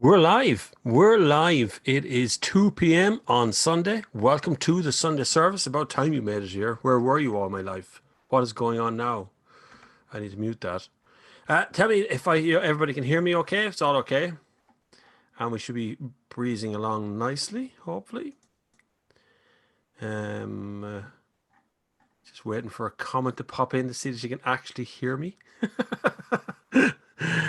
We're live. We're live. It is 2 p.m. on Sunday. Welcome to the Sunday service. About time you made it here. Where were you all my life? What is going on now? I need to mute that. Tell me if everybody can hear me okay. If it's all okay. And we should be breezing along nicely, hopefully. Um, uh, just waiting for a comment to pop in to see that you can actually hear me.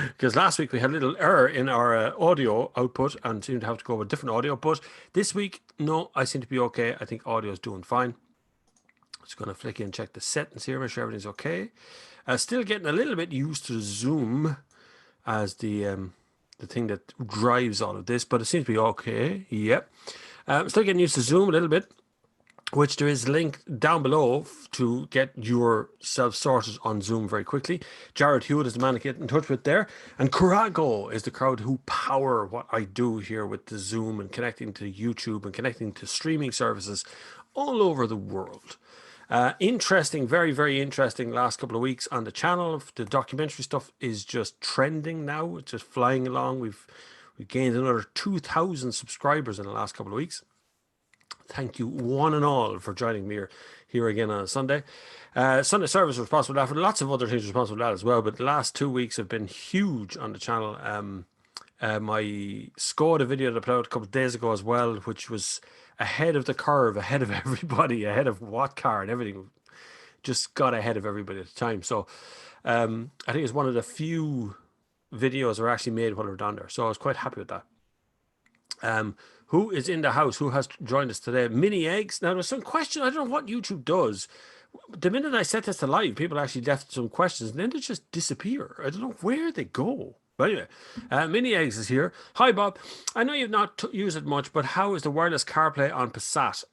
Because last week we had a little error in our audio output and seemed to have to go with different audio. But this week, no, I seem to be okay. I think audio is doing fine. Just going to flick in and check the settings here, make sure everything's okay. Still getting a little bit used to Zoom as the thing that drives all of this, but it seems to be okay. Yep. Still getting used to Zoom a little bit, which there is a link down below to get yourself sorted on Zoom very quickly. Jared Hewitt is the man to get in touch with there. And Curago is the crowd who power what I do here with the Zoom and connecting to YouTube and connecting to streaming services all over the world. Interesting, very, very interesting last couple of weeks on the channel. The documentary stuff is just trending now. It's just flying along. We've gained another 2,000 subscribers in the last couple of weeks. Thank you one and all for joining me here again on a Sunday. Sunday service was responsible for that, lots of other things responsible for that as well, but the last 2 weeks have been huge on the channel. My Skoda video that I put out a couple of days ago as well, which was ahead of the curve, ahead of everybody, ahead of what car and everything, just got ahead of everybody at the time. So I think it's one of the few videos that were actually made while we were down there. So I was quite happy with that. Who is in the house? Who has joined us today? Mini Eggs. Now, there's some question. I don't know what YouTube does. The minute I set this to live, people actually left some questions, and then they just disappear. I don't know where they go. But anyway, Mini Eggs is here. Hi, Bob. I know you've not used it much, but how is the wireless CarPlay on Passat?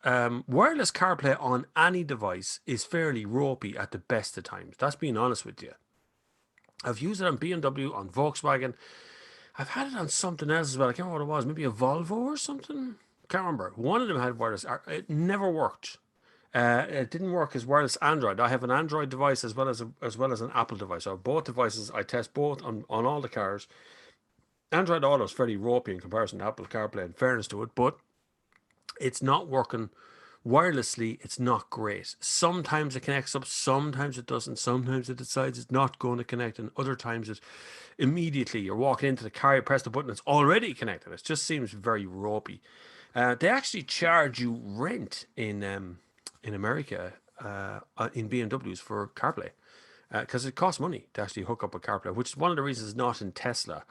Wireless CarPlay on any device is fairly ropey at the best of times. That's being honest with you. I've used it on BMW, on Volkswagen. I've had it on something else as well. I can't remember what it was. Maybe a Volvo or something. Can't remember. One of them had wireless. It never worked. It didn't work as wireless Android. I have an Android device as well as an Apple device. So both devices, I test both on all the cars. Android Auto is fairly ropey in comparison to Apple CarPlay, in fairness to it, but it's not working wirelessly. It's not great. Sometimes it connects up, sometimes it doesn't. Sometimes it decides it's not going to connect, and other times it immediately you're walking into the car, you press the button, it's already connected. It just seems very ropey. They actually charge you rent in America in BMWs for CarPlay because it costs money to actually hook up a CarPlay, which is one of the reasons not in Tesla.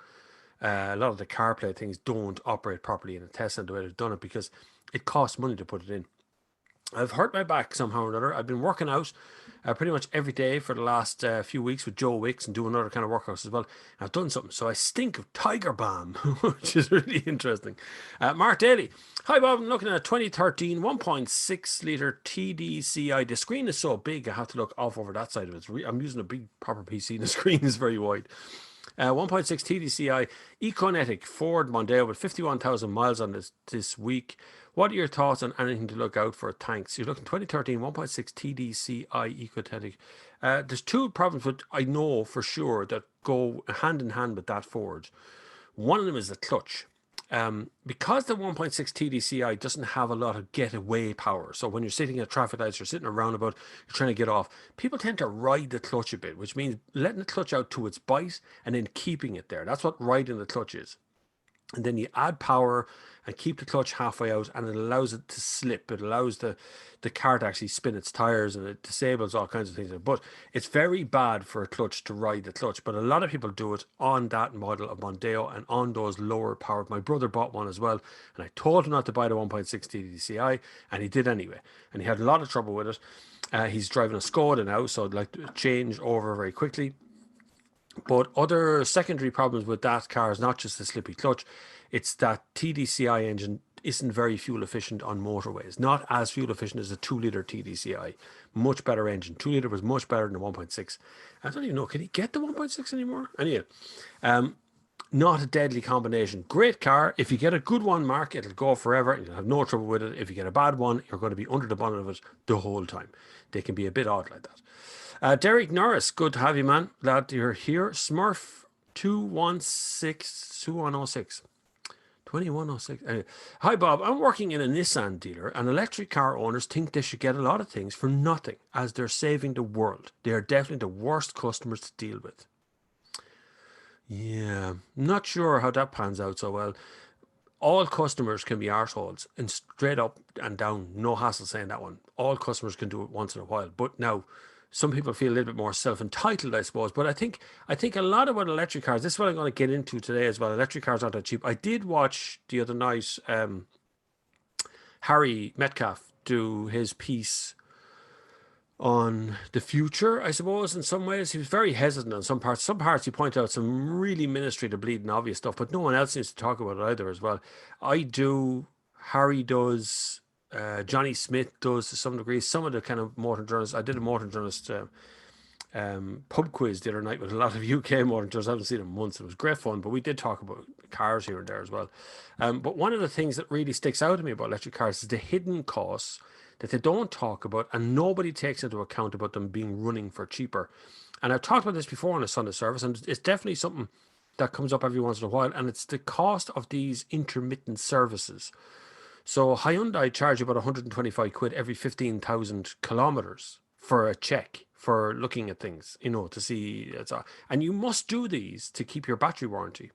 A lot of the CarPlay things don't operate properly in a Tesla the way they've done it because it costs money to put it in. I've hurt my back somehow or another. I've been working out pretty much every day for the last few weeks with Joe Wicks and doing other kind of workouts as well. I've done something, so I stink of Tiger Balm, which is really interesting. Mark Daly, hi Bob, I'm looking at a 2013 1.6 litre TDCI. The screen is so big, I have to look off over that side of it. I'm using a big proper PC, and the screen is very wide. 1.6 TDCI Econetic Ford Mondeo with 51,000 miles on this week. What are your thoughts on anything to look out for? Thanks. You're looking 2013 1.6 TDCI Econetic. There's two problems with I know for sure that go hand in hand with that Ford. One of them is the clutch. Because the 1.6 TDCI doesn't have a lot of getaway power, so when you're sitting at traffic lights, you're sitting around about, you're trying to get off, people tend to ride the clutch a bit, which means letting the clutch out to its bite and then keeping it there. That's what riding the clutch is. And then you add power and keep the clutch halfway out, and it allows it to slip. It allows the car to actually spin its tires, and it disables all kinds of things. But it's very bad for a clutch to ride the clutch. But a lot of people do it on that model of Mondeo and on those lower powered. My brother bought one as well, and I told him not to buy the 1.6 TDCI, and he did anyway. And he had a lot of trouble with it. He's driving a Skoda now, so I'd like to change over very quickly. But other secondary problems with that car is not just the slippy clutch, it's that TDCI engine isn't very fuel efficient on motorways. Not as fuel efficient as a 2-litre TDCI. Much better engine. 2-litre was much better than the 1.6. I don't even know, can he get the 1.6 anymore? Anyway, not a deadly combination. Great car. If you get a good one, Mark, it'll go forever. You'll have no trouble with it. If you get a bad one, you're going to be under the bonnet of it the whole time. They can be a bit odd like that. Derek Norris, good to have you, man. Glad you're here. Smurf 216 2106. 2106. Anyway. Hi, Bob. I'm working in a Nissan dealer, and electric car owners think they should get a lot of things for nothing, as they're saving the world. They are definitely the worst customers to deal with. Yeah, not sure how that pans out so well. All customers can be arseholes, and straight up and down, no hassle saying that one. All customers can do it once in a while. But now, some people feel a little bit more self-entitled, I suppose. But I think a lot about electric cars. This is what I'm going to get into today as well. Electric cars aren't that cheap. I did watch the other night Harry Metcalf do his piece on the future, I suppose. In some ways, he was very hesitant on some parts. Some parts he pointed out some really ministry to bleeding obvious stuff, but no one else seems to talk about it either as well. I do, Harry does, Johnny Smith does to some degree. Some of the kind of motor journalists. I did a motor journalist pub quiz the other night with a lot of UK motor journalists. I haven't seen them in months. It was great fun, but we did talk about cars here and there as well. But one of the things that really sticks out to me about electric cars is the hidden costs that they don't talk about, and nobody takes into account about them being running for cheaper. And I've talked about this before on a Sunday service, and it's definitely something that comes up every once in a while, and it's the cost of these intermittent services. So Hyundai charge you about 125 quid every 15,000 kilometers for a check, for looking at things, to see and you must do these to keep your battery warranty.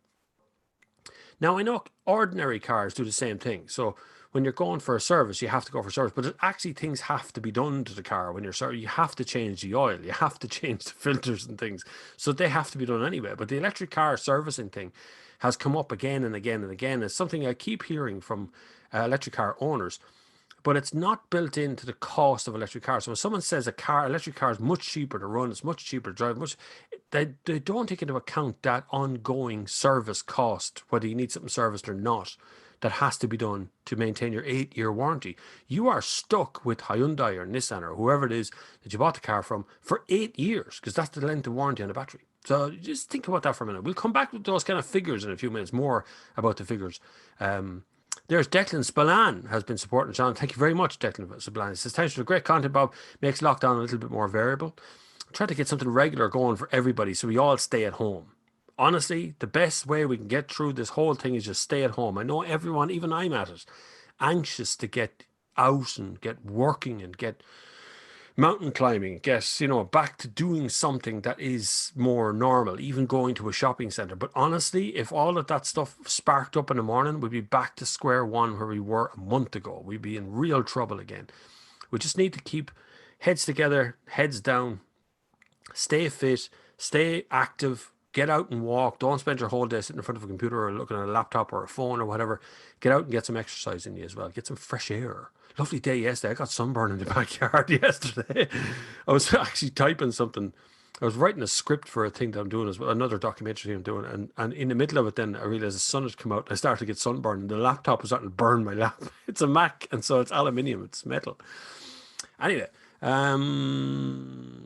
Now, I know ordinary cars do the same thing. So when you're going for a service, you have to go for service, but actually things have to be done to the car when you're you have to change the oil, you have to change the filters and things. So they have to be done anyway. But the electric car servicing thing has come up again and again and again. It's something I keep hearing from electric car owners, but it's not built into the cost of electric cars. So when someone says electric car is much cheaper to run, it's much cheaper to drive, they don't take into account that ongoing service cost, whether you need something serviced or not, that has to be done to maintain your 8-year warranty. You are stuck with Hyundai or Nissan or whoever it is that you bought the car from for 8 years, because that's the length of warranty on the battery. So just think about that for a minute. We'll come back with those kind of figures in a few minutes, more about the figures. There's Declan Spillane has been supporting the channel. Thank you very much, Declan Spillane. He says, thanks for the great content, Bob. Makes lockdown a little bit more variable. Try to get something regular going for everybody so we all stay at home. Honestly, the best way we can get through this whole thing is just stay at home. I know everyone, even I'm at it, anxious to get out and get working and get mountain climbing, get, back to doing something that is more normal, even going to a shopping center. But honestly, if all of that stuff sparked up in the morning, we'd be back to square one where we were a month ago. We'd be in real trouble again. We just need to keep heads together, heads down, stay fit, stay active, get out and walk. Don't spend your whole day sitting in front of a computer or looking at a laptop or a phone or whatever. Get out and get some exercise in you as well. Get some fresh air. Lovely day yesterday. I got sunburn in the backyard yesterday. I was actually typing something. I was writing a script for a thing that I'm doing as well, another documentary I'm doing. And in the middle of it, then I realized the sun had come out. I started to get sunburn, and the laptop was starting to burn my lap. It's a Mac, and so it's aluminium. It's metal. Anyway,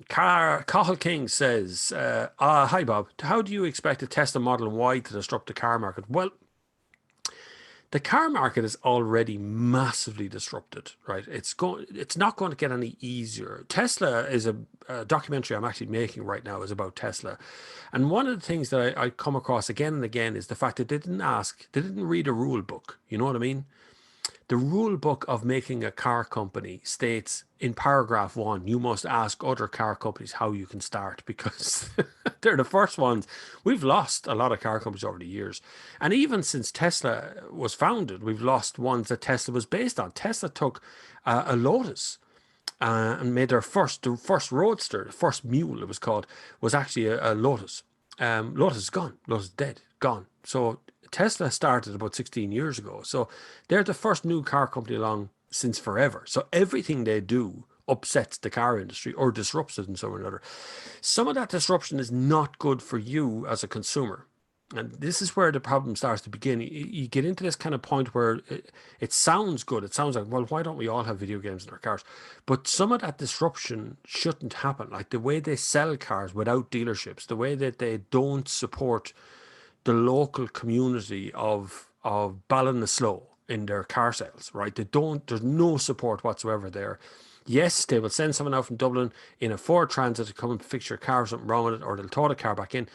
Cahill King says, hi Bob, how do you expect a Tesla Model Y to disrupt the car market? Well, the car market is already massively disrupted, right? It's not going to get any easier. Tesla is a documentary I'm actually making right now is about Tesla. And one of the things that I come across again and again is the fact that they didn't read a rule book. You know what I mean? The rule book of making a car company states in paragraph 1, you must ask other car companies how you can start, because they're the first ones. We've lost a lot of car companies over the years. And even since Tesla was founded, we've lost ones that Tesla was based on. Tesla took a Lotus and made the first Roadster, the first Mule it was called, was actually a Lotus. Lotus is gone. Lotus is dead, gone. So Tesla started about 16 years ago. So they're the first new car company along since forever. So everything they do upsets the car industry or disrupts it in some way or another. Some of that disruption is not good for you as a consumer. And this is where the problem starts to begin. You get into this kind of point where it sounds good. It sounds like, well, why don't we all have video games in our cars? But some of that disruption shouldn't happen. Like the way they sell cars without dealerships, the way that they don't support the local community of Ballinasloe in their car sales, right? There's no support whatsoever there. Yes, they will send someone out from Dublin in a Ford Transit to come and fix your car, something wrong with it, or they'll tow the car back in.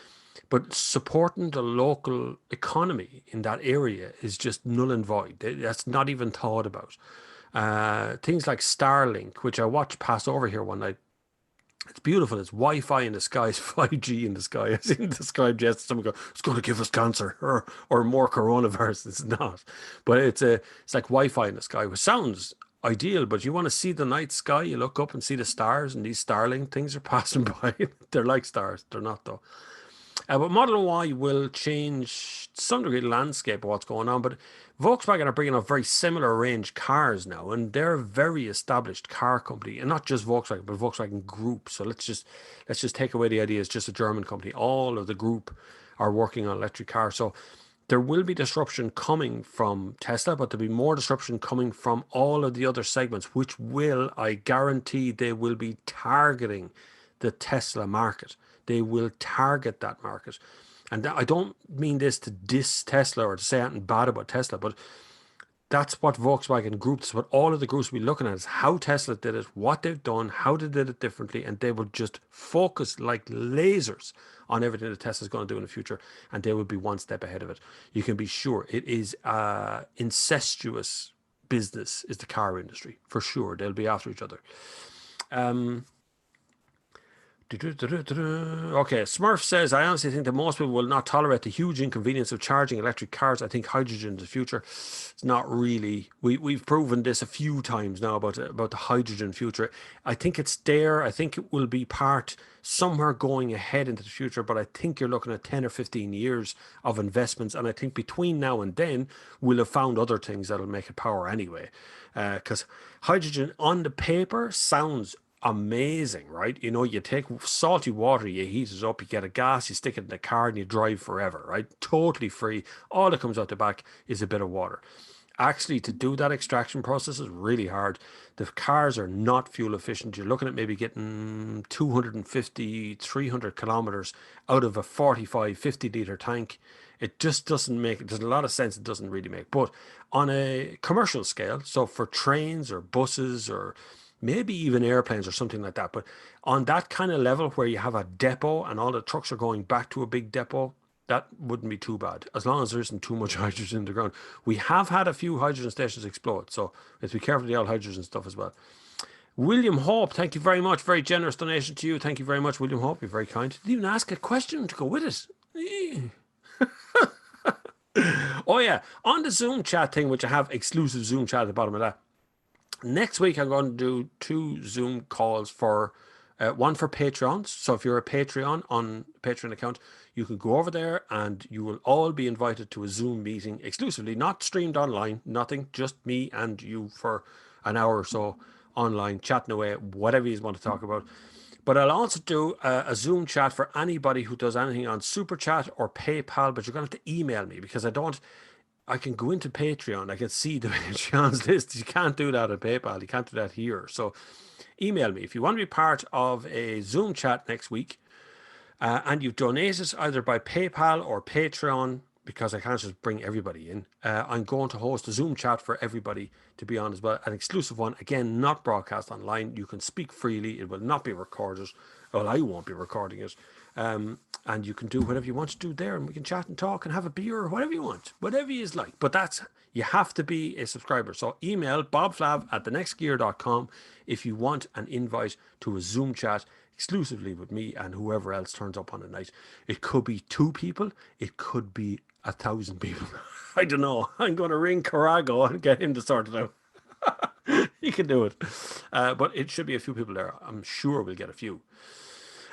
But supporting the local economy in that area is just null and void. That's not even thought about. Things like Starlink, which I watched pass over here one night. It's beautiful. It's Wi-Fi in the sky. It's 5G in the sky. I've seen it described yesterday. Someone go, it's going to give us cancer or more coronavirus. It's not. But it's like Wi-Fi in the sky, which sounds ideal, but you want to see the night sky, you look up and see the stars, and these Starlink things are passing by. They're like stars. They're not, though. But Model Y will change to some degree the landscape of what's going on. But Volkswagen are bringing out very similar range cars now, and they're a very established car company, and not just Volkswagen, but Volkswagen Group. So let's just take away the idea it's just a German company. All of the group are working on electric cars. So there will be disruption coming from Tesla, but there'll be more disruption coming from all of the other segments, which will, I guarantee, they will be targeting the Tesla market. They will target that market. And I don't mean this to diss Tesla or to say anything bad about Tesla, but that's what Volkswagen Group, that's what all of the groups will be looking at, is how Tesla did it, what they've done, how they did it differently, and they will just focus like lasers on everything that Tesla's going to do in the future, and they will be one step ahead of it. You can be sure it is incestuous business is the car industry, for sure. They'll be after each other. Okay, Smurf says, I honestly think that most people will not tolerate the huge inconvenience of charging electric cars. I think hydrogen is the future. It's not really. We've proven this a few times now about the hydrogen future. I think it's there. I think it will be part somewhere going ahead into the future, but I think you're looking at 10 or 15 years of investments. And I think between now and then, we'll have found other things that'll make it power anyway. Because hydrogen on the paper sounds amazing, right? You know, you take salty water, you heat it up, you get a gas, you stick it in the car, and you drive forever, right? Totally free. All that comes out the back is a bit of water. Actually, to do that extraction process is really hard. The cars are not fuel efficient. You're looking at maybe getting 250, 300 kilometers out of a 45, 50 litre tank. It just doesn't make, there's a lot of sense it doesn't really make. But on a commercial scale, so for trains or buses or maybe even airplanes or something like that. But on that kind of level where you have a depot and all the trucks are going back to a big depot, that wouldn't be too bad, as long as there isn't too much hydrogen in the ground. We have had a few hydrogen stations explode, so let's be careful of the old hydrogen stuff as well. William Hope, thank you very much. Very generous donation to you. Thank you very much, William Hope. You're very kind. Didn't even ask a question to go with it. Oh, yeah. On the Zoom chat thing, which I have exclusive Zoom chat at the bottom of that. Next week, I'm going to do 2 Zoom calls for one for Patreons. So if you're a Patreon on Patreon account, you can go over there and you will all be invited to a Zoom meeting exclusively, not streamed online, nothing, just me and you for an hour or so online, chatting away, whatever you want to talk about. But I'll also do a Zoom chat for anybody who does anything on Super Chat or PayPal, but you're going to have to email me because I can go into Patreon. I can see the Patreon's list. You can't do that at PayPal. You can't do that here. So email me if you want to be part of a Zoom chat next week and you've donated either by PayPal or Patreon, because I can't just bring everybody in. I'm going to host a Zoom chat for everybody to be on as well. An exclusive one. Again, not broadcast online. You can speak freely. It will not be recorded. Well, I won't be recording it. And you can do whatever you want to do there, and we can chat and talk and have a beer or whatever you want, whatever you like. But you have to be a subscriber. So email bobflav@thenextgear.com if you want an invite to a Zoom chat exclusively with me and whoever else turns up on the night. It could be 2 people. It could be 1,000 people. I don't know. I'm going to ring Carago and get him to sort it out. He can do it. But it should be a few people there. I'm sure we'll get a few.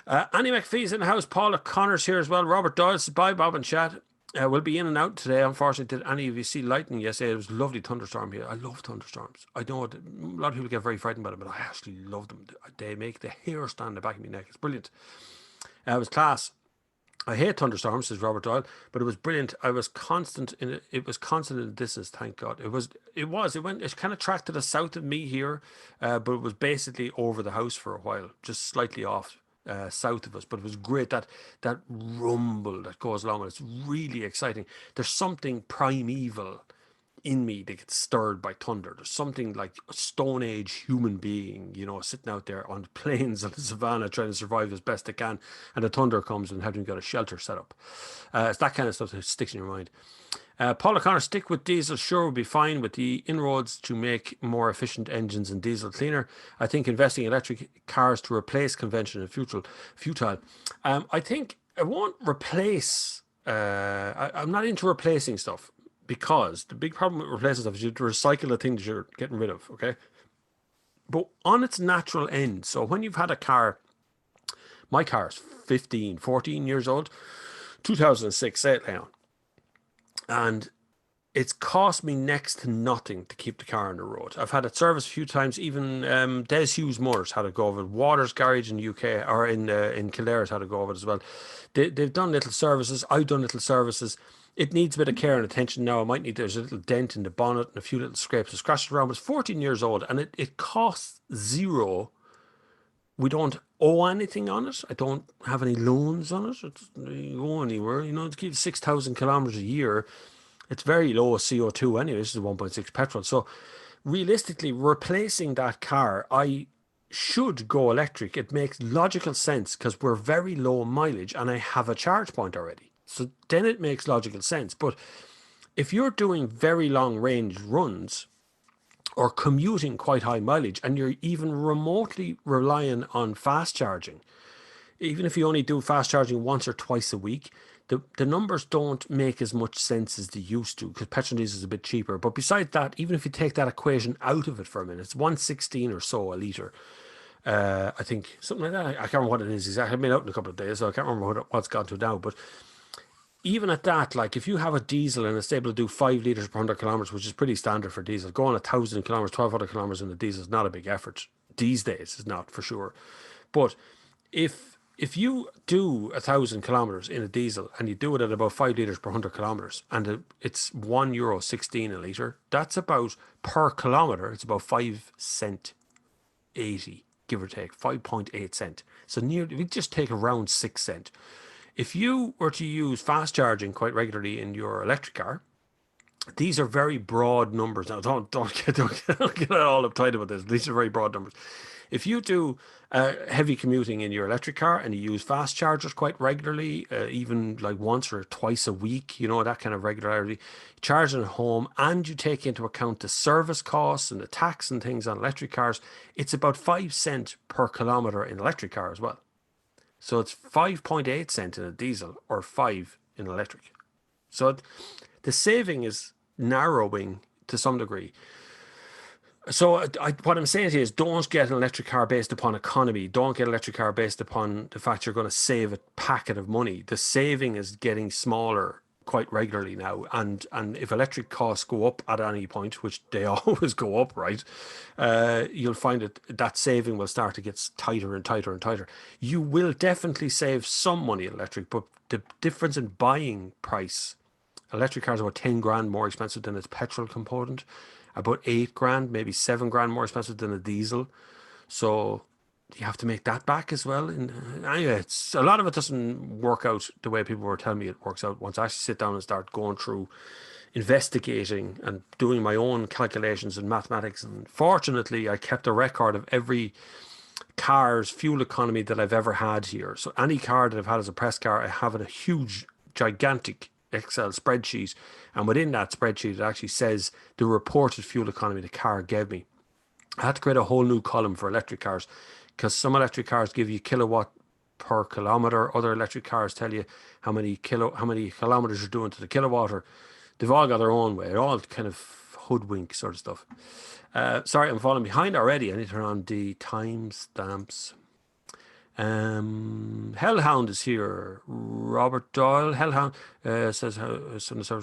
Annie McPhee's in the house. Paula Connor's here as well. Robert Doyle says, bye, Bob and Chad. We'll be in and out today. Unfortunately, did any of you see lightning yesterday? It was a lovely thunderstorm here. I love thunderstorms. I know a lot of people get very frightened about it, but I actually love them. They make the hair stand on the back of my neck. It's brilliant. It was class. I hate thunderstorms, says Robert Doyle, but it was brilliant. I was constant in it. It was constant in distance. Thank God. It kind of tracked to the south of me here, but it was basically over the house for a while, just slightly off. South of us, but it was great, that rumble that goes along with it. It's really exciting. There's something primeval in me that gets stirred by thunder. There's something like a Stone Age human being, sitting out there on the plains of the savannah trying to survive as best they can, and the thunder comes and having got a shelter set up. It's that kind of stuff that sticks in your mind. Paul O'Connor, stick with diesel, sure, would be fine with the inroads to make more efficient engines and diesel cleaner. I think investing in electric cars to replace conventional is futile. I think it won't replace. I'm not into replacing stuff, because the big problem with replacing stuff is you have to recycle the things you're getting rid of, okay? But on its natural end, so when you've had a car, my car is 15, 14 years old, 2006, say it now, and it's cost me next to nothing to keep the car on the road. I've had it serviced a few times. Even Des Hughes Motors had to go over it. Waters Garage in the UK, or in Kildare, had to go over it as well. They've done little services. I've done little services. It needs a bit of care and attention now. There's a little dent in the bonnet and a few little scrapes and scratches around. But it's 14 years old, and it costs zero. We don't owe anything on it. I don't have any loans on it. It's, you go anywhere, to keep 6,000 kilometers a year. It's very low CO2 anyway. This is a 1.6 petrol. So realistically, replacing that car, I should go electric. It makes logical sense because we're very low mileage and I have a charge point already. So then it makes logical sense. But if you're doing very long range runs or commuting quite high mileage and you're even remotely relying on fast charging, even if you only do fast charging once or twice a week, the numbers don't make as much sense as they used to, because petrol and diesel is a bit cheaper. But besides that, even if you take that equation out of it for a minute, it's 116 or so a litre. I think something like that. I can't remember what it is exactly. I've been out in a couple of days, so I can't remember what's gone to now. But even at that, like if you have a diesel and it's able to do 5 litres per 100 kilometres, which is pretty standard for diesel, going 1,000 kilometres, 1,200 kilometres in the diesel is not a big effort. These days, it's not, for sure. But if you do 1,000 kilometers in a diesel and you do it at about 5 litres per 100 kilometers and it's €1.16 a litre, that's about, per kilometer, it's about 5 cent 80, give or take, 5.8 cent. So we just take around 6 cent. If you were to use fast charging quite regularly in your electric car, these are very broad numbers. Now, don't get all uptight about this. These are very broad numbers. If you do heavy commuting in your electric car and you use fast chargers quite regularly, even like once or twice a week, that kind of regularity, charging at home, and you take into account the service costs and the tax and things on electric cars, it's about 5 cent per kilometre in electric car as well. So it's 5.8 cent in a diesel or 5 in electric. So the saving is narrowing to some degree. So what I'm saying to you is, don't get an electric car based upon economy. Don't get an electric car based upon the fact you're going to save a packet of money. The saving is getting smaller quite regularly now. And if electric costs go up at any point, which they always go up, right, you'll find that saving will start to get tighter and tighter and tighter. You will definitely save some money in electric, but the difference in buying price, electric cars are about 10 grand more expensive than its petrol component. About 8 grand, maybe 7 grand more expensive than a diesel. So you have to make that back as well. And anyway, a lot of it doesn't work out the way people were telling me it works out once I actually sit down and start going through investigating and doing my own calculations and mathematics. And fortunately, I kept a record of every car's fuel economy that I've ever had here. So any car that I've had as a press car, I have in a huge, gigantic Excel spreadsheet, and within that spreadsheet it actually says the reported fuel economy the car gave me. I had to create a whole new column for electric cars, because some electric cars give you kilowatt per kilometer, other electric cars tell you how many kilometers you're doing to the kilowatt, or they've all got their own way. They're all kind of hoodwink sort of stuff. Sorry, I'm falling behind already. I need to turn on the timestamps. Hellhound is here. Robert Doyle. Hellhound says,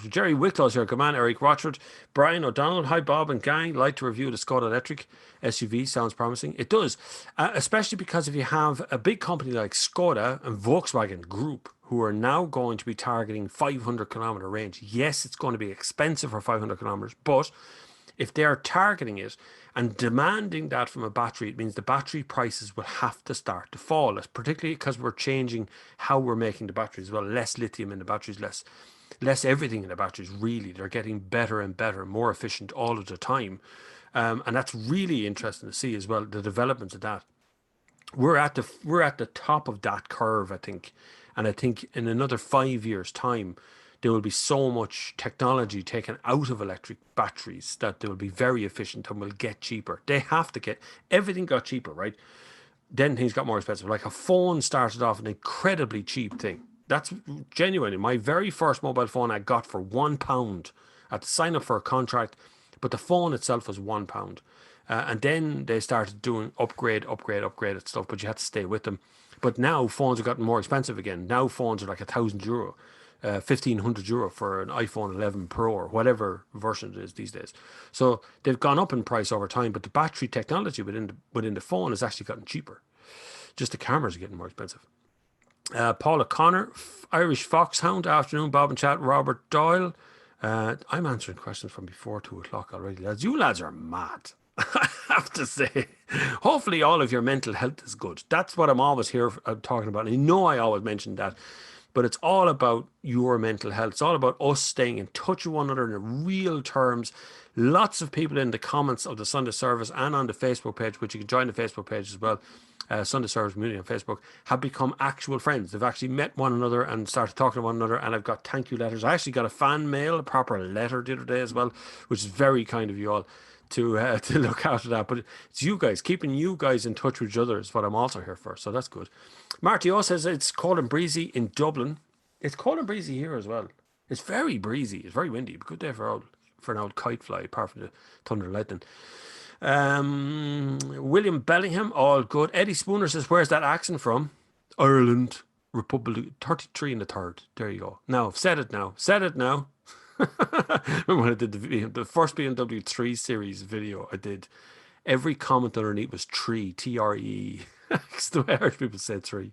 Jerry Wicklow's here. Good man. Eric Rochford. Brian O'Donnell. Hi, Bob and gang. Like to review the Skoda electric SUV. Sounds promising. It does. Especially because if you have a big company like Skoda and Volkswagen Group, who are now going to be targeting 500 kilometer range. Yes, it's going to be expensive for 500 kilometers, but if they are targeting it and demanding that from a battery, it means the battery prices will have to start to fall, particularly because we're changing how we're making the batteries as well. Less lithium in the batteries, less less everything in the batteries. Really, they're getting better and better, more efficient all of the time, and that's really interesting to see as well. The developments of that. We're at the top of that curve, I think, and I think in another 5 years' time, there will be so much technology taken out of electric batteries that they will be very efficient and will get cheaper. They have to get everything got cheaper, right? Then things got more expensive. Like a phone started off an incredibly cheap thing. That's genuinely my very first mobile phone I got for £1. I had to sign up for a contract, but the phone itself was £1. And then they started doing upgraded stuff, but you had to stay with them. But now phones have gotten more expensive again. Now phones are like €1,000, €1,500 for an iPhone 11 Pro or whatever version it is these days. So they've gone up in price over time, but the battery technology within the phone has actually gotten cheaper. Just the cameras are getting more expensive. Paul O'Connor, Irish Foxhound, afternoon, Bob and Chat, Robert Doyle. I'm answering questions from before 2 o'clock already, lads. You lads are mad. I have to say, hopefully all of your mental health is good. That's what I'm always here talking about. And I know I always mention that, but it's all about your mental health. It's all about us staying in touch with one another in real terms. Lots of people in the comments of the Sunday service and on the Facebook page, which you can join the Facebook page as well, Sunday Service Community on Facebook, have become actual friends. They've actually met one another and started talking to one another, and I've got thank you letters. I actually got a fan mail, a proper letter the other day as well, which is very kind of you all to look after that. But it's you guys, keeping you guys in touch with each other is what I'm also here for, so that's good. Marty O says it's cold and breezy in Dublin. It's cold and breezy here as well. It's very breezy, it's very windy. Good day for an old kite fly, apart from the thunder and lightning. William Bellingham, all good. Eddie Spooner says, where's that accent from? Ireland, Republic, 33 in the third. There you go. Now, said it now. Remember when I did the first BMW 3 Series video I did, every comment underneath was tree, T-R-E. It's the way I heard people say tree.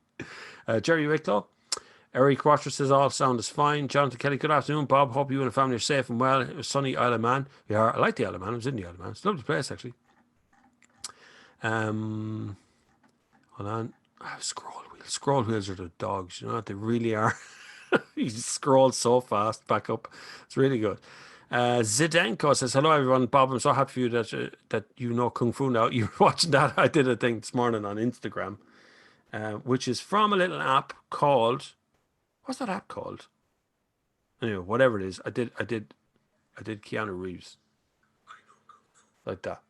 Jerry Wicklow. Eric Watcher says all sound is fine. Jonathan Kelly, good afternoon, Bob. Hope you and the family are safe and well. It was sunny Isle of Man. Yeah, I like the Isle of Man. I was in the Isle of Man. It's a lovely place, actually. Hold on. Scroll wheels are the dogs. You know what? They really are. You scroll so fast back up. It's really good. Zidenko says, hello, everyone. Bob, I'm so happy for you that you know Kung Fu now. You were watching that. I did a thing this morning on Instagram, which is from a little app called... What's that app called? Anyway, whatever it is, I did Keanu Reeves. Like that.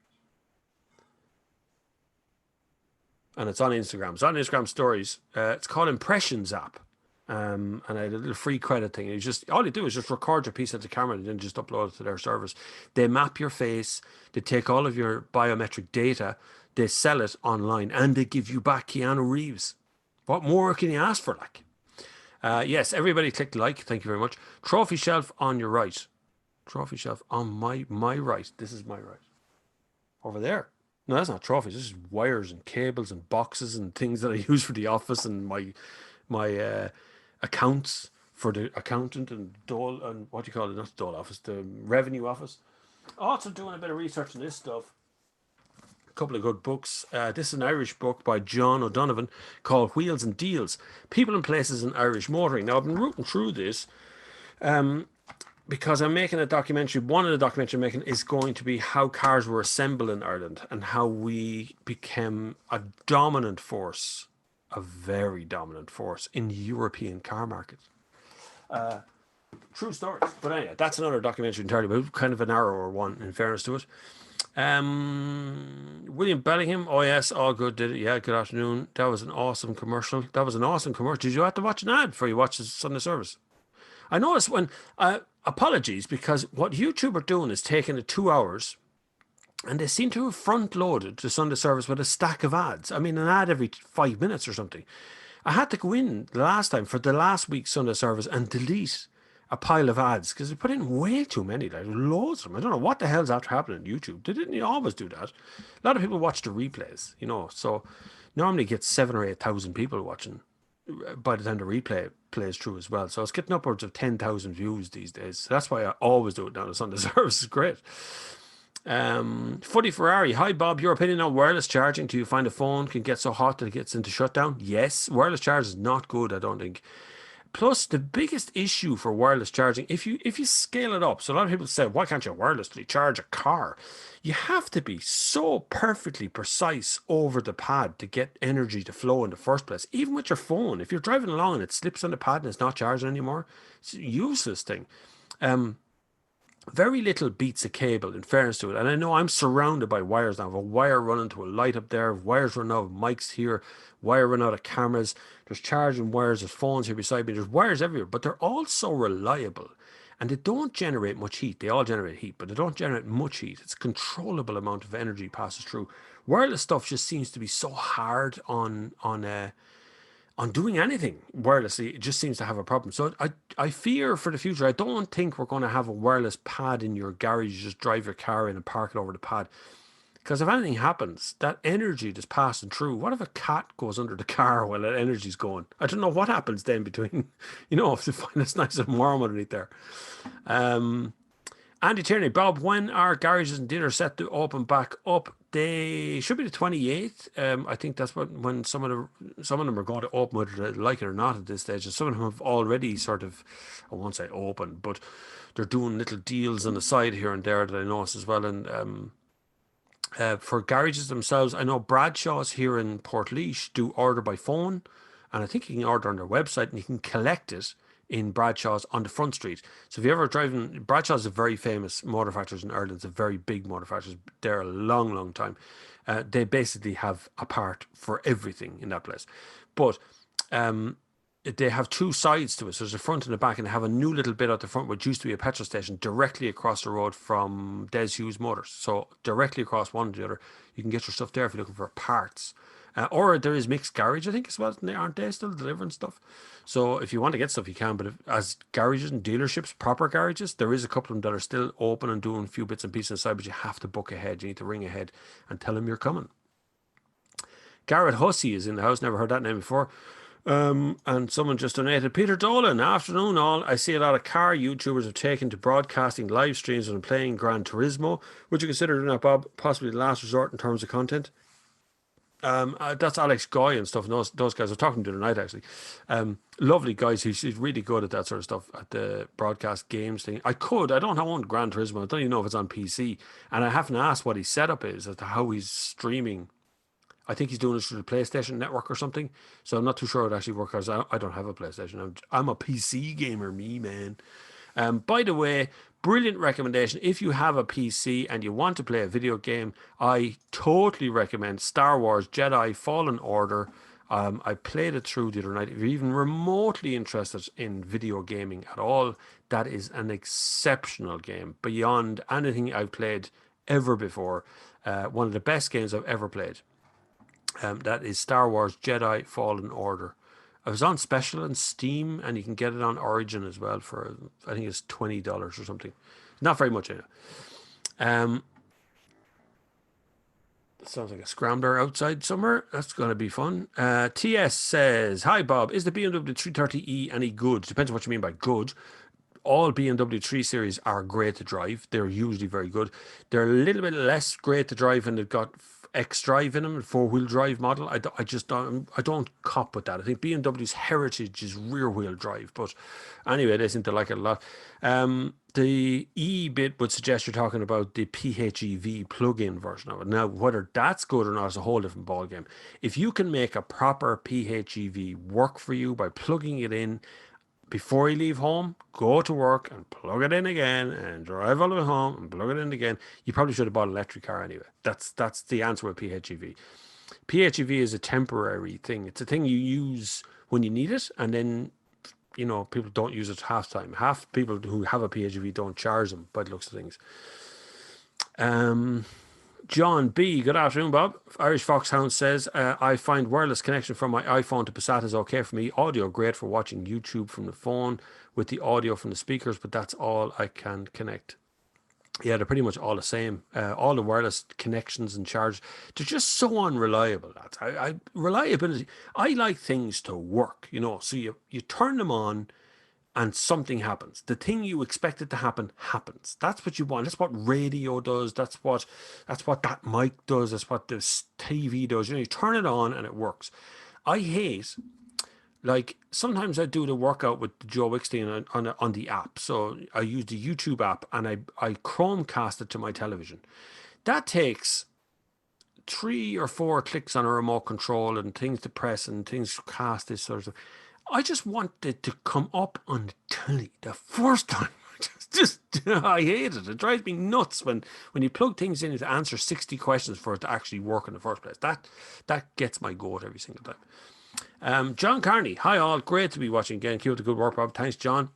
And it's on Instagram. It's on Instagram stories. It's called Impressions app. And I had a little free credit thing. It's just all you do is just record your piece at the camera and then just upload it to their service. They map your face, they take all of your biometric data, they sell it online, and they give you back Keanu Reeves. What more can you ask for, like? Yes, everybody click like. Thank you very much. Trophy shelf on your right. Trophy shelf on my right. This is my right. Over there. No, that's not trophies. This is wires and cables and boxes and things that I use for the office and my accounts for the accountant and Dole and what do you call it? Not the Dole office, the revenue office. Also doing a bit of research on this stuff. A couple of good books. This is an Irish book by John O'Donovan called Wheels and Deals, People and Places in Irish Motoring. Now, I've been rooting through this because I'm making a documentary. One of the documentaries I'm making is going to be how cars were assembled in Ireland and how we became a dominant force, a very dominant force in the European car market. True stories. But anyway, that's another documentary entirely, but kind of an narrower one in fairness to it. William Bellingham, oh yes, all good, did it? Yeah, good afternoon. That was an awesome commercial. Did you have to watch an ad before you watch the Sunday service? I noticed when apologies, because what YouTube are doing is taking the 2 hours and they seem to have front loaded the Sunday service with a stack of ads. I mean, an ad every 5 minutes or something. I had to go in the last time for the last week's Sunday service and delete a pile of ads because they put in way too many, like loads of them. I don't know what the hell's after happening on YouTube. They didn't always do that. A lot of people watch the replays, you know, so normally get 7,000 or 8,000 people watching by the time the replay plays through as well. So it's getting upwards of 10,000 views these days. So that's why I always do it down on Sunday service. It's great. Footy Ferrari, hi Bob, your opinion on wireless charging? Do you find a phone can get so hot that it gets into shutdown? Yes, wireless charge is not good, I don't think. plus the biggest issue for wireless charging, if you scale it up, so a lot of people say, why can't you wirelessly charge a car? You have to be so perfectly precise over the pad to get energy to flow in the first place. Even with your phone, if you're driving along and it slips on the pad and it's not charging anymore, it's a useless thing. Very little beats a cable, in fairness to it. And I know I'm surrounded by wires now. I have a wire running to a light up there, wires running out of mics here, wire running out of cameras. There's charging wires, there's phones here beside me, there's wires everywhere, but they're all so reliable. And they don't generate much heat. They all generate heat, but they don't generate much heat. It's a controllable amount of energy passes through. Wireless stuff just seems to be so hard on doing anything wirelessly. It just seems to have a problem. So I fear for the future. I don't think we're going to have a wireless pad in your garage. You just drive your car in and park it over the pad. Because if anything happens, that energy that's passing through, what if a cat goes under the car while that energy's going? I don't know what happens then between, if you find it's nice and warm underneath there. Andy Tierney, Bob, when are garages and dealers set to open back up? They should be the 28th. I think that's when some of them are going to open, whether they like it or not at this stage. And some of them have already sort of, I won't say open, but they're doing little deals on the side here and there that I notice as well. And for garages themselves, I know Bradshaw's here in Portlaoise do order by phone, and I think you can order on their website and you can collect it in Bradshaw's on the front street. So if you're ever driving, Bradshaw's a very famous motor manufacturers in Ireland. It's a very big motor manufacturers. They're a long, long time. They basically have a part for everything in that place. But they have two sides to it. So there's a front and a back, and they have a new little bit at the front, which used to be a petrol station directly across the road from Des Hughes Motors. So directly across one to the other, you can get your stuff there if you're looking for parts. Or there is Mixed Garage, I think, as well. Aren't they still delivering stuff? So if you want to get stuff, you can. But as garages and dealerships, proper garages, there is a couple of them that are still open and doing a few bits and pieces inside, but you have to book ahead. You need to ring ahead and tell them you're coming. Garrett Hussey is in the house. Never heard that name before. And someone just donated. Peter Dolan, afternoon all. I see a lot of car YouTubers have taken to broadcasting live streams and playing Gran Turismo. Would you consider doing that, Bob? Possibly the last resort in terms of content? That's Alex Goy and stuff. And those guys, I was talking to tonight actually. Lovely guys. He's really good at that sort of stuff, at the broadcast games thing. I don't own Gran Turismo. I don't even know if it's on PC. And I haven't asked what his setup is as to how he's streaming. I think he's doing it through the PlayStation Network or something. So I'm not too sure it actually works. Because I don't have a PlayStation. I'm a PC gamer, me, man. By the way, brilliant recommendation. If you have a PC and you want to play a video game, I totally recommend Star Wars Jedi Fallen Order. I played it through the other night. If you're even remotely interested in video gaming at all, that is an exceptional game. Beyond anything I've played ever before. One of the best games I've ever played. That is Star Wars Jedi Fallen Order. I was on special on Steam, and you can get it on Origin as well for, I think it's $20 or something. Not very much in it. Sounds like a scrambler outside somewhere. That's going to be fun. TS says, hi Bob, is the BMW 330e any good? Depends on what you mean by good. All BMW 3 Series are great to drive. They're usually very good. They're a little bit less great to drive when they've got X-Drive in them, four-wheel drive model. I don't cop with that. I think BMW's heritage is rear-wheel drive, but anyway, they seem to like it a lot. The E bit would suggest you're talking about the PHEV plug-in version of it. Now, whether that's good or not is a whole different ballgame. If you can make a proper PHEV work for you by plugging it in before you leave home, go to work and plug it in again and drive all the way home and plug it in again, you probably should have bought an electric car anyway. That's the answer with PHEV. PHEV is a temporary thing. It's a thing you use when you need it, and then, people don't use it half time. Half people who have a PHEV don't charge them by the looks of things. John B, good afternoon, Bob. Irish Foxhound says, I find wireless connection from my iPhone to Passat is okay for me. Audio great for watching YouTube from the phone with the audio from the speakers, but that's all I can connect. Yeah, they're pretty much all the same. All the wireless connections and charge, they're just so unreliable. Reliability. I like things to work, so you turn them on and something happens. The thing you expect it to happen happens. That's what you want. That's what radio does. That's what that mic does. That's what this TV does. You turn it on and it works. I hate like sometimes I do the workout with Joe Wickstein on the app. So I use the YouTube app and I Chromecast it to my television. That takes 3 or 4 clicks on a remote control and things to press and things to cast this sort of. I just want it to come up on the telly the first time. Just I hate it. It drives me nuts when you plug things in to answer 60 questions for it to actually work in the first place. That gets my goat every single time. John Carney, hi all, great to be watching again. Keep up the good work, Bob. Thanks, John.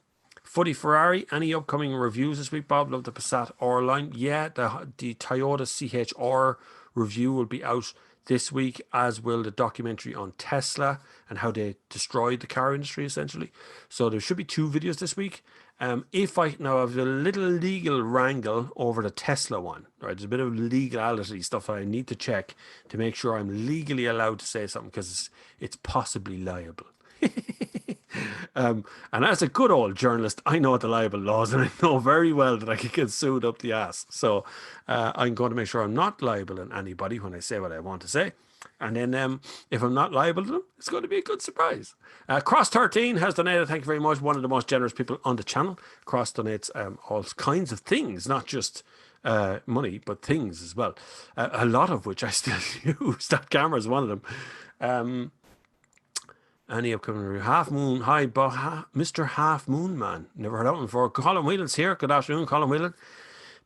Footy Ferrari, any upcoming reviews this week, Bob? Love the Passat R line. Yeah, the Toyota CHR review will be out this week, as will the documentary on Tesla and how they destroyed the car industry, essentially. So there should be 2 videos this week. If I now have a little legal wrangle over the Tesla one, right? There's a bit of legality stuff I need to check to make sure I'm legally allowed to say something, because it's possibly liable. And as a good old journalist, I know the libel laws, and I know very well that I could get sued up the ass. So I'm going to make sure I'm not libeling anybody when I say what I want to say. And then if I'm not liable to them, it's going to be a good surprise. Cross13 has donated. Thank you very much. One of the most generous people on the channel. Cross donates all kinds of things, not just money, but things as well. A lot of which I still use. That camera is one of them. Any upcoming review? Half Moon. Hi, Mr. Half Moon Man. Never heard of him before. Colin Whelan's here. Good afternoon, Colin Whelan.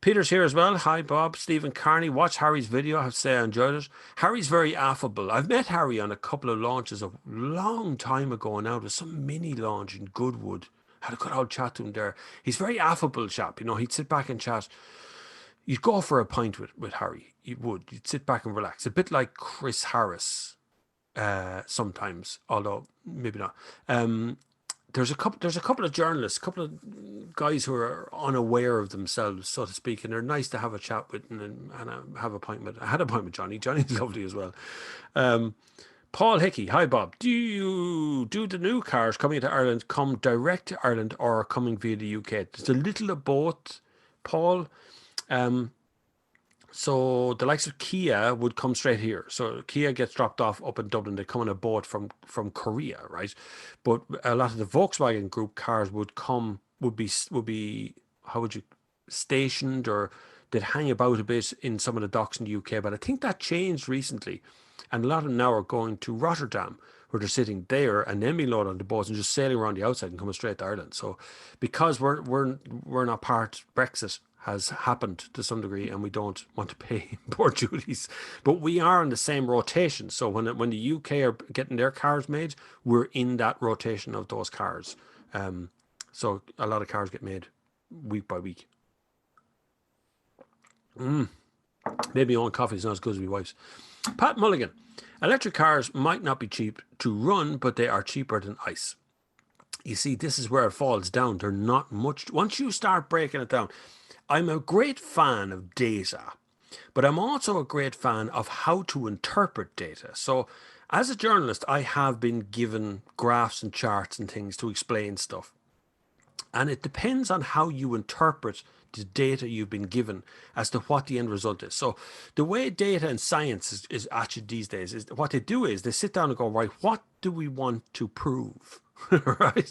Peter's here as well. Hi, Bob. Stephen Carney. Watch Harry's video. I have to say I enjoyed it. Harry's very affable. I've met Harry on a couple of launches a long time ago now. There's some mini launch in Goodwood. Had a good old chat to him there. He's very affable chap. You know, he'd sit back and chat. You'd go for a pint with Harry. You would. You'd sit back and relax. A bit like Chris Harris. Sometimes, although maybe not. There's a couple of journalists, a couple of guys who are unaware of themselves, so to speak, and they're nice to have a chat with and have a pint with. I had a pint with Johnny. Johnny's lovely as well. Paul Hickey, hi Bob. Do the new cars coming to Ireland come direct to Ireland or coming via the UK? There's a little of both, Paul. So the likes of Kia would come straight here. So Kia gets dropped off up in Dublin. They come on a boat from Korea, right? But a lot of the Volkswagen Group cars would be how would you stationed, or they'd hang about a bit in some of the docks in the UK. But I think that changed recently, and a lot of them now are going to Rotterdam, where they're sitting there and then being loaded on the boats and just sailing around the outside and coming straight to Ireland. So because we're not part, Brexit has happened to some degree, and we don't want to pay import duties, but we are in the same rotation. So when the UK are getting their cars made, we're in that rotation of those cars. So a lot of cars get made week by week. Maybe my own coffee is not as good as my wife's. Pat Mulligan, electric cars might not be cheap to run, but they are cheaper than ICE. You see, this is where it falls down. They're not much. Once you start breaking it down, I'm a great fan of data, but I'm also a great fan of how to interpret data. So as a journalist, I have been given graphs and charts and things to explain stuff. And it depends on how you interpret the data you've been given as to what the end result is. So the way data and science is actually these days is what they do is they sit down and go, right, what do we want to prove? Right?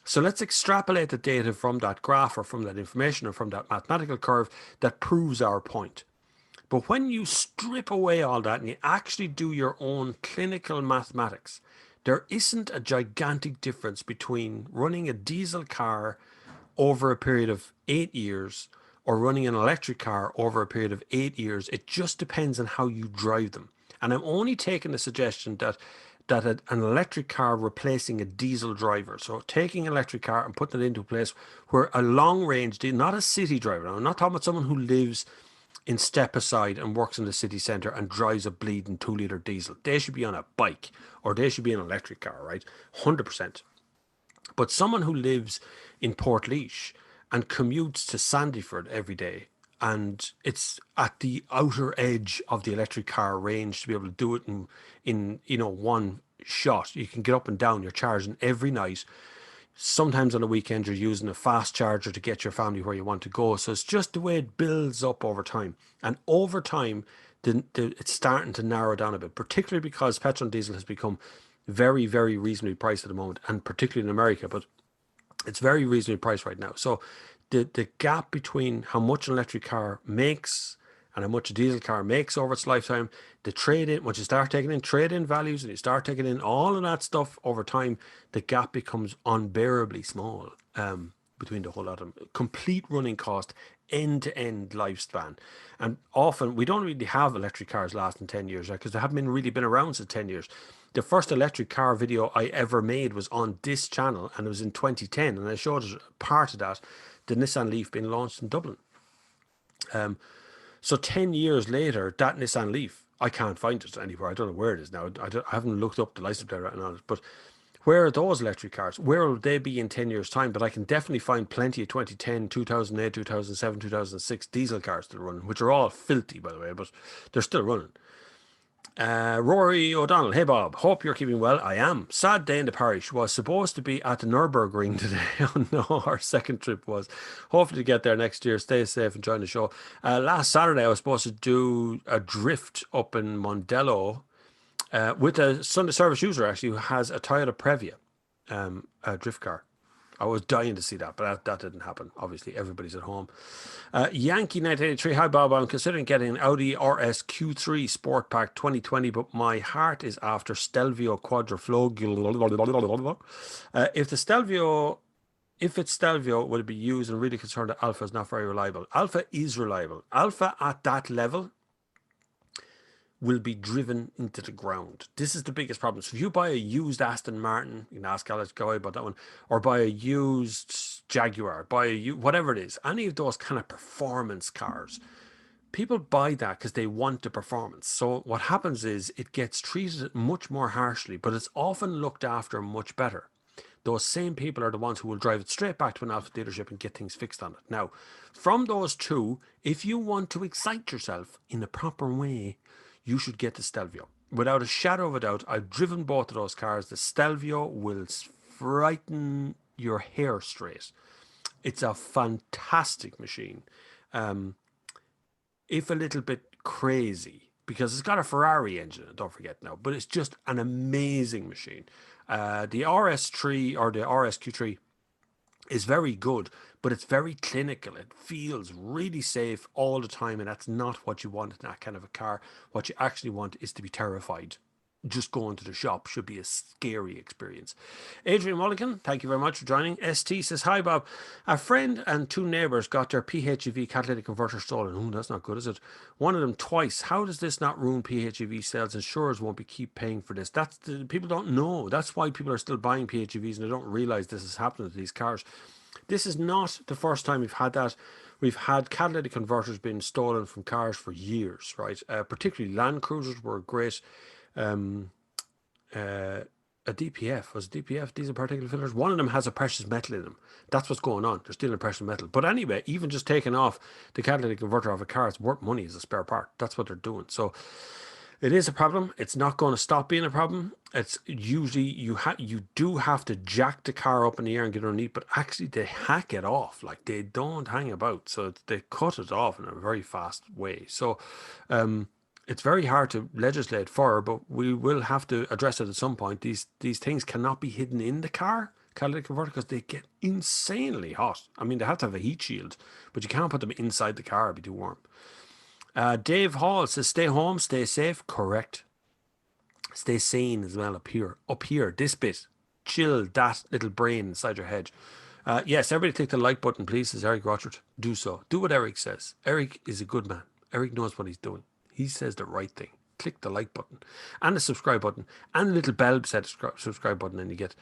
So let's extrapolate the data from that graph or from that information or from that mathematical curve that proves our point. But when you strip away all that and you actually do your own clinical mathematics, there isn't a gigantic difference between running a diesel car over a period of 8 years or running an electric car over a period of 8 years. It just depends on how you drive them. And I'm only taking the suggestion that an electric car replacing a diesel driver. So taking an electric car and putting it into a place where a long range, not a city driver. Now, I'm not talking about someone who lives in Stepaside and works in the city centre and drives a bleeding 2-litre diesel. They should be on a bike or they should be an electric car, right? 100%. But someone who lives in Portlaoise and commutes to Sandyford every day, and it's at the outer edge of the electric car range to be able to do it in one shot. You can get up and down. You're charging every night. Sometimes on the weekend you're using a fast charger to get your family where you want to go. So it's just the way it builds up over time. And over time, it's starting to narrow down a bit, particularly because petrol and diesel has become very, very reasonably priced at the moment, and particularly in America, but it's very reasonably priced right now. So the gap between how much an electric car makes and how much a diesel car makes over its lifetime, the trade-in, once you start taking in trade-in values and you start taking in all of that stuff over time, the gap becomes unbearably small between the whole lot of them. Complete running cost, end-to-end lifespan. And often we don't really have electric cars lasting 10 years, right? Because they haven't really been around since 10 years. The first electric car video I ever made was on this channel, and it was in 2010, and I showed part of that, the Nissan Leaf being launched in Dublin. So 10 years later, that Nissan Leaf, I can't find it anywhere. I don't know where it is now. I haven't looked up the license plate on it. But where are those electric cars? Where will they be in 10 years' time? But I can definitely find plenty of 2010, 2008, 2007, 2006 diesel cars still running, which are all filthy, by the way, but they're still running. Rory O'Donnell, hey Bob, hope you're keeping well. I am. Sad day in the parish. Was supposed to be at the Nürburgring today. Oh no, our second trip was. Hopefully to get there next year. Stay safe and join the show. Last Saturday I was supposed to do a drift up in Mondello with a Sunday service user actually who has a Toyota Previa, a drift car. I was dying to see that, but that didn't happen. Obviously, everybody's at home. Yankee 1983. Hi, Bob. I'm considering getting an Audi RS Q3 Sport Pack 2020, but my heart is after Stelvio Quadriflow. If it's Stelvio, will it be used? And really concerned that Alpha is not very reliable. Alpha is reliable. Alpha at that level will be driven into the ground. This is the biggest problem. So if you buy a used Aston Martin, you can ask Alex Guy about that one, or buy a used Jaguar, whatever it is, any of those kind of performance cars, people buy that because they want the performance. So what happens is it gets treated much more harshly, but it's often looked after much better. Those same people are the ones who will drive it straight back to an Alpha dealership and get things fixed on it. Now, from those two, if you want to excite yourself in the proper way, you should get the Stelvio. Without a shadow of a doubt, I've driven both of those cars. The Stelvio will frighten your hair straight. It's a fantastic machine. If a little bit crazy, because it's got a Ferrari engine, don't forget now, but it's just an amazing machine. The RS3 or the RSQ3 is very good, but it's very clinical. It feels really safe all the time, and that's not what you want in that kind of a car. What you actually want is to be terrified. Just going to the shop should be a scary experience. Adrian Mulligan, thank you very much for joining. ST says, hi Bob. A friend and two neighbours got their PHEV catalytic converter stolen. Oh, that's not good, is it? One of them twice. How does this not ruin PHEV sales? Insurers won't keep paying for this. People don't know. That's why people are still buying PHEVs and they don't realise this is happening to these cars. This is not the first time we've had that. We've had catalytic converters being stolen from cars for years, right? Particularly Land Cruisers were great. A DPF, was DPF, diesel particulate filters? One of them has a precious metal in them. That's what's going on. They're stealing precious metal. But anyway, even just taking off the catalytic converter off a car, it's worth money as a spare part. That's what they're doing. So it is a problem. It's not going to stop being a problem. It's usually you do have to jack the car up in the air and get underneath, but actually they hack it off. Like, they don't hang about. So they cut it off in a very fast way. So it's very hard to legislate for, but we will have to address it at some point. These things cannot be hidden in the car, catalytic converter, because they get insanely hot. I mean, they have to have a heat shield, but you can't put them inside the car. It'd be too warm. Dave Hall says, stay home, stay safe. Correct. Stay sane as well up here. Up here, this bit. Chill that little brain inside your head. Yes, everybody click the like button, please, says Eric Rochard. Do so. Do what Eric says. Eric is a good man. Eric knows what he's doing. He says the right thing. Click the like button and the subscribe button and the little bell beside the subscribe button, and you get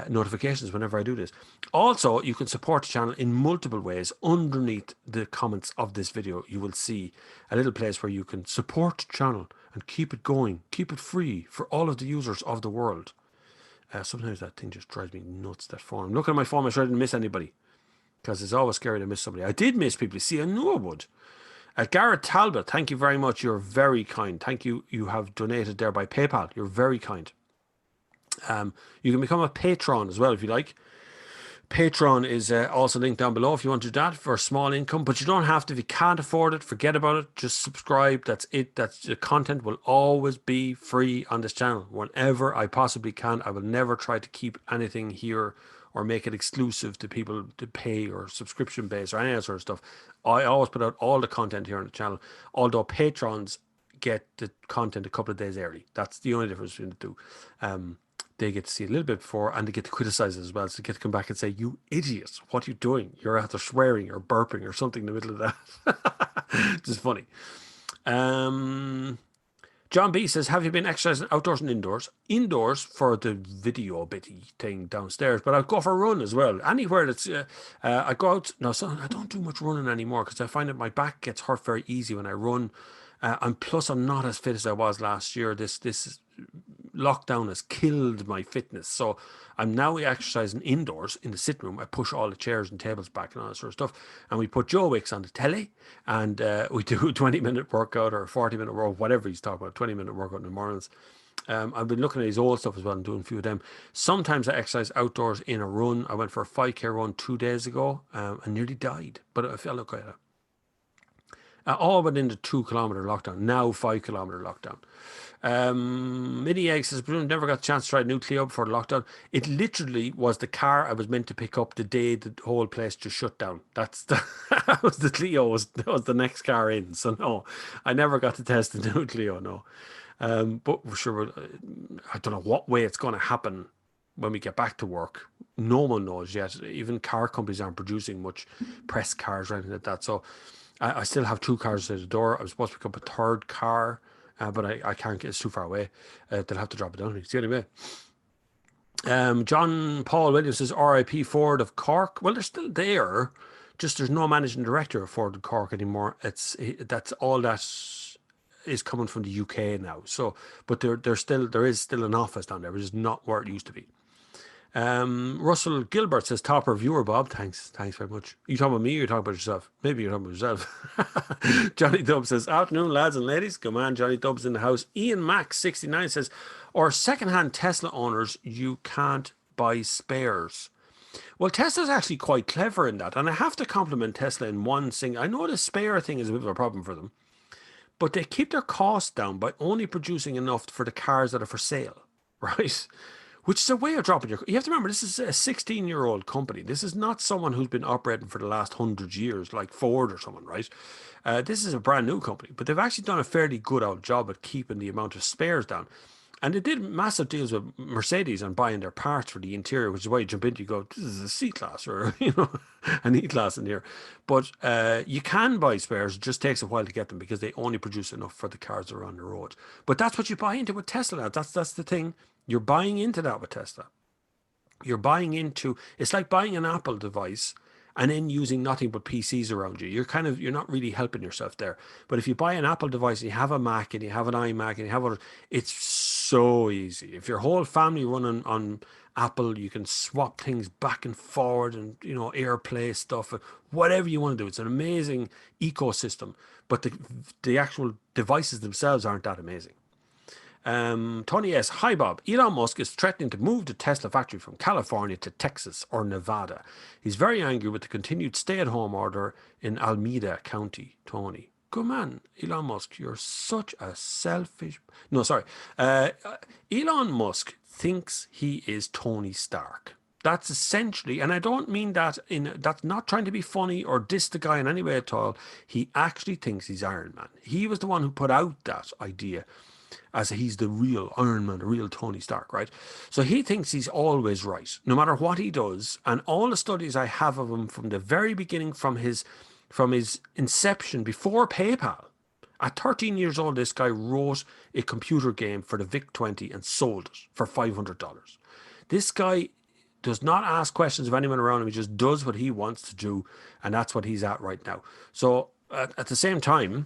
notifications whenever I do this. Also, you can support the channel in multiple ways. Underneath the comments of this video, you will see a little place where you can support the channel and keep it going, keep it free for all of the users of the world. Sometimes that thing just drives me nuts, that phone. I'm looking at my phone, I'm sure I didn't miss anybody, because it's always scary to miss somebody. I did miss people. See, I knew I would. Garrett Talbot, thank you very much. You're very kind. Thank you. You have donated there by PayPal. You're very kind. You can become a patron as well if you like. Patreon is also linked down below if you want to do that for a small income, but you don't have to. If you can't afford it, forget about it. Just subscribe. That's it. That's the content will always be free on this channel. Whenever I possibly can, I will never try to keep anything here or make it exclusive to people to pay or subscription based or any of that sort of stuff. I always put out all the content here on the channel, although patrons get the content a couple of days early. That's the only difference between the two. They get to see a little bit before and they get to criticize it as well. So they get to come back and say, you idiots, what are you doing? You're either swearing or burping or something in the middle of that. Just funny. John B says, have you been exercising outdoors and indoors? Indoors for the video bitty thing downstairs, but I'll go for a run as well. Anywhere that's, I go out, no, so I don't do much running anymore because I find that my back gets hurt very easy when I run. And plus I'm not as fit as I was last year. This lockdown has killed my fitness, so I'm now exercising indoors in the sitting room. I push all the chairs and tables back and all that sort of stuff, and we put Joe Wicks on the telly, and we do a 20-minute workout or a 40-minute workout, whatever he's talking about, 20-minute workout in the mornings. I've been looking at his old stuff as well and doing a few of them. Sometimes I exercise outdoors in a run. I went for a 5K run 2 days ago and nearly died, but I felt okay. All within the 2-kilometer lockdown, now 5-kilometer lockdown. Mini Egg says, never got a chance to try a new Clio before the lockdown. It literally was the car I was meant to pick up the day the whole place just shut down. That was the Clio, that was the next car in. So no, I never got to test the new Clio, no. But sure, I don't know what way it's going to happen when we get back to work. No one knows yet. Even car companies aren't producing much press cars or anything like that. So I still have 2 cars at the door. I was supposed to pick up a 3rd car, but I can't get, it's too far away. They'll have to drop it down. It's the only way. John Paul Williams says, RIP Ford of Cork. Well, they're still there. Just there's no managing director of Ford of Cork anymore. That's all that is coming from the UK now. So, but there is still an office down there, which is not where it used to be. Russell Gilbert says, top reviewer, Bob. Thanks very much. You talking about me or you talking about yourself? Maybe you're talking about yourself. Johnny Dubs says, afternoon, lads and ladies. Come on, Johnny Dubs in the house. Ian Max 69 says, or second-hand Tesla owners, you can't buy spares. Well, Tesla's actually quite clever in that, and I have to compliment Tesla in one thing. I know the spare thing is a bit of a problem for them, but they keep their costs down by only producing enough for the cars that are for sale, right? Which is a way of dropping your... You have to remember, this is a 16-year-old company. This is not someone who's been operating for the last 100 years, like Ford or someone, right? This is a brand new company, but they've actually done a fairly good old job at keeping the amount of spares down. And they did massive deals with Mercedes on buying their parts for the interior, which is why you jump into, you go, this is a C-Class or, an E-Class in here. But you can buy spares. It just takes a while to get them because they only produce enough for the cars that are on the road. But that's what you buy into with Tesla. That's the thing. You're buying into that with Tesla. You're buying into, it's like buying an Apple device and then using nothing but PCs around you. You're not really helping yourself there. But if you buy an Apple device and you have a Mac and you have an iMac and you have other, it's so easy. If your whole family run on Apple, you can swap things back and forward and, AirPlay stuff, whatever you want to do. It's an amazing ecosystem, but the actual devices themselves aren't that amazing. Tony S. Hi, Bob. Elon Musk is threatening to move the Tesla factory from California to Texas or Nevada. He's very angry with the continued stay-at-home order in Alameda County. Tony. Good man, Elon Musk. You're such a selfish... No, sorry. Elon Musk thinks he is Tony Stark. That's essentially, and I don't mean that that's not trying to be funny or diss the guy in any way at all. He actually thinks he's Iron Man. He was the one who put out that idea as he's the real Iron Man, the real Tony Stark, right? So he thinks he's always right, no matter what he does. And all the studies I have of him from the very beginning, from his inception, before PayPal. At 13 years old, this guy wrote a computer game for the VIC-20 and sold it for $500. This guy does not ask questions of anyone around him. He just does what he wants to do, and that's what he's at right now. So at the same time,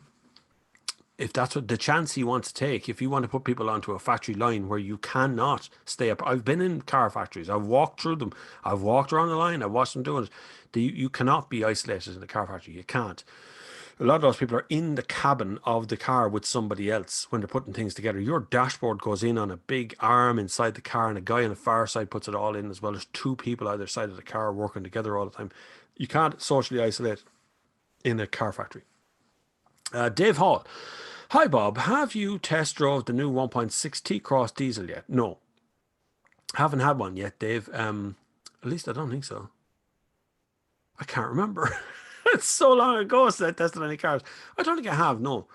if that's what the chance he wants to take, if you want to put people onto a factory line where you cannot stay up. I've been in car factories. I've walked through them. I've walked around the line. I've watched them doing it. You cannot be isolated in a car factory. You can't. A lot of those people are in the cabin of the car with somebody else when they're putting things together. Your dashboard goes in on a big arm inside the car, and a guy on the far side puts it all in as well. There's two people either side of the car working together all the time. You can't socially isolate in a car factory. Dave Hall. Hi, Bob. Have you test drove the new 1.6 T-Cross diesel yet? No. Haven't had one yet, Dave. At least I don't think so. I can't remember. It's so long ago since I tested any cars. I don't think I have, no.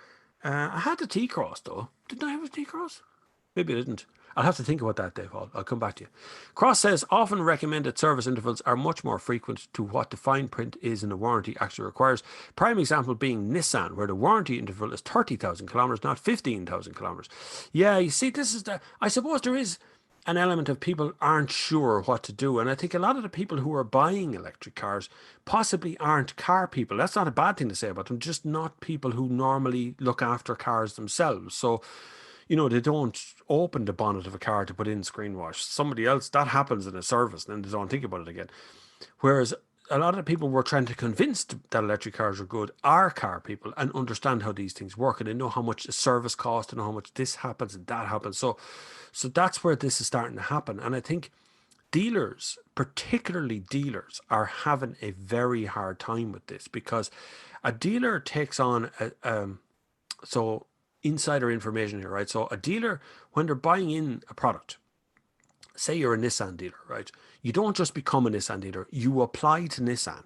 I had the T-Cross, though. Didn't I have a T-Cross? Maybe I didn't. I'll have to think about that, Dave Hall. I'll come back to you. Cross says, often recommended service intervals are much more frequent to what the fine print is in the warranty actually requires. Prime example being Nissan, where the warranty interval is 30,000 kilometres, not 15,000 kilometres. Yeah, you see, this is I suppose there is an element of people aren't sure what to do. And I think a lot of the people who are buying electric cars possibly aren't car people. That's not a bad thing to say about them, just not people who normally look after cars themselves. So, you know, they don't open the bonnet of a car to put in screen wash. Somebody else, that happens in a service, and then they don't think about it again. Whereas a lot of the people we're trying to convince that electric cars are good are car people and understand how these things work, and they know how much a service costs and how much this happens and that happens. So that's where this is starting to happen. And I think dealers, particularly dealers, are having a very hard time with this, because a dealer takes on so insider information here, right? So a dealer, when they're buying in a product, say you're a Nissan dealer, right? You don't just become a Nissan dealer. You apply to Nissan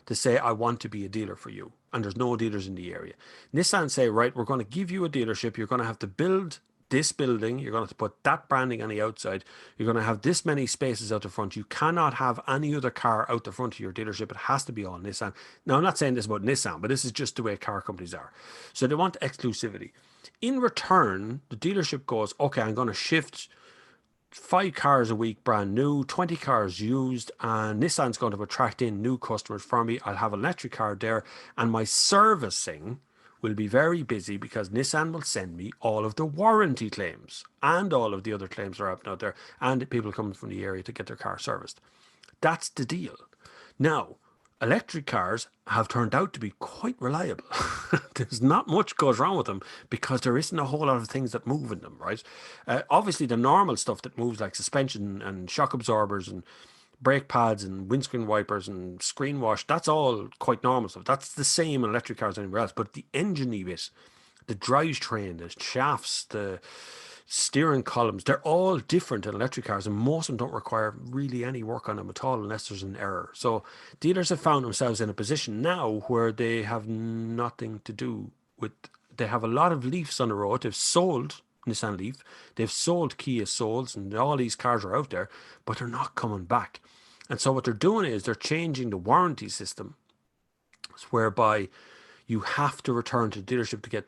to say, I want to be a dealer for you. And there's no dealers in the area. Nissan say, right, we're going to give you a dealership. You're going to have to build this building. You're going to have to put that branding on the outside. You're going to have this many spaces out the front. You cannot have any other car out the front of your dealership. It has to be all Nissan. Now, I'm not saying this about Nissan, but this is just the way car companies are. So they want exclusivity. In return, the dealership goes, okay, I'm going to shift 5 cars a week brand new, 20 cars used, and Nissan's going to attract in new customers for me. I'll have an electric car there, and my servicing will be very busy because Nissan will send me all of the warranty claims and all of the other claims that are out there, and people coming from the area to get their car serviced. That's the deal. Now, electric cars have turned out to be quite reliable. There's not much goes wrong with them because there isn't a whole lot of things that move in them, right? Obviously, the normal stuff that moves, like suspension and shock absorbers and brake pads and windscreen wipers and screen wash, that's all quite normal stuff. That's the same in electric cars anywhere else. But the engine-y bit, the drivetrain, the shafts, the steering columns, they're all different in electric cars, and most of them don't require really any work on them at all unless there's an error. So dealers have found themselves in a position now where they have nothing to do with, they have a lot of Leafs on the road. They've sold Nissan Leaf, they've sold Kia Souls, and all these cars are out there, but they're not coming back. And so what they're doing is they're changing the warranty system, whereby you have to return to the dealership to get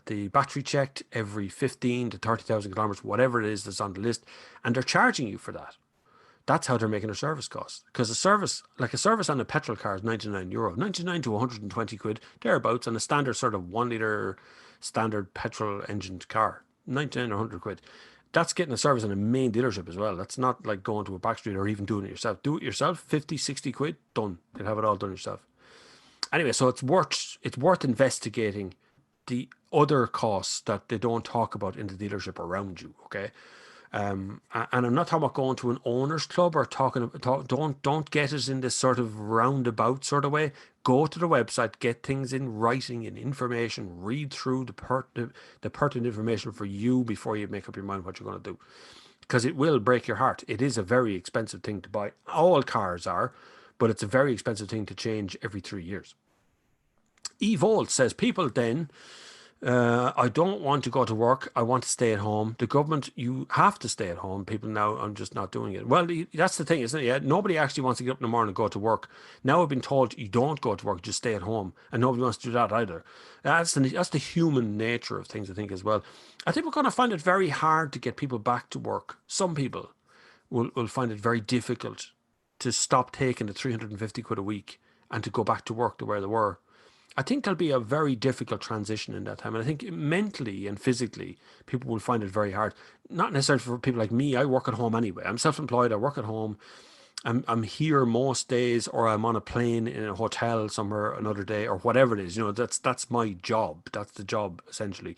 the battery checked every 15 to 30,000 kilometers, whatever it is that's on the list, and they're charging you for that. That's how they're making their service costs. Because a service, like a service on a petrol car, is €99, 99 to 120 quid, thereabouts, on a standard sort of 1 litre standard petrol engined car, 99 or 100 quid. That's getting a service in a main dealership as well. That's not like going to a back street or even doing it yourself. Do it yourself, 50, 60 quid, done. You'll have it all done yourself. Anyway, so it's worth investigating the other costs that they don't talk about in the dealership around you, okay? And I'm not talking about going to an owner's club or don't get it in this sort of roundabout sort of way. Go to the website, get things in writing and information, read through the pertinent information for you before you make up your mind what you're going to do. Because it will break your heart. It is a very expensive thing to buy. All cars are, but it's a very expensive thing to change every 3 years. Evolt says, people then, I don't want to go to work. I want to stay at home. The government, you have to stay at home. People now, I'm just not doing it. Well, that's the thing, isn't it? Yeah, nobody actually wants to get up in the morning and go to work. Now I've been told you don't go to work, just stay at home. And nobody wants to do that either. That's the human nature of things, I think, as well. I think we're going to find it very hard to get people back to work. Some people will find it very difficult to stop taking the 350 quid a week and to go back to work to where they were. I think there'll be a very difficult transition in that time. And I think mentally and physically, people will find it very hard. Not necessarily for people like me. I work at home anyway. I'm self-employed. I work at home. I'm here most days, or I'm on a plane in a hotel somewhere another day, or whatever it is. You know, that's my job. That's the job essentially.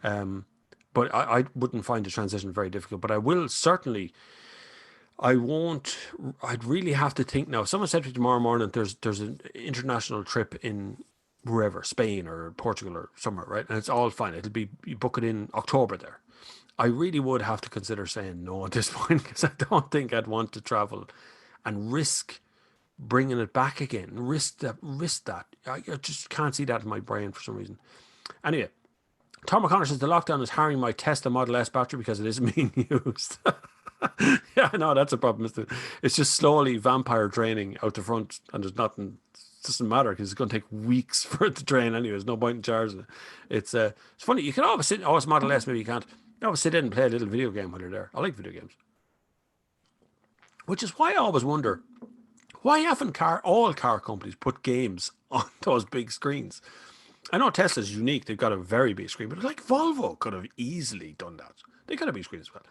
Um, but I wouldn't find the transition very difficult. But I will certainly. I won't. I'd really have to think now. If someone said to me tomorrow morning, there's an international trip in wherever, Spain or Portugal or somewhere, right? And it's all fine. It'll be, you book it in October there. I really would have to consider saying no at this point, because I don't think I'd want to travel and risk bringing it back again. Risk that. I just can't see that in my brain for some reason. Anyway, Tom O'Connor says the lockdown is harming my Tesla Model S battery because it isn't being used. Yeah, no, that's a problem. It's just slowly vampire draining out the front, and there's nothing. It doesn't matter because it's going to take weeks for it to drain anyway. There's no point in charging it. It's funny. You can always sit. Oh, it's Model S. Maybe you can't. You always sit in and play a little video game while you're there. I like video games, which is why I always wonder why haven't all car companies put games on those big screens. I know Tesla's unique. They've got a very big screen, but like Volvo could have easily done that. They got a big screen as well.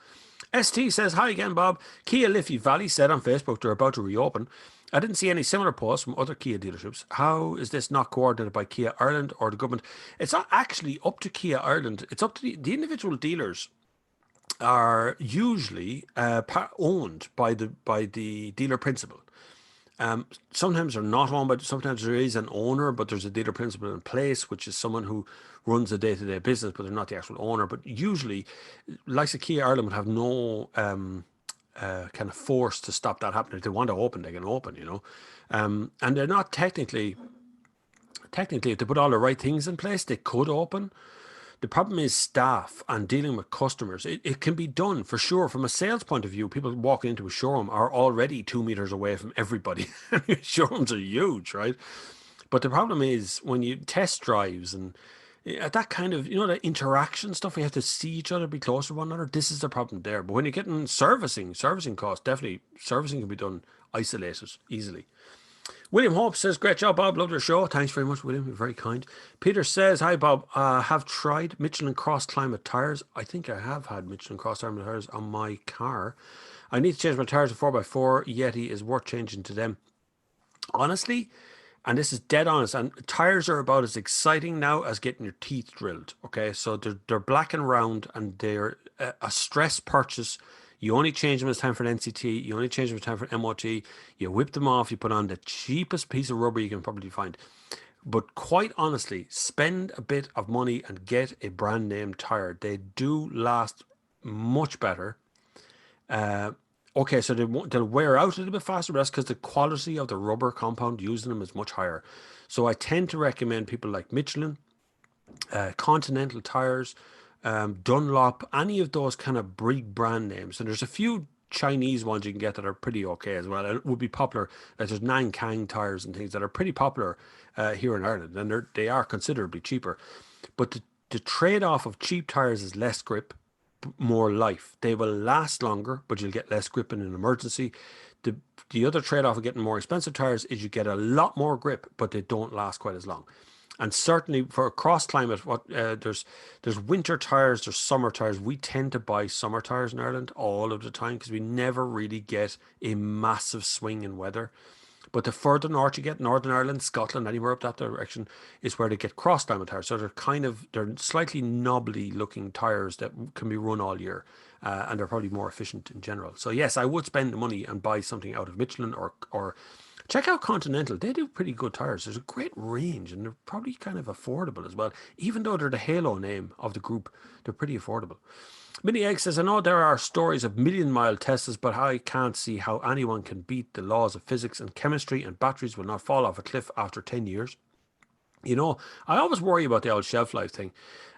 ST says, hi again, Bob. Kia Liffey Valley said on Facebook they're about to reopen. I didn't see any similar posts from other Kia dealerships. How is this not coordinated by Kia Ireland or the government? It's not actually up to Kia Ireland. It's up to the individual dealers are usually owned by the dealer principal. Sometimes they're not owned, but sometimes there is an owner, but there's a dealer principal in place, which is someone who runs the day-to-day business, but they're not the actual owner. But usually, like the Kia Ireland would have no kind of force to stop that happening. If they want to open, they can open, you know. And they're not technically, if they put all the right things in place, they could open. The problem is staff and dealing with customers. It can be done for sure. From a sales point of view, people walking into a showroom are already 2 meters away from everybody. Showrooms are huge, right? But the problem is when you test drives and that kind of, the interaction stuff, we have to see each other, be close to one another. This is the problem there. But when you're getting servicing costs, definitely servicing can be done isolated easily. William Hope says, great job, Bob. Love your show. Thanks very much, William. You're very kind. Peter says, hi, Bob. Have tried Michelin Cross Climate tyres. I think I have had Michelin Cross Climate tyres on my car. I need to change my tyres to 4x4. Yeti is worth changing to them. Honestly, and this is dead honest, and tyres are about as exciting now as getting your teeth drilled. Okay, so they're black and round, and they're a stress purchase. You only change them as time for an NCT. You only change them as time for an MOT. You whip them off. You put on the cheapest piece of rubber you can probably find. But quite honestly, spend a bit of money and get a brand name tire. They do last much better. Okay, so they'll wear out a little bit faster, but that's because the quality of the rubber compound used in them is much higher. So I tend to recommend people like Michelin, Continental tires, Dunlop, any of those kind of big brand names. And there's a few Chinese ones you can get that are pretty okay as well. And it would be popular. Like there's Nankang tires and things that are pretty popular here in Ireland, and they are considerably cheaper. But the trade-off of cheap tires is less grip, more life. They will last longer, but you'll get less grip in an emergency. The other trade-off of getting more expensive tires is you get a lot more grip, but they don't last quite as long. And certainly for cross climate, there's winter tires, there's summer tires. We tend to buy summer tires in Ireland all of the time because we never really get a massive swing in weather. But the further north you get, Northern Ireland, Scotland, anywhere up that direction, is where they get cross climate tires. So they're slightly knobbly looking tires that can be run all year, and they're probably more efficient in general. So yes, I would spend the money and buy something out of Michelin or check out Continental. They do pretty good tires. There's a great range, and they're probably kind of affordable as well. Even though they're the halo name of the group, they're pretty affordable. Minnie Egg says, I know there are stories of million-mile Teslas, but I can't see how anyone can beat the laws of physics and chemistry, and batteries will not fall off a cliff after 10 years. I always worry about the old shelf life thing.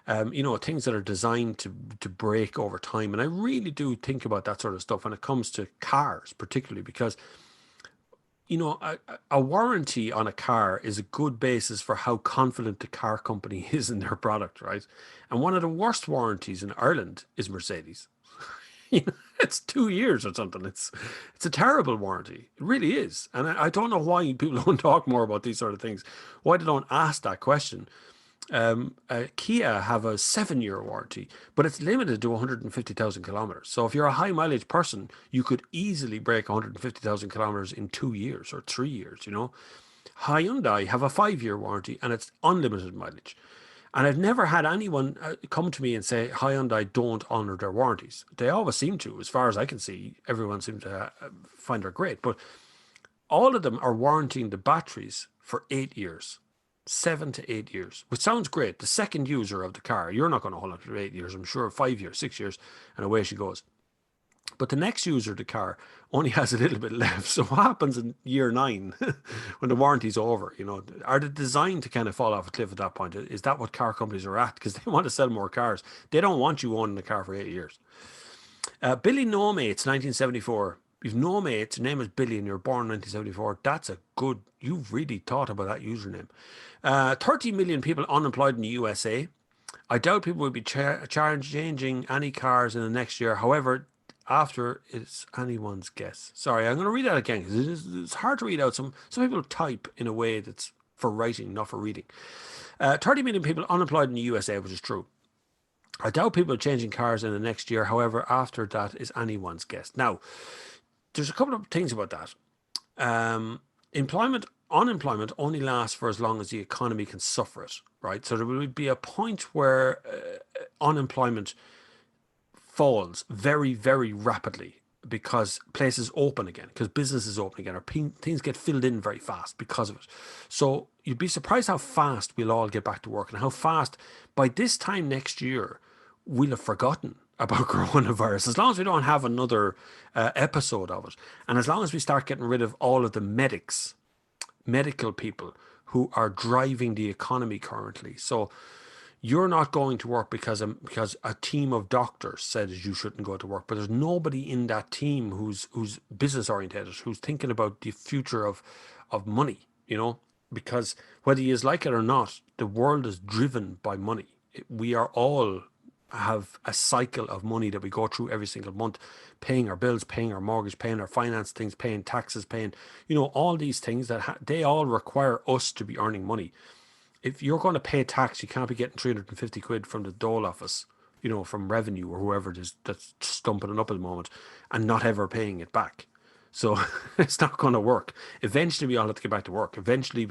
Things that are designed to break over time. And I really do think about that sort of stuff when it comes to cars, particularly because a warranty on a car is a good basis for how confident the car company is in their product, right? And one of the worst warranties in Ireland is Mercedes. It's 2 years or something. It's a terrible warranty. It really is. And I don't know why people don't talk more about these sort of things. Why they don't ask that question. Kia have a 7-year warranty, but it's limited to 150,000 kilometers. So if you're a high mileage person, you could easily break 150,000 kilometers in 2 years or 3 years, you know. Hyundai have a 5-year warranty and it's unlimited mileage. And I've never had anyone come to me and say Hyundai don't honor their warranties. They always seem to, as far as I can see. Everyone seems to find they're great, but all of them are warranting the batteries for 8 years, 7 to 8 years, which sounds great. The second user of the car, you're not going to hold it for 8 years. I'm sure 5 years, 6 years, and away she goes. But the next user of the car only has a little bit left. So what happens in year 9 when the warranty's over? You know, are they designed to kind of fall off a cliff at that point? Is that what car companies are at? Because they want to sell more cars. They don't want you owning the car for 8 years. Billy No Mates, 1974. You've no mates, your name is Billy and you're born in 1974. That's a good, you've really thought about that username. 30 million people unemployed in the USA. I doubt people will be changing any cars in the next year. However, after it's anyone's guess. Sorry, I'm going to read that again because it's hard to read out. Some people type in a way that's for writing, not for reading. 30 million people unemployed in the USA, which is true. I doubt people are changing cars in the next year. However, after that is anyone's guess. Now, there's a couple of things about that. Unemployment only lasts for as long as the economy can suffer it, right? So there will be a point where unemployment falls very, very rapidly because places open again, because businesses open again, or things get filled in very fast because of it. So you'd be surprised how fast we'll all get back to work and how fast by this time next year we'll have forgotten about coronavirus, as long as we don't have another episode of it, and as long as we start getting rid of all of the medical people who are driving the economy currently. So you're not going to work because a team of doctors says you shouldn't go to work, but there's nobody in that team who's business oriented, who's thinking about the future of money, you know, because whether you like it or not, the world is driven by money. We are all have a cycle of money that we go through every single month, paying our bills, paying our mortgage, paying our finance things, paying taxes, paying, you know, all these things that they all require us to be earning money. If you're going to pay tax, you can't be getting 350 quid from the dole office, you know, from revenue or whoever it is that's stumping it up at the moment and not ever paying it back. So it's not going to work. Eventually, we all have to get back to work. Eventually,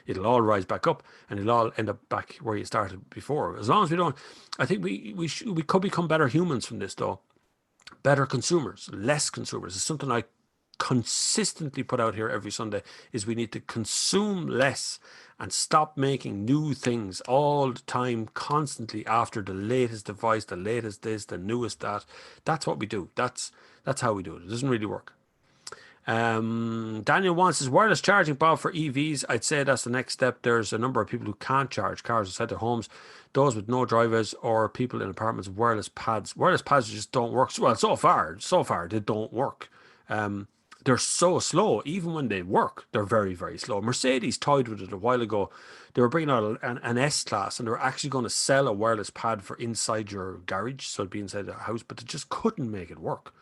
it'll all rise back up and it'll all end up back where you started before. As long as we don't, I think we could become better humans from this, though. Better consumers, less consumers. It's something I consistently put out here every Sunday, is we need to consume less and stop making new things all the time, constantly after the latest device, the latest this, the newest that. That's what we do. That's how we do it. It doesn't really work. Daniel wants his wireless charging, Bob, for EVs. I'd say that's the next step. There's a number of people who can't charge cars outside their homes, those with no drivers or people in apartments with wireless pads. Wireless pads just don't work. Well, so far they don't work. They're so slow. Even when they work, they're very, very slow. Mercedes toyed with it a while ago. They were bringing out an S-Class, and they were actually going to sell a wireless pad for inside your garage, so it'd be inside the house, but they just couldn't make it work.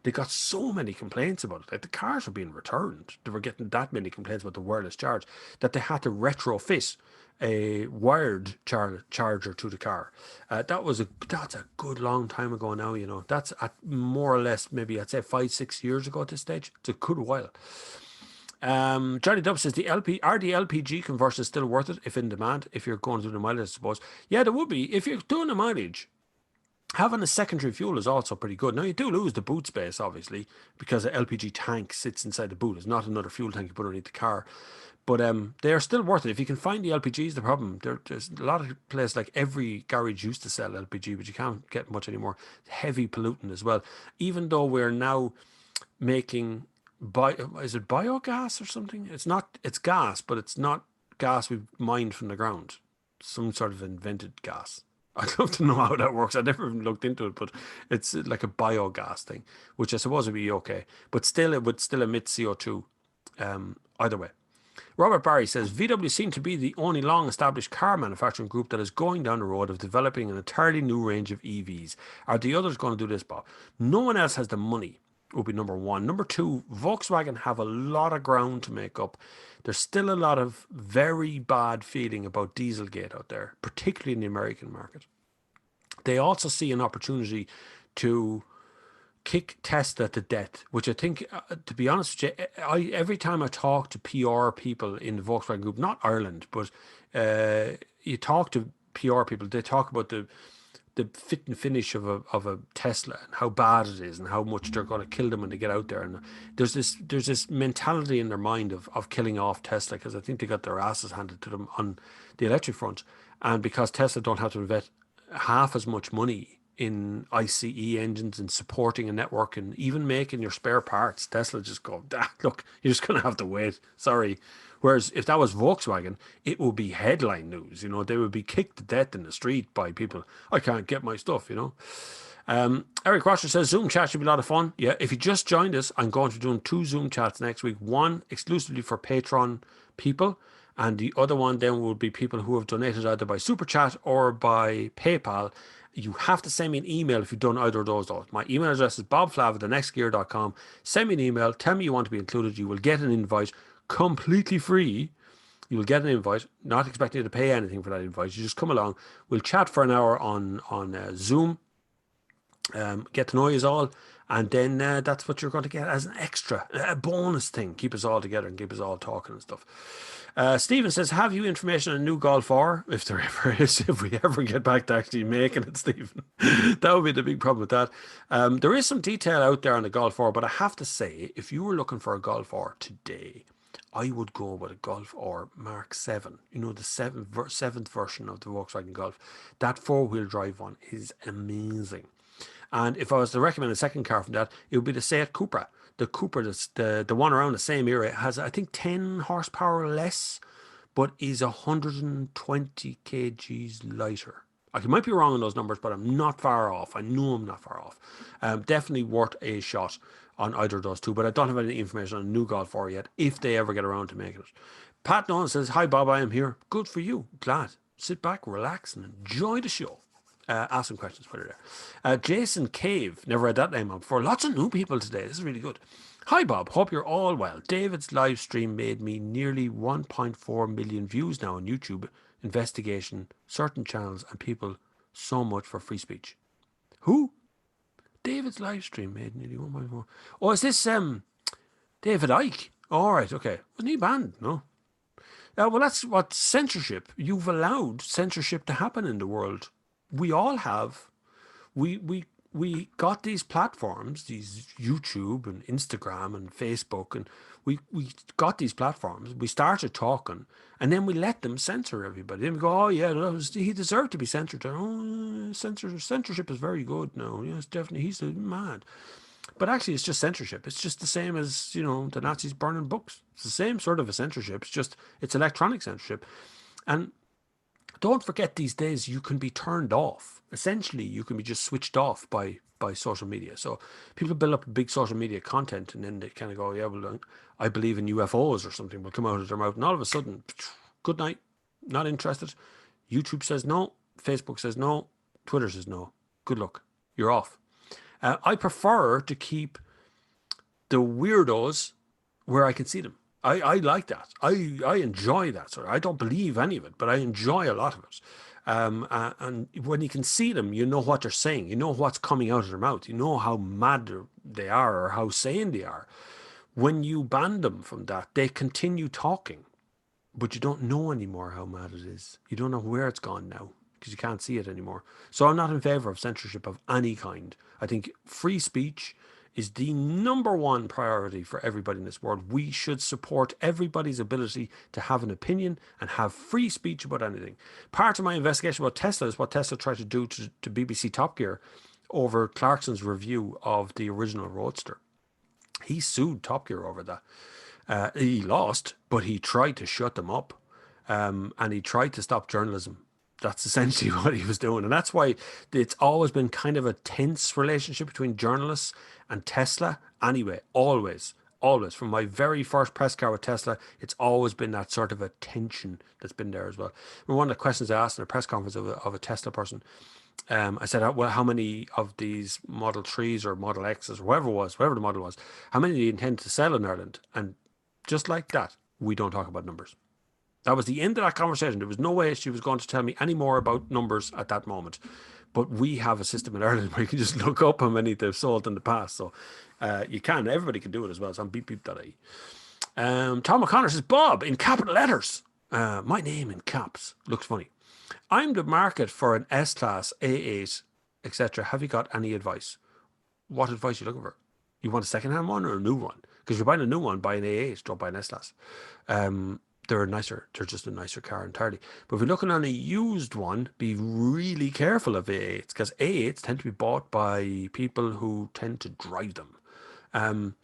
They got so many complaints about it. Like, the cars were being returned. They were getting that many complaints about the wireless charge that they had to retrofit a wired charger to the car. That's a good long time ago now, you know. That's at more or less, maybe I'd say 5-6 years ago at this stage. It's a good while. Johnny Dub says, are the LPG conversions still worth it if in demand, if you're going to do the mileage, I suppose? Yeah, there would be. If you're doing the mileage, having a secondary fuel is also pretty good. Now, you do lose the boot space, obviously, because an LPG tank sits inside the boot. It's not another fuel tank you put underneath the car. But they are still worth it. If you can find the LPGs, the problem, there's a lot of places, like every garage used to sell LPG, but you can't get much anymore. Heavy pollutant as well. Even though we're now making, is it biogas or something? It's gas, but it's not gas we've mined from the ground. Some sort of invented gas. I'd love to know how that works. I never even looked into it, but it's like a biogas thing, which I suppose would be okay. But still, it would still emit CO2 either way. Robert Barry says, VW seem to be the only long-established car manufacturing group that is going down the road of developing an entirely new range of EVs. Are the others going to do this, Bob? No one else has the money would be number one. Number two, Volkswagen have a lot of ground to make up. There's still a lot of very bad feeling about Dieselgate out there, particularly in the American market. They also see an opportunity to kick Tesla to death, which I think, to be honest with you, every time I talk to PR people in the Volkswagen Group, not Ireland, but you talk to PR people, they talk about the fit and finish of a Tesla and how bad it is and how much they're going to kill them when they get out there. And there's this mentality in their mind of killing off Tesla, because I think they got their asses handed to them on the electric front, and because Tesla don't have to invest half as much money in ICE engines and supporting a network and even making your spare parts, Tesla just go, look, you're just going to have to wait. Sorry. Whereas if that was Volkswagen, it would be headline news. You know, they would be kicked to death in the street by people. I can't get my stuff, you know. Eric Roger says Zoom chat should be a lot of fun. Yeah, if you just joined us, I'm going to be doing 2 Zoom chats next week. One exclusively for Patreon people, and the other one then will be people who have donated either by Super Chat or by PayPal. You have to send me an email if you've done either of those. My email address is bobflav@thenextgear.com. Send me an email. Tell me you want to be included. You will get an invite completely free. You will get an invite, not expecting you to pay anything for that invite. You just come along. We'll chat for an hour on Zoom. Get to know you all, and then that's what you're going to get as an extra, a bonus thing. Keep us all together and keep us all talking and stuff. Stephen says, have you information on a new Golf R? If there ever is, if we ever get back to actually making it, Stephen. That would be the big problem with that. There is some detail out there on the Golf R, but I have to say, if you were looking for a Golf R today, I would go with a Golf R Mark 7. You know, the seventh version of the Volkswagen Golf. That 4-wheel drive one is amazing. And if I was to recommend a second car from that, it would be the Seat Cupra. The Cupra, that's the one around the same era, has, I think, 10 horsepower less, but is 120 kgs lighter. I might be wrong on those numbers, but I'm not far off. I know I'm not far off. Definitely worth a shot on either of those two, but I don't have any information on a new Golf 4 yet, if they ever get around to making it. Pat Nolan says, hi Bob, I am here. Good for you. Glad. Sit back, relax, and enjoy the show. Ask some questions, put it there. Jason Cave, never read that name before. Lots of new people today. This is really good. Hi Bob, hope you're all well. David's live stream made me nearly 1.4 million views now on YouTube. Investigation, certain channels, and people. So much for free speech. Who? David's live stream made nearly 1.4. Oh, is this David Icke? All right, okay. Wasn't he banned? No. Well, that's what censorship. You've allowed censorship to happen in the world. We all have. We got these platforms, these YouTube and Instagram and Facebook, and we got these platforms. We started talking, and then we let them censor everybody. Then we go, oh yeah, he deserved to be censored. Oh, censorship is very good. No, yes, definitely, he's mad. But actually, it's just censorship. It's just the same as, you know, the Nazis burning books. It's the same sort of a censorship. It's electronic censorship, and don't forget, these days you can be turned off. Essentially, you can be just switched off by social media. So people build up big social media content, and then they kind of go, yeah, well, I believe in UFOs or something will come out of their mouth. And all of a sudden, good night, not interested. YouTube says no. Facebook says no. Twitter says no. Good luck. You're off. I prefer to keep the weirdos where I can see them. I like that. I enjoy that sort of. I don't believe any of it, but I enjoy a lot of it. And when you can see them, you know what they're saying. You know what's coming out of their mouth. You know how mad they are or how sane they are. When you ban them from that, they continue talking, but you don't know anymore how mad it is. You don't know where it's gone now because you can't see it anymore. So I'm not in favor of censorship of any kind. I think free speech is the number one priority for everybody in this world. We should support everybody's ability to have an opinion and have free speech about anything. Part of my investigation about Tesla is what Tesla tried to do to BBC Top Gear over Clarkson's review of the original Roadster. He sued Top Gear over that. He lost, but he tried to shut them up, and he tried to stop journalism. That's essentially what he was doing. And that's why it's always been kind of a tense relationship between journalists and Tesla. Anyway, always. Always. From my very first press car with Tesla, it's always been that sort of a tension that's been there as well. And one of the questions I asked in a press conference of a Tesla person, I said, well, how many of these Model 3s or Model Xs or whatever it was, whatever the model was, how many do you intend to sell in Ireland? And just like that, we don't talk about numbers. That was the end of that conversation. There was no way she was going to tell me any more about numbers at that moment. But we have a system in Ireland where you can just look up how many they've sold in the past. So you can. Everybody can do it as well. It's on beepbeep.ie. Tom O'Connor says, Bob, in capital letters. My name in caps. Looks funny. I'm the market for an S-Class, A8, etc. Have you got any advice? What advice are you looking for? You want a second-hand one or a new one? Because if you're buying a new one, buy an A8, don't buy an S-Class. They're just a nicer car entirely. But if you're looking on a used one, be really careful of A8s, because A8s tend to be bought by people who tend to drive them.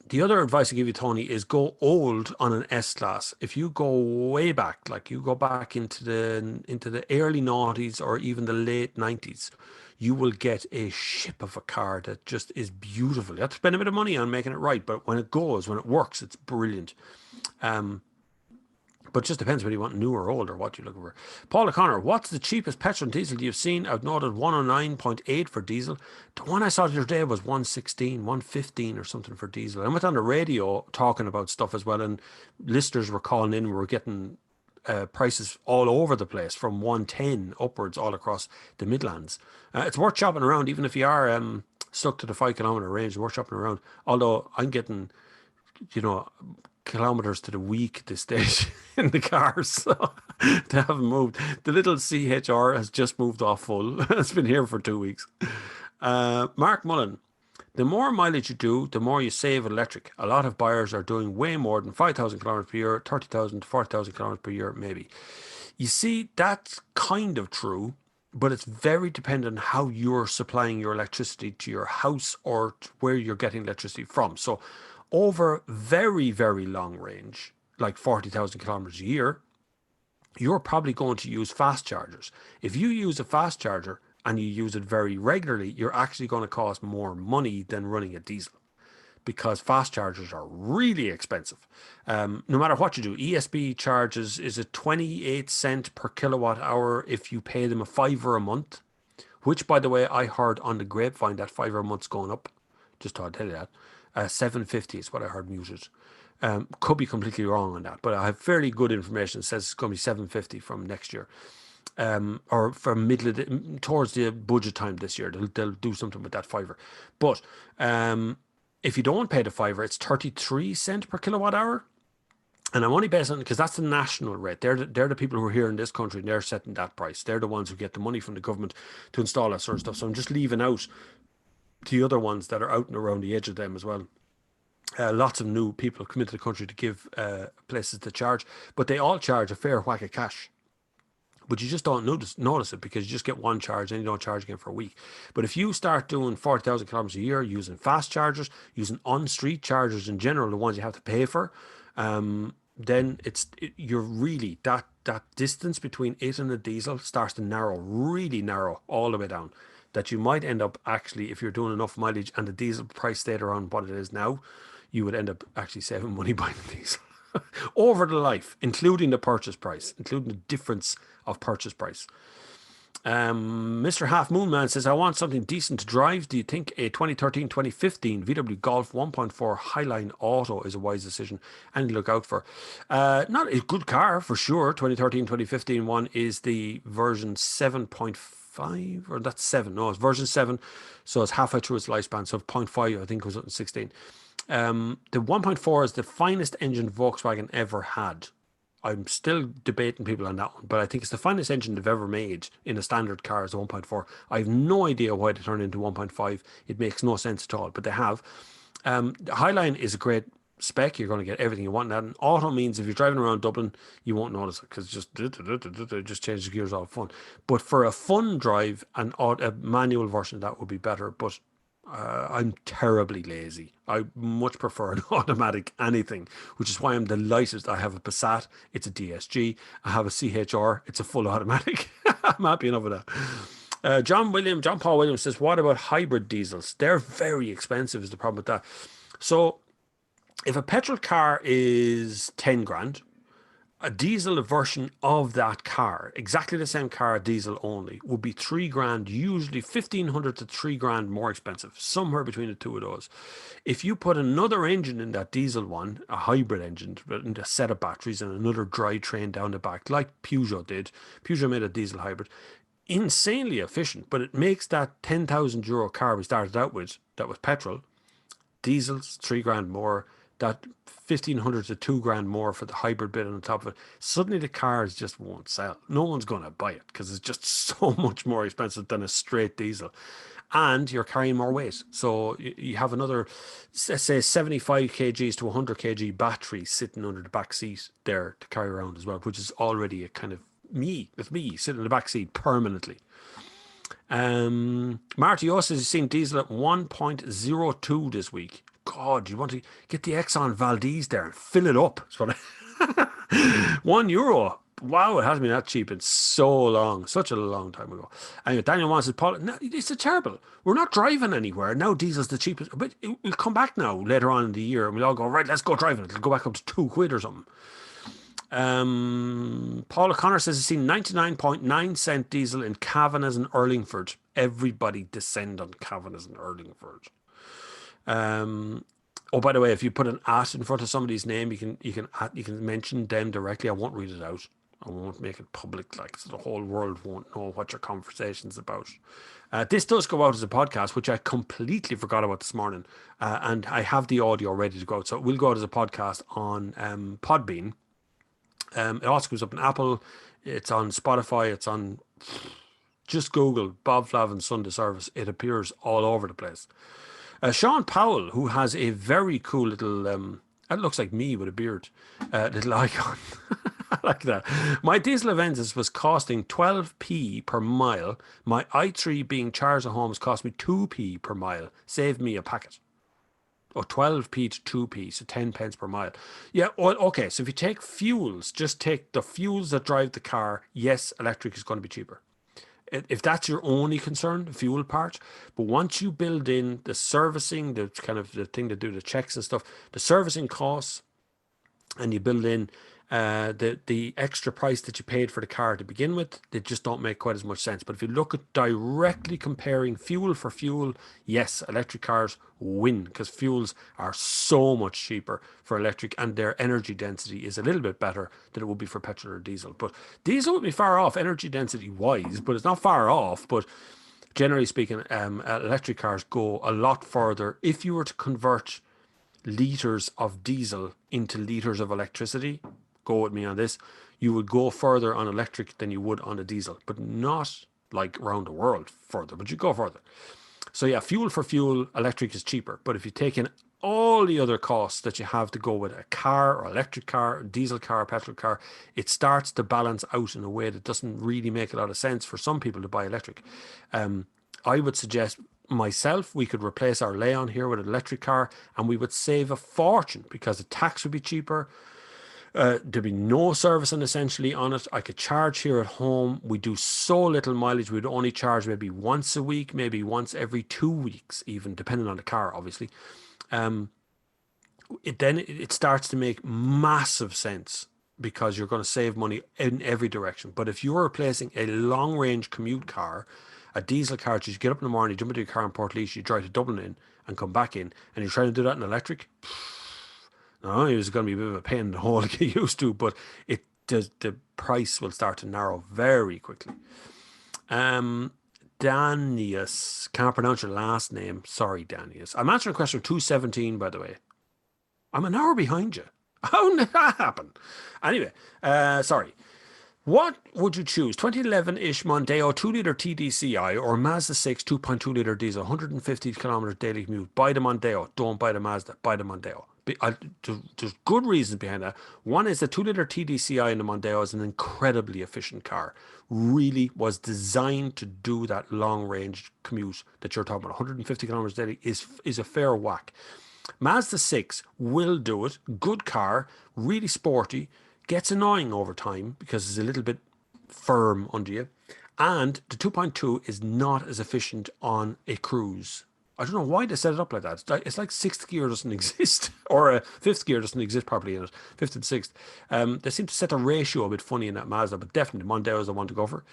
The other advice I give you, Tony, is go old on an S-Class. If you go way back, like you go back into the early 90s or even the late 90s, you will get a ship of a car that just is beautiful. You have to spend a bit of money on making it right, but when it works, it's brilliant. But it just depends whether you want new or old or what you're looking for. Paul O'Connor, what's the cheapest petrol and diesel you've seen? I've noted 109.8 for diesel. The one I saw the other day was 116, 115 or something for diesel. I went on the radio talking about stuff as well, and listeners were calling in. We were getting prices all over the place from 110 upwards all across the Midlands. It's worth shopping around, even if you are stuck to the 5 kilometre range. It's worth shopping around. Although I'm getting, kilometers to the week at this stage in the cars, so they haven't moved. The little CHR has just moved off full. It's been here for 2 weeks. Mark Mullen, the more mileage you do, the more you save electric. A lot of buyers are doing way more than 5,000 kilometers per year, 30,000 to 40,000 kilometers per year, maybe. You see, that's kind of true, but it's very dependent on how you're supplying your electricity to your house or where you're getting electricity from. So over very, very long range, like 40,000 kilometers a year, you're probably going to use fast chargers. If you use a fast charger and you use it very regularly, you're actually going to cost more money than running a diesel, because fast chargers are really expensive. No matter what you do, ESB charges, is it 28 cents per kilowatt hour if you pay them a $5 a month, which, by the way, I heard on the grapevine that $5 a month's going up. Just thought I'd tell you that. 750 is what I heard muted. Could be completely wrong on that, but I have fairly good information. It says it's going to be 750 from next year, or from towards the budget time this year. They'll do something with that $5. But if you don't pay the $5, it's 33 cents per kilowatt hour. And I'm only based on, because that's the national rate. They're the people who are here in this country, and they're setting that price. They're the ones who get the money from the government to install that sort of stuff. So I'm just leaving out the other ones that are out and around the edge of them as well. Lots of new people come into the country to give places to charge, but they all charge a fair whack of cash. But you just don't notice it, because you just get one charge and you don't charge again for a week. But if you start doing 40,000 kilometers a year using fast chargers, using on-street chargers in general, the ones you have to pay for, then you're really, that distance between it and a diesel starts to really narrow all the way down. That you might end up actually, if you're doing enough mileage and the diesel price stayed around what it is now, you would end up actually saving money buying the diesel over the life, including the purchase price, including the difference of purchase price. Mr. Half Moon Man says, I want something decent to drive. Do you think a 2013-2015 VW Golf 1.4 Highline Auto is a wise decision and look out for? Not a good car for sure. 2013-2015 one is the version 7.5, or that's 7. No, it's version 7. So it's halfway through its lifespan. So 0.5, I think, was up in 16. The 1.4 is the finest engine Volkswagen ever had. I'm still debating people on that one, but I think it's the finest engine they've ever made in a standard car is 1.4. I have no idea why they turned into 1.5. It makes no sense at all, but they have. The Highline is a great spec. You're going to get everything you want. And auto means if you're driving around Dublin, you won't notice it, because it just changes gears all fun. But for a fun drive, a manual version of that would be better. But I'm terribly lazy. I much prefer an automatic anything, which is why I'm delighted I have a Passat. It's a DSG. I have a CHR. It's a full automatic. I'm happy enough with that. John Paul Williams says, what about hybrid diesels? They're very expensive is the problem with that. So If a petrol car is 10 grand, a diesel version of that car, exactly the same car, diesel only, would be 3 grand, usually 1,500 to 3 grand more expensive, somewhere between the two of those. If you put another engine in that diesel one, a hybrid engine, and a set of batteries and another drivetrain down the back, like Peugeot did, Peugeot made a diesel hybrid, insanely efficient, but it makes that €10,000 car we started out with, that was petrol, diesels 3 grand more, that 1,500 to 2 grand more for the hybrid bit on the top of it. Suddenly the cars just won't sell. No one's going to buy it because it's just so much more expensive than a straight diesel. And you're carrying more weight. So you have another, let's say, 75 kgs to 100 kg battery sitting under the back seat there to carry around as well, which is already a kind of me sitting in the back seat permanently. Marty O says he's seen diesel at 1.02 this week. God, you want to get the Exxon Valdez there and fill it up. That's what €1. Wow, it hasn't been that cheap in so long, such a long time ago. Anyway, Daniel wants to Paul. No, it's a terrible. We're not driving anywhere now. Diesel's the cheapest, but we'll come back now later on in the year, and we'll all go right. Let's go driving. It'll go back up to £2 or something. Paul O'Connor says he's seen 99.9 cent diesel in Cavanagh and Urlingford. Everybody descend on Cavanagh and Urlingford. Oh, by the way, if you put an at in front of somebody's name, you can mention them directly. I won't read it out. I won't make it public, like, so the whole world won't know what your conversation's about. This does go out as a podcast, which I completely forgot about this morning, and I have the audio ready to go out, so it will go out as a podcast on Podbean. It also goes up on Apple. It's on Spotify. It's on. Just Google Bob Flavin Sunday Service. It appears all over the place. Sean Powell, who has a very cool little, that looks like me with a beard, little icon. I like that. My diesel Avensis was costing 12p per mile. My i3 being charged at home has cost me 2p per mile. Saved me a packet. Or 12p to 2p, so 10 pence per mile. Yeah, well, okay, so if you take fuels, just take the fuels that drive the car, yes, electric is going to be cheaper. If that's your only concern, the fuel part. But once you build in the servicing, the kind of the thing to do the checks and stuff, the servicing costs, and you build in the extra price that you paid for the car to begin with, they just don't make quite as much sense. But if you look at directly comparing fuel for fuel, yes, electric cars win because fuels are so much cheaper for electric and their energy density is a little bit better than it would be for petrol or diesel. But diesel would be far off energy density wise, but it's not far off. But generally speaking, electric cars go a lot further. If you were to convert litres of diesel into litres of electricity, go with me on this, you would go further on electric than you would on a diesel, but not like around the world further, but you go further. So yeah, fuel for fuel, electric is cheaper. But if you take in all the other costs that you have to go with a car or electric car, or diesel car, petrol car, it starts to balance out in a way that doesn't really make a lot of sense for some people to buy electric. I would suggest myself, we could replace our Leon here with an electric car and we would save a fortune because the tax would be cheaper. There'd be no servicing essentially on it. I could charge here at home. We do so little mileage. We'd only charge maybe once a week, maybe once every 2 weeks, even depending on the car, obviously. It starts to make massive sense because you're going to save money in every direction. But if you're replacing a long range commute car, a diesel car, you get up in the morning, you jump into your car in Portlaoise, you drive to Dublin in and come back in, and you're trying to do that in electric, no, it was going to be a bit of a pain in the hole to get used to, but it does, the price will start to narrow very quickly. Danius, can't pronounce your last name. Sorry, Danius. I'm answering question 217, by the way. I'm an hour behind you. How did that happen? Anyway, sorry. What would you choose? 2011-ish Mondeo 2-litre TDCi or Mazda 6 2.2-litre diesel, 150 kilometres daily commute? Buy the Mondeo. Don't buy the Mazda. Buy the Mondeo. There's good reasons behind that. One is the 2-litre TDCi in the Mondeo is an incredibly efficient car. Really was designed to do that long-range commute that you're talking about. 150 kilometres daily is a fair whack. Mazda 6 will do it. Good car, really sporty. Gets annoying over time because it's a little bit firm under you. And the 2.2 is not as efficient on a cruise. I don't know why they set it up like that. It's like sixth gear doesn't exist, or fifth gear doesn't exist properly in it. Fifth and sixth. They seem to set the ratio a bit funny in that Mazda, but definitely Mondeo is the one to go for.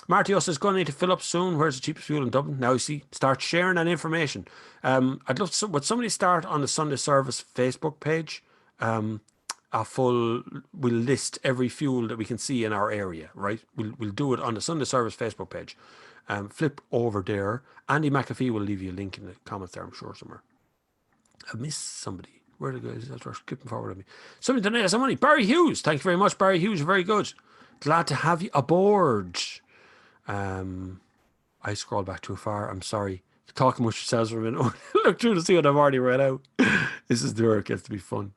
Marty says, going to need to fill up soon. Where's the cheapest fuel in Dublin? Now you see, start sharing that information. I'd love to, would somebody start on the Sunday Service Facebook page? We'll list every fuel that we can see in our area, right? We'll do it on the Sunday Service Facebook page. Flip over there. Andy McAfee will leave you a link in the comments there, I'm sure, somewhere. I missed somebody. Where are the guys that are skipping forward at me? Somebody donate some money. Barry Hughes. Thank you very much, Barry Hughes. You're very good. Glad to have you aboard. I scrolled back too far. I'm sorry. Talk amongst yourselves for a minute. Look through to see what I've already read out. This is where it gets to be fun.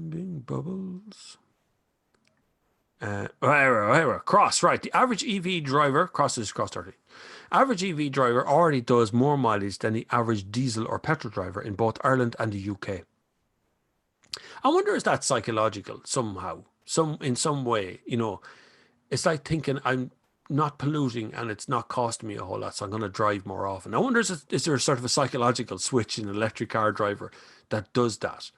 Big bubbles. Cross, right. The average EV driver, cross 30. Average EV driver already does more mileage than the average diesel or petrol driver in both Ireland and the UK. I wonder, is that psychological somehow? In some way, you know, it's like thinking I'm not polluting and it's not costing me a whole lot, so I'm going to drive more often. I wonder, is there sort of a psychological switch in an electric car driver that does that?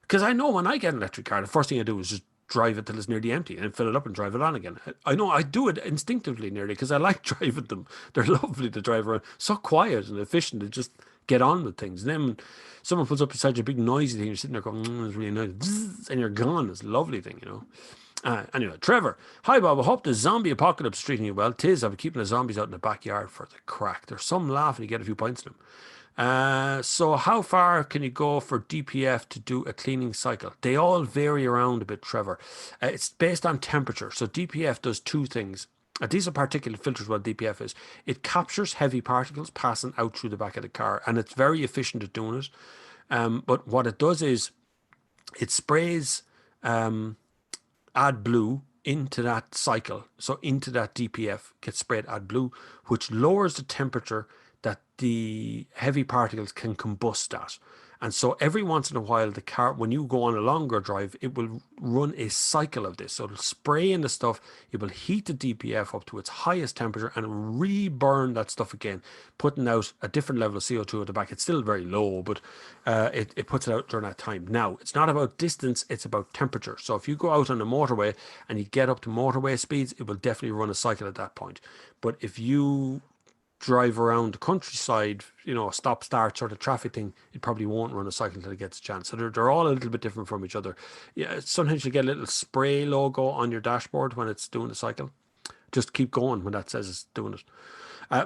Because I know when I get an electric car, the first thing I do is just drive it till it's nearly empty and then fill it up and drive it on again. I know I do it instinctively nearly because I like driving them. They're lovely to drive around. So quiet and efficient to just get on with things. And then when someone puts up beside you a big noisy thing, you're sitting there going, it's really nice. And you're gone. It's a lovely thing, you know. Anyway, Trevor. Hi, Bob. I hope the zombie apocalypse is treating you well. Tis. I've been keeping the zombies out in the backyard for the crack. There's some laughing. You get a few pints in them. So how far can you go for DPF to do a cleaning cycle? They all vary around a bit, Trevor. It's based on temperature. So DPF does two things. These are particulate filters. What DPF is, it captures heavy particles passing out through the back of the car, and it's very efficient at doing it. But what it does is it sprays AdBlue into that cycle. So into that DPF gets sprayed AdBlue, which lowers the temperature that the heavy particles can combust at. And so every once in a while, the car, when you go on a longer drive, it will run a cycle of this. So it'll spray in the stuff, it will heat the DPF up to its highest temperature and re-burn that stuff again, putting out a different level of CO2 at the back. It's still very low, but it puts it out during that time. Now, it's not about distance, it's about temperature. So if you go out on the motorway and you get up to motorway speeds, it will definitely run a cycle at that point. But if you drive around the countryside, you know, stop start sort of traffic thing, it probably won't run a cycle until it gets a chance. So they're all a little bit different from each other. Yeah, sometimes you get a little spray logo on your dashboard when it's doing the cycle. Just keep going when that says it's doing it.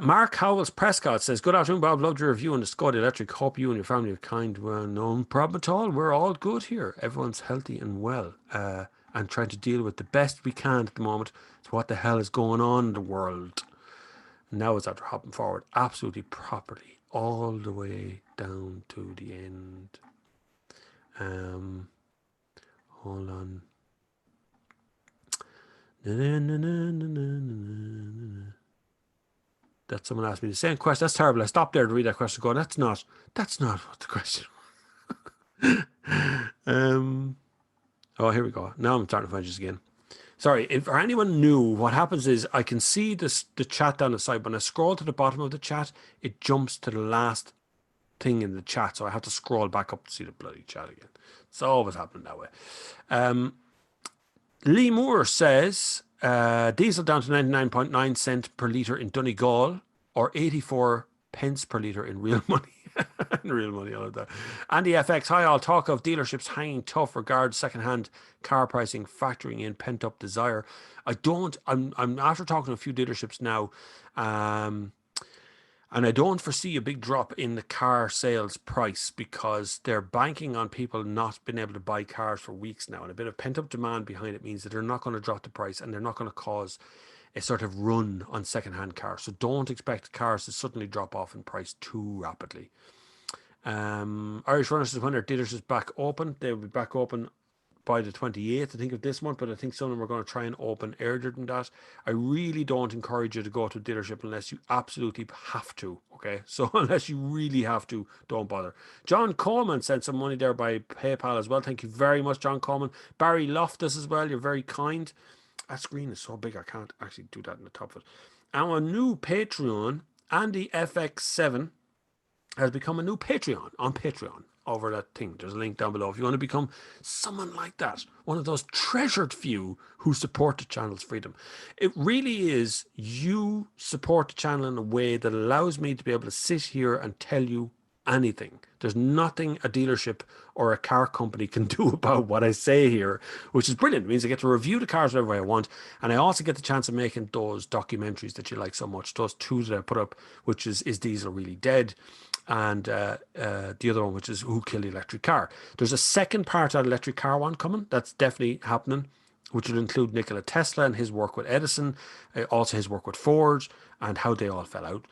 Mark Howells Prescott says, good afternoon, Bob. Loved your review on the Skoda Electric. Hope you and your family are kind. Well, no problem at all. We're all good here. Everyone's healthy and well, and trying to deal with the best we can at the moment. It's what the hell is going on in the world. Now it's after hopping forward absolutely properly all the way down to the end. Hold on. That someone asked me the same question. That's terrible. I stopped there to read that question going, that's not what the question was. Oh, here we go. Now I'm starting to find this again. Sorry, if for anyone new, what happens is I can see the chat down the side. When I scroll to the bottom of the chat, it jumps to the last thing in the chat. So I have to scroll back up to see the bloody chat again. It's always happening that way. Lee Moore says, diesel down to 99.9 cents per litre in Donegal or 84 pence per litre in real money. In real money, I love that. Andy FX, hi, all. Talk of dealerships hanging tough regards second-hand car pricing, factoring in pent-up desire. I'm after talking to a few dealerships now, and I don't foresee a big drop in the car sales price because they're banking on people not being able to buy cars for weeks now, and a bit of pent-up demand behind it means that they're not going to drop the price and they're not going to cause a sort of run on second-hand cars. So don't expect cars to suddenly drop off in price too rapidly. Irish Runners says when their dealerships back open, they'll be back open by the 28th, I think, of this month, but I think some of them are going to try and open earlier than that. I really don't encourage you to go to a dealership unless you absolutely have to, okay? So unless you really have to, don't bother. John Coleman sent some money there by PayPal as well. Thank you very much, John Coleman. Barry Loftus as well, you're very kind. That screen is so big, I can't actually do that in the top of it. Our new Patreon, Andy FX7 has become a new Patreon on Patreon over that thing. There's a link down below if you want to become someone like that, one of those treasured few who support the channel's freedom. It really is, you support the channel in a way that allows me to be able to sit here and tell you anything. There's nothing a dealership or a car company can do about what I say here, which is brilliant. It means I get to review the cars whenever I want, and I also get the chance of making those documentaries that you like so much. Those two that I put up, which is Diesel Really Dead? And the other one, which is Who Killed the Electric Car? There's a second part of that electric car one coming. That's definitely happening, which will include Nikola Tesla and his work with Edison, also his work with Ford, and how they all fell out.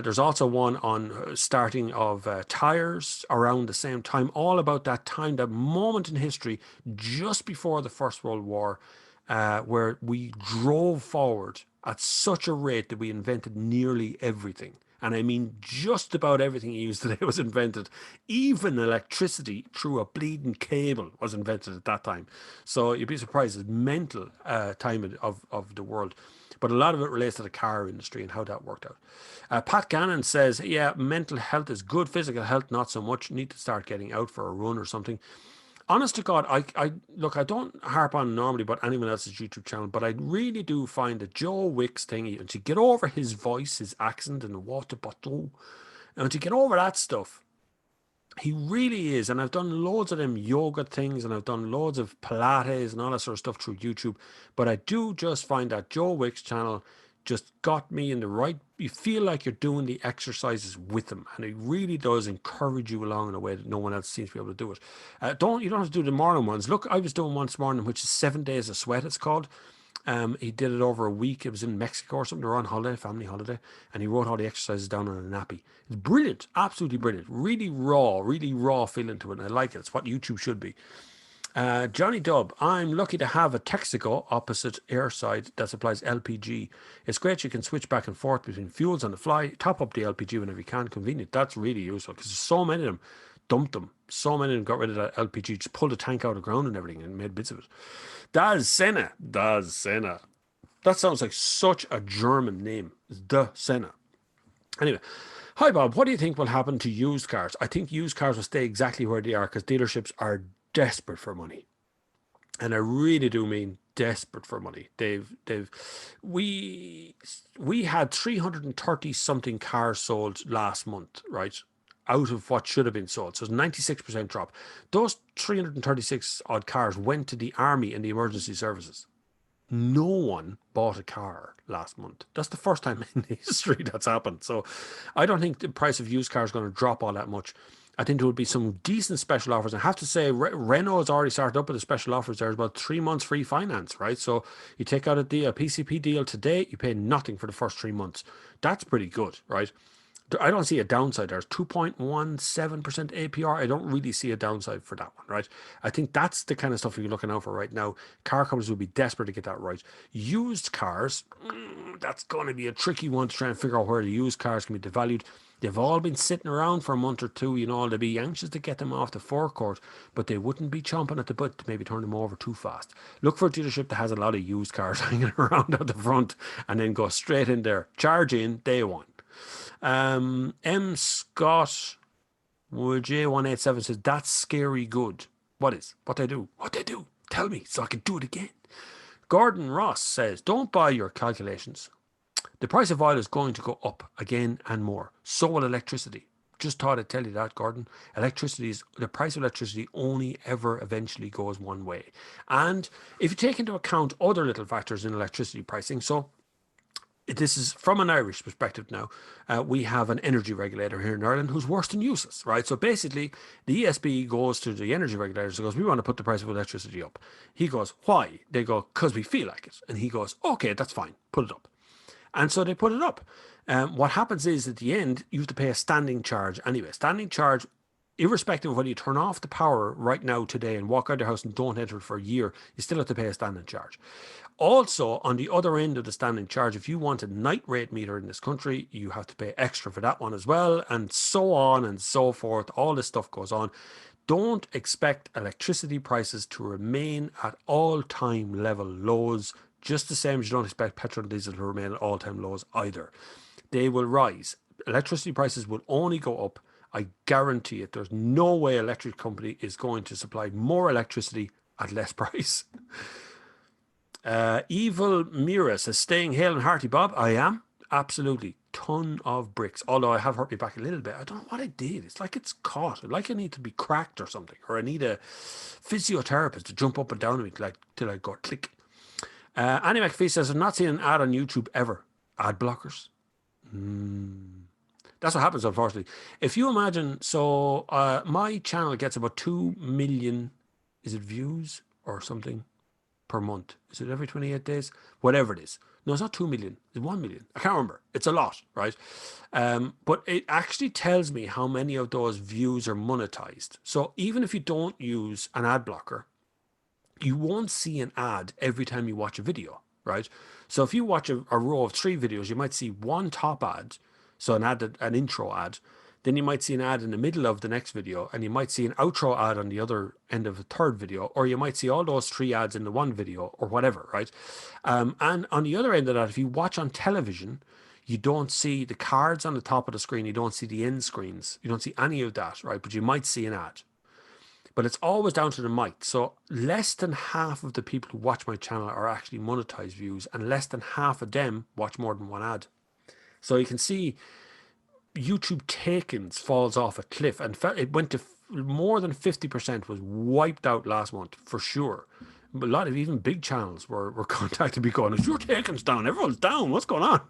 There's also one on starting of tires around the same time, all about that time, that moment in history just before the First World War, where we drove forward at such a rate that we invented nearly everything. And I mean, just about everything you use today was invented. Even electricity through a bleeding cable was invented at that time. So you'd be surprised at mental time of the world. But a lot of it relates to the car industry and how that worked out. Pat Gannon says, yeah, mental health is good. Physical health, not so much. Need to start getting out for a run or something. Honest to God, I look, I don't harp on normally about anyone else's YouTube channel, but I really do find that Joe Wick's thingy, and to get over his voice, his accent, and the water bottle, and to get over that stuff, he really is. And I've done loads of them yoga things, and I've done loads of Pilates and all that sort of stuff through YouTube. But I do just find that Joe Wick's channel just got me in the right. You feel like you're doing the exercises with him, and it really does encourage you along in a way that no one else seems to be able to do it. You don't have to do the morning ones. Look, I was doing one this morning, which is 7 days of sweat. It's called. He did it over a week. It was in Mexico or something. They were on holiday, family holiday, and he wrote all the exercises down on a nappy. It's brilliant, absolutely brilliant. Really raw feeling to it, and I like it. It's what YouTube should be. Johnny Dubb, I'm lucky to have a Texaco opposite airside that supplies LPG. It's great you can switch back and forth between fuels on the fly, top up the LPG whenever you can. Convenient. That's really useful because there's so many of them. Dumped them. So many of them got rid of that LPG, just pulled the tank out of the ground and everything and made bits of it. Das Senna. That sounds like such a German name. The Senna. Anyway. Hi Bob, what do you think will happen to used cars? I think used cars will stay exactly where they are because dealerships are desperate for money, and I really do mean desperate for money. We had 330 something cars sold last month, right? Out of what should have been sold. So it's 96% drop. Those 336 odd cars went to the army and the emergency services. No one bought a car last month. That's the first time in history that's happened. So I don't think the price of used cars is going to drop all that much. I think there would be some decent special offers. I have to say, Renault has already started up with the special offers. There's about 3 months free finance, right? So you take out a PCP deal today, you pay nothing for the first 3 months. That's pretty good, right? I don't see a downside. There's 2.17% APR. I don't really see a downside for that one, right? I think that's the kind of stuff you're looking out for right now. Car companies will be desperate to get that right. Used cars, that's going to be a tricky one to try and figure out where the used cars can be devalued. They've all been sitting around for a month or two, they'd be anxious to get them off the forecourt, but they wouldn't be chomping at the bit to maybe turn them over too fast. Look for a dealership that has a lot of used cars hanging around out the front and then go straight in there. Charge in day one. M. Scott J187 says, that's scary good. What is? What they do? Tell me so I can do it again. Gordon Ross says, don't buy your calculations. The price of oil is going to go up again and more. So will electricity. Just thought I'd tell you that, Gordon. The price of electricity only ever eventually goes one way. And if you take into account other little factors in electricity pricing, so this is from an Irish perspective now. We have an energy regulator here in Ireland who's worse than useless, right? So basically, the ESB goes to the energy regulators and goes, we want to put the price of electricity up. He goes, why? They go, because we feel like it. And he goes, okay, that's fine, put it up. And so they put it up. What happens is at the end, you have to pay a standing charge anyway. Standing charge, irrespective of whether you turn off the power right now today and walk out of your house and don't enter it for a year, you still have to pay a standing charge. Also, on the other end of the standing charge, if you want a night rate meter in this country, you have to pay extra for that one as well, and so on and so forth. All this stuff goes on. Don't expect electricity prices to remain at all-time level lows, just the same as you don't expect petrol and diesel to remain at all-time lows either. they will rise. Electricity prices will only go up. I guarantee it. There's no way electric company is going to supply more electricity at less price. Evil Mira says, staying hale and hearty, Bob. I am. Absolutely. Ton of bricks. Although I have hurt me back a little bit. I don't know what I did. It's like it's caught. Like I need to be cracked or something. Or I need a physiotherapist to jump up and down on me till I go click. Annie McPhee says, I've not seen an ad on YouTube ever. Ad blockers. That's what happens, unfortunately. If you imagine, so my channel gets about 2 million, is it views or something per month? Is it every 28 days? Whatever it is. No, it's not 2 million. It's 1 million. I can't remember. It's a lot, right? But it actually tells me how many of those views are monetized. So even if you don't use an ad blocker, you won't see an ad every time you watch a video, right? So if you watch a row of 3 videos, you might see one top ad, so an intro ad, then you might see an ad in the middle of the next video, and you might see an outro ad on the other end of the third video, or you might see all those 3 ads in the one video, or whatever, right? And on the other end of that, if you watch on television, you don't see the cards on the top of the screen, you don't see the end screens, you don't see any of that, right? But you might see an ad. But it's always down to the mic. So less than half of the people who watch my channel are actually monetized views, and less than half of them watch more than one ad. So you can see YouTube takings falls off a cliff, and it went to more than 50% was wiped out last month for sure. A lot of even big channels were contacted me going, "Is your takings down? Everyone's down. What's going on?"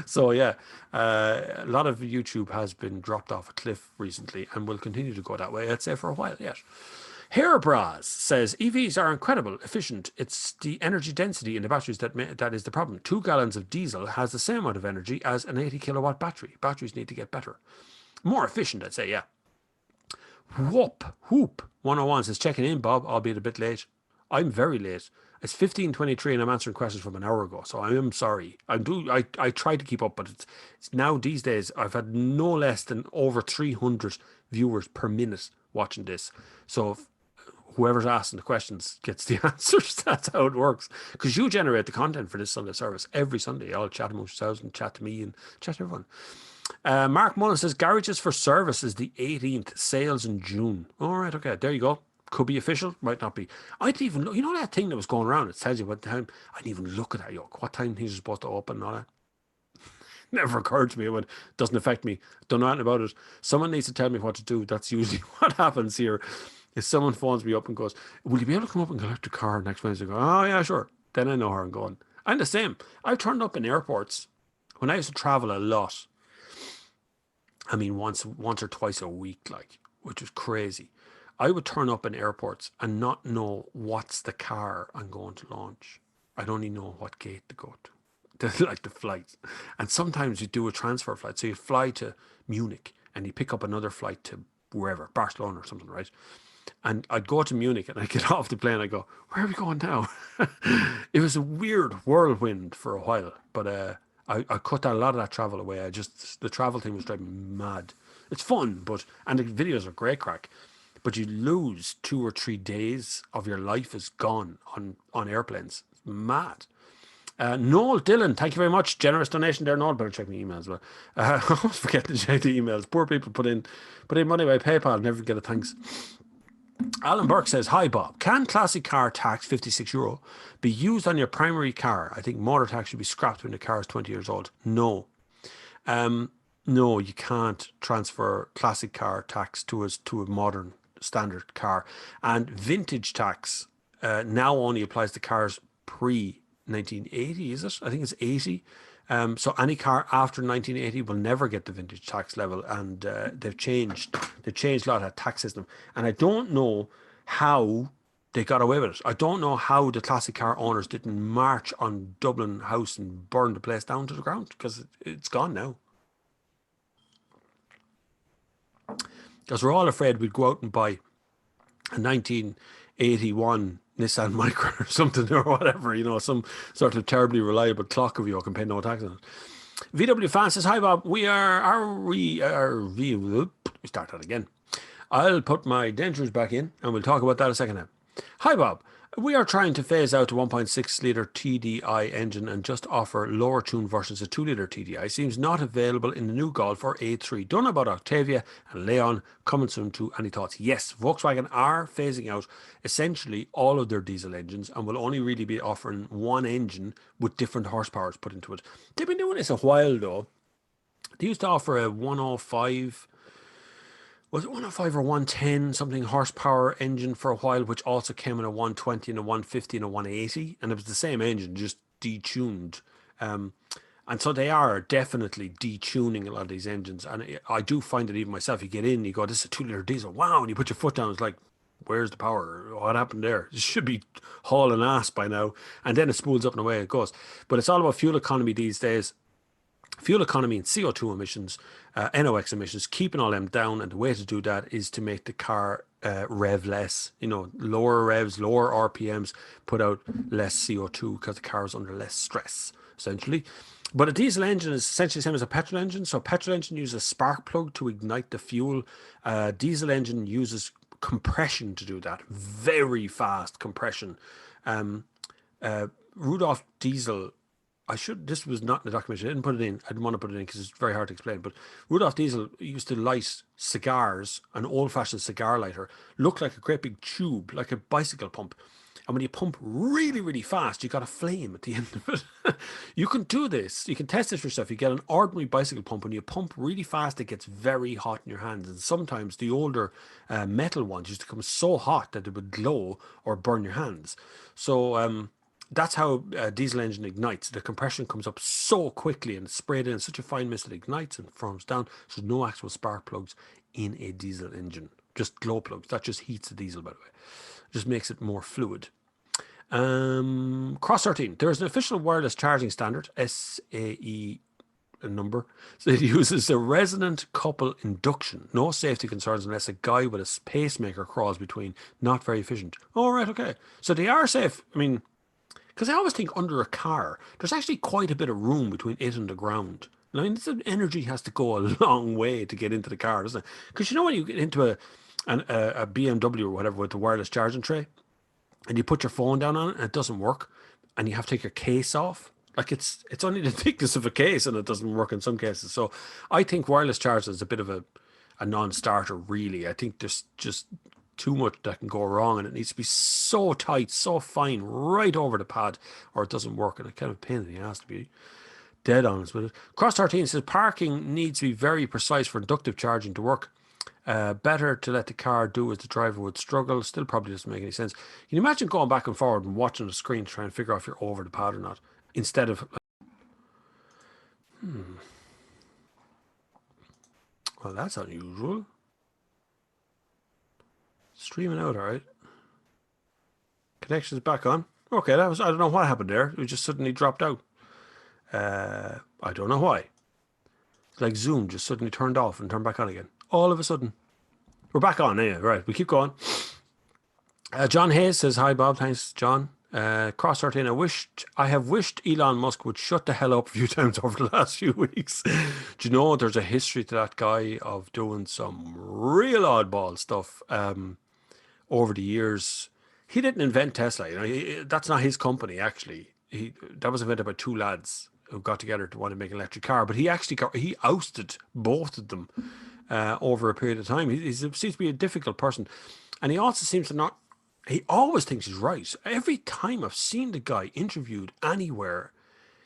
So yeah, a lot of YouTube has been dropped off a cliff recently and will continue to go that way, I'd say, for a while yet. Hairbras says, EVs are incredible, efficient. It's the energy density in the batteries that is the problem. 2 gallons of diesel has the same amount of energy as an 80 kilowatt battery. Batteries need to get better. More efficient, I'd say, yeah. Hoop 101 says, checking in, Bob, albeit a bit late. I'm very late. It's 15:23 and I'm answering questions from an hour ago, so I am sorry. I try to keep up, but it's now these days I've had no less than over 300 viewers per minute watching this. So whoever's asking the questions gets the answers. That's how it works. Because you generate the content for this Sunday service every Sunday. I'll chat amongst yourselves and chat to me and chat to everyone. Mark Mullen says, garages for service is the 18th, sales in June. All right, okay, there you go. Could be official, might not be. I didn't even look. You know that thing that was going around? It tells you what time. I didn't even look at that, what time things are supposed to open and all that. Never occurred to me. It doesn't affect me. Don't know anything about it. Someone needs to tell me what to do. That's usually what happens here. If someone phones me up and goes, will you be able to come up and collect a car next Wednesday? I go, oh yeah, sure. Then I know where I'm going. I'm the same. I've turned up in airports when I used to travel a lot. I mean, once or twice a week, which was crazy. I would turn up in airports and not know what's the car I'm going to launch. I'd only know what gate to go to, like the flights. And sometimes you do a transfer flight. So you fly to Munich and you pick up another flight to wherever, Barcelona or something, right? And I'd go to Munich and I'd get off the plane. I go, where are we going now? It was a weird whirlwind for a while, but I cut a lot of that travel away. The travel thing was driving me mad. It's fun, and the videos are great crack. But you lose 2 or 3 days of your life is gone on airplanes. It's mad. Noel Dillon, thank you very much. Generous donation there, Noel. Better check my emails as well. I always forget to check the emails. Poor people put in money by PayPal and never get a thanks. Alan Burke says, hi Bob, can classic car tax €56 be used on your primary car? I think motor tax should be scrapped when the car is 20 years old. No. No, you can't transfer classic car tax to a modern standard car. And vintage tax now only applies to cars pre-1980, is it? I think it's 80. So any car after 1980 will never get the vintage tax level, and they've changed a lot of that tax system. And I don't know how they got away with it. I don't know how the classic car owners didn't march on Dublin House and burn the place down to the ground, because it's gone now. Because we're all afraid we'd go out and buy a 1981 Nissan Micra or something or whatever, some sort of terribly reliable clock of you can pay no tax on it. VW Fan says, hi Bob, we start that again. I'll put my dentures back in and we'll talk about that a second now. Hi Bob, We are trying to phase out the 1.6 litre TDI engine and just offer lower tuned versions of 2 litre TDI. Seems not available in the new Golf or A3. Don't know about Octavia and Leon. Coming soon to any thoughts? Yes, Volkswagen are phasing out essentially all of their diesel engines and will only really be offering one engine with different horsepowers put into it. They've been doing this a while though. They used to offer a 105, was it 105 or 110 something horsepower engine for a while, which also came in a 120 and a 150 and a 180, and it was the same engine, just detuned. And so they are definitely detuning a lot of these engines, and I do find it even myself. You get in, you go, "This is a 2 litre diesel, wow!" And you put your foot down, it's like, "Where's the power? What happened there? It should be hauling ass by now." And then it spools up and away it goes. But it's all about fuel economy these days. Fuel economy and CO2 emissions, NOx emissions, keeping all them down. And the way to do that is to make the car rev less, lower revs, lower RPMs, put out less CO2 because the car is under less stress, essentially. But a diesel engine is essentially the same as a petrol engine. So a petrol engine uses a spark plug to ignite the fuel. Diesel engine uses compression to do that, very fast compression. Rudolph Diesel, this was not in the documentary. I didn't put it in. I didn't want to put it in because it's very hard to explain. But Rudolph Diesel used to light cigars, an old-fashioned cigar lighter, looked like a great big tube, like a bicycle pump. And when you pump really, really fast, you got a flame at the end of it. You can do this. You can test this for yourself. You get an ordinary bicycle pump. When you pump really fast, it gets very hot in your hands. And sometimes the older metal ones used to come so hot that it would glow or burn your hands. So that's how a diesel engine ignites. The compression comes up so quickly and it's sprayed in such a fine mist that it ignites and firms down. So no actual spark plugs in a diesel engine, just glow plugs. That just heats the diesel, by the way. Just makes it more fluid. Cross 13. There is an official wireless charging standard, SAE number. So it uses the resonant couple induction. No safety concerns unless a guy with a pacemaker crawls between. Not very efficient. Oh, right, okay. So they are safe. I mean, because I always think under a car, there's actually quite a bit of room between it and the ground. I mean, this energy has to go a long way to get into the car, doesn't it? Because when you get into a BMW or whatever with the wireless charging tray, and you put your phone down on it and it doesn't work, and you have to take your case off. Like it's only the thickness of a case and it doesn't work in some cases. So I think wireless charging is a bit of a non-starter, really. I think there's just too much that can go wrong and it needs to be so tight, so fine, right over the pad, or it doesn't work. And it kind of a pain in the ass, to be dead honest with it. Cross 13 says parking needs to be very precise for inductive charging to work. Better to let the car do as the driver would struggle. Still probably doesn't make any sense. Can you imagine going back and forward and watching the screen to try and figure out if you're over the pad or not? Instead of... Well, that's unusual. Streaming out, all right. Connection's back on. Okay, I don't know what happened there. It just suddenly dropped out. I don't know why. It's like Zoom just suddenly turned off and turned back on again. All of a sudden. We're back on anyway. Right, we keep going. John Hayes says, "Hi Bob, thanks John." Cross 13, I have wished Elon Musk would shut the hell up a few times over the last few weeks. Do you know there's a history to that guy of doing some real oddball stuff over the years? He didn't invent Tesla. That's not his company actually. That was invented by two lads who got together to want to make an electric car. But he ousted both of them over a period of time. He seems to be a difficult person, and he also seems to not. He always thinks he's right. Every time I've seen the guy interviewed anywhere,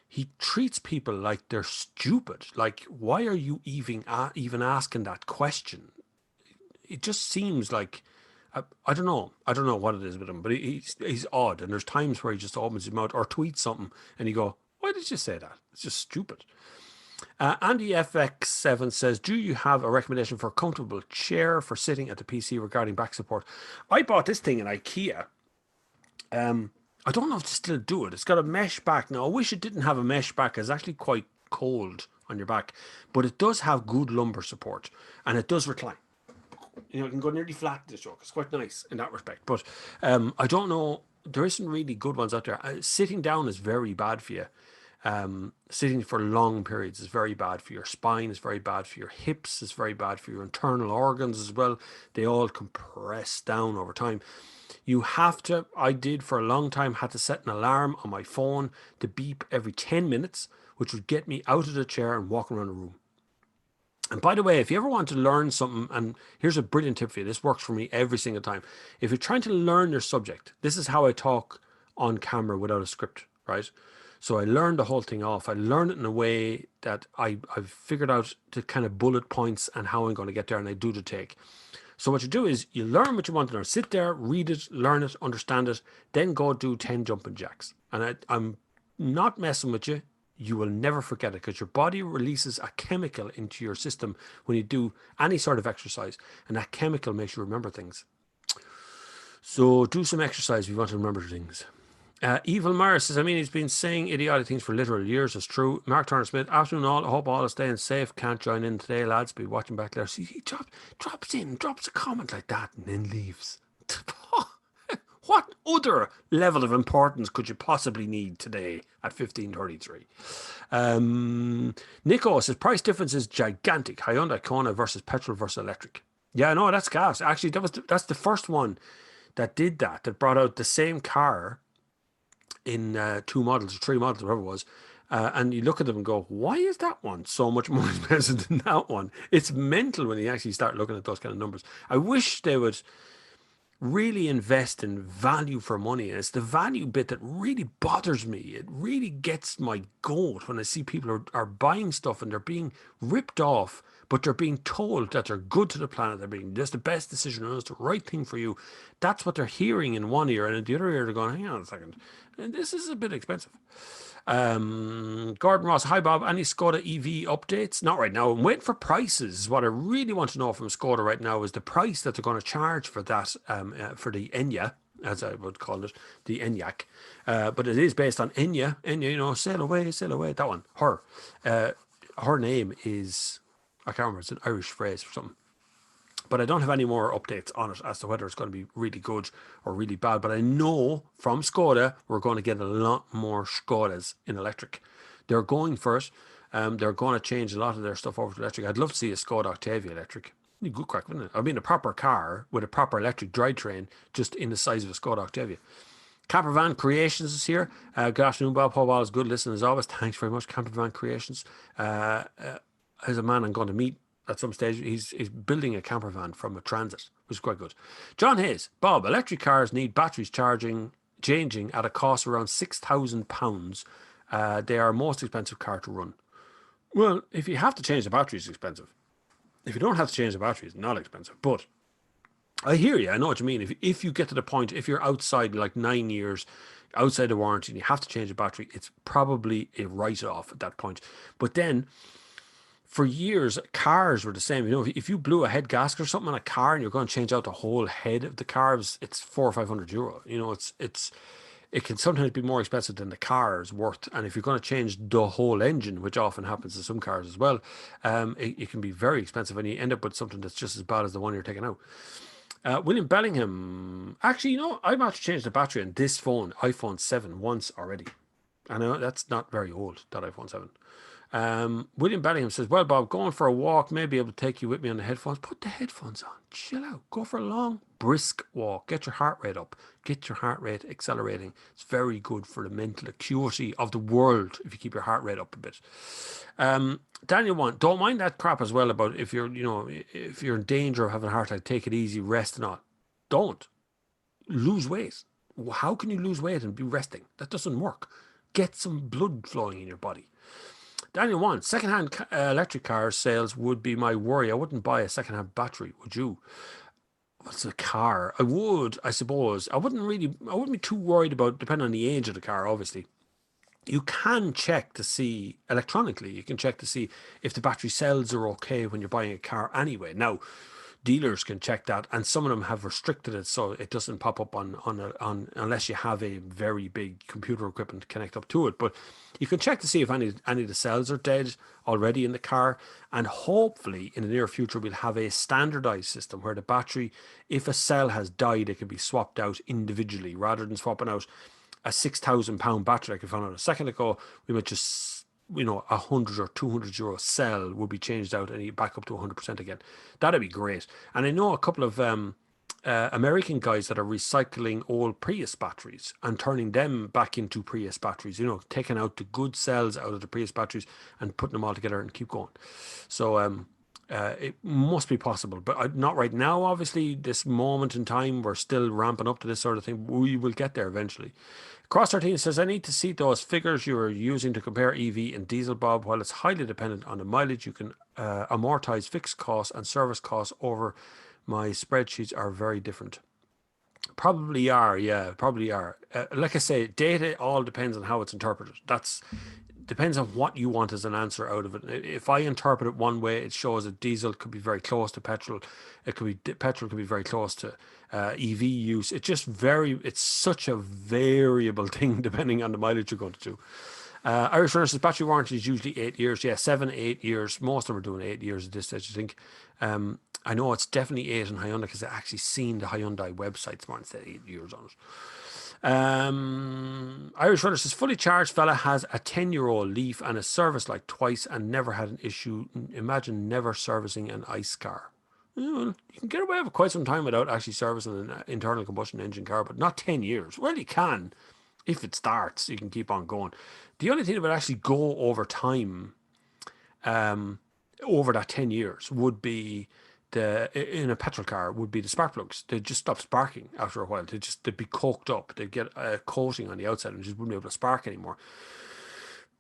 he treats people like they're stupid. Like, why are you even asking that question? It just seems like, I don't know. I don't know what it is with him, but he's odd. And there's times where he just opens his mouth or tweets something and you go, why did you say that? It's just stupid. Andy FX7 says, do you have a recommendation for a comfortable chair for sitting at the PC regarding back support? I bought this thing in IKEA. I don't know if they still do it. It's got a mesh back. Now, I wish it didn't have a mesh back. It's actually quite cold on your back. But it does have good lumbar support. And it does recline. It can go nearly flat, this joke. It's quite nice in that respect. But I don't know. There isn't really good ones out there. Sitting down is very bad for you. Sitting for long periods is very bad for your spine, is very bad for your hips, is very bad for your internal organs as well. They all compress down over time. You have to, I did for a long time, had to set an alarm on my phone to beep every 10 minutes, which would get me out of the chair and walk around the room. And by the way, if you ever want to learn something, and here's a brilliant tip for you, this works for me every single time. If you're trying to learn your subject, this is how I talk on camera without a script, right? So I learned the whole thing off. I learned it in a way that I've figured out the kind of bullet points and how I'm going to get there, and I do the take. So what you do is you learn what you want to learn. Sit there, read it, learn it, understand it, then go do 10 jumping jacks. And I'm not messing with you. You will never forget it because your body releases a chemical into your system when you do any sort of exercise. And that chemical makes you remember things. So do some exercise if you want to remember things. Evil Mars says, I mean, he's been saying idiotic things for literal years. It's true. Mark Turner Smith, afternoon all. I hope all is staying safe. Can't join in today, lads. Be watching back there. See, he drops a comment like that and then leaves. What other level of importance could you possibly need today at 15:33? Nico says, price difference is gigantic. Hyundai Kona versus petrol versus electric. Yeah, no, that's gas. Actually, that's the first one that did that brought out the same car in 2 models or 3 models, whatever it was. And you look at them and go, why is that one so much more expensive than that one? It's mental when you actually start looking at those kind of numbers. I wish they would really invest in value for money. And it's the value bit that really bothers me. It really gets my goat when I see people are buying stuff and they're being ripped off, but they're being told that they're good to the planet. They're being, that's the best decision and it's the right thing for you. That's what they're hearing in one ear, and in the other ear they're going, hang on a second, this is a bit expensive. Gordon Ross, hi Bob, any Skoda EV updates? Not right now. I'm waiting for prices. What I really want to know from Skoda right now is the price that they're going to charge for that, for the Enya, as I would call it, the Enyaq. But it is based on Enya, you know, sail away, that one, her. Her name is, I can't remember, it's an Irish phrase or something. But I don't have any more updates on it as to whether it's going to be really good or really bad. But I know from Skoda, we're going to get a lot more Skodas in electric. They're going for it. They're going to change a lot of their stuff over to electric. I'd love to see a Skoda Octavia electric. Good crack, wouldn't it? I mean, a proper car with a proper electric drivetrain just in the size of a Skoda Octavia. Campervan Creations is here. Good afternoon, Bob. Hope all is good. Listen, as always, thanks very much, Campervan Creations. As a man I'm going to meet at some stage, he's building a camper van from a Transit, which is quite good. John Hayes, Bob, electric cars need batteries changing at a cost of around £6,000. They are most expensive car to run. Well, if you have to change the battery, it's expensive. If you don't have to change the battery, it's not expensive. But I hear you. I know what you mean. If you get to the point, if you're outside like 9 years, outside the warranty, and you have to change the battery, it's probably a write-off at that point. But then, for years, cars were the same. You know, if you blew a head gasket or something on a car and you're going to change out the whole head of the car, it's €400 or €500. You know, it can sometimes be more expensive than the car is worth. And if you're going to change the whole engine, which often happens to some cars as well, it can be very expensive, and you end up with something that's just as bad as the one you're taking out. William Bellingham, actually, you know, I've had to change the battery on this phone, iPhone 7, once already. I know that's not very old, that iPhone 7. William Bellingham says, well, Bob, going for a walk, maybe able to take you with me on the headphones. Put the headphones on, chill out, go for a long, brisk walk, get your heart rate up, get your heart rate accelerating. It's very good for the mental acuity of the world if you keep your heart rate up a bit. Daniel 1, don't mind that crap as well about if you're in danger of having a heart attack, take it easy, rest and all. Don't. Lose weight. How can you lose weight and be resting? That doesn't work. Get some blood flowing in your body. Daniel 1, second-hand electric car sales would be my worry. I wouldn't buy a second-hand battery, would you? What's a car? I would, I suppose. I wouldn't be too worried about, depending on the age of the car, obviously. You can check to see, electronically, you can check to see if the battery cells are okay when you're buying a car anyway. Now, dealers can check that, and some of them have restricted it so it doesn't pop up on unless you have a very big computer equipment to connect up to it. But you can check to see if any of the cells are dead already in the car, and hopefully in the near future we'll have a standardized system where the battery, if a cell has died, it can be swapped out individually rather than swapping out a £6,000 battery like I found out a second ago. We might just, you know, €100 or €200 cell will be changed out and back up to 100% again. That'd be great. And I know a couple of American guys that are recycling old Prius batteries and turning them back into Prius batteries, taking out the good cells out of the Prius batteries and putting them all together and keep going. So it must be possible, but not right now. Obviously, this moment in time, we're still ramping up to this sort of thing. We will get there eventually. Cross 13 says, I need to see those figures you are using to compare EV and diesel, Bob. While it's highly dependent on the mileage, you can amortize fixed costs and service costs over. My spreadsheets are very different. Probably are, yeah, probably are. Like I say, data all depends on how it's interpreted. Depends on what you want as an answer out of it. If I interpret it one way, it shows that diesel could be very close to petrol. Petrol could be very close to EV use. It's such a variable thing depending on the mileage you're going to do. Irish Runner says battery warranty is usually 8 years. Yeah, 7, 8 years. Most of them are doing 8 years at this stage, I think. I know it's definitely 8 in Hyundai because I actually seen the Hyundai website this morning, said 8 years on it. Irish Runner says fully charged fella has a 10-year-old Leaf and a service like twice and never had an issue. Imagine never servicing an ICE car. You can get away with quite some time without actually servicing an internal combustion engine car, but not 10 years. Well, you can. If it starts, you can keep on going. The only thing that would actually go over time, over that 10 years, would be in a petrol car would be the spark plugs. They'd just stop sparking after a while. They'd be coked up. They'd get a coating on the outside and just wouldn't be able to spark anymore.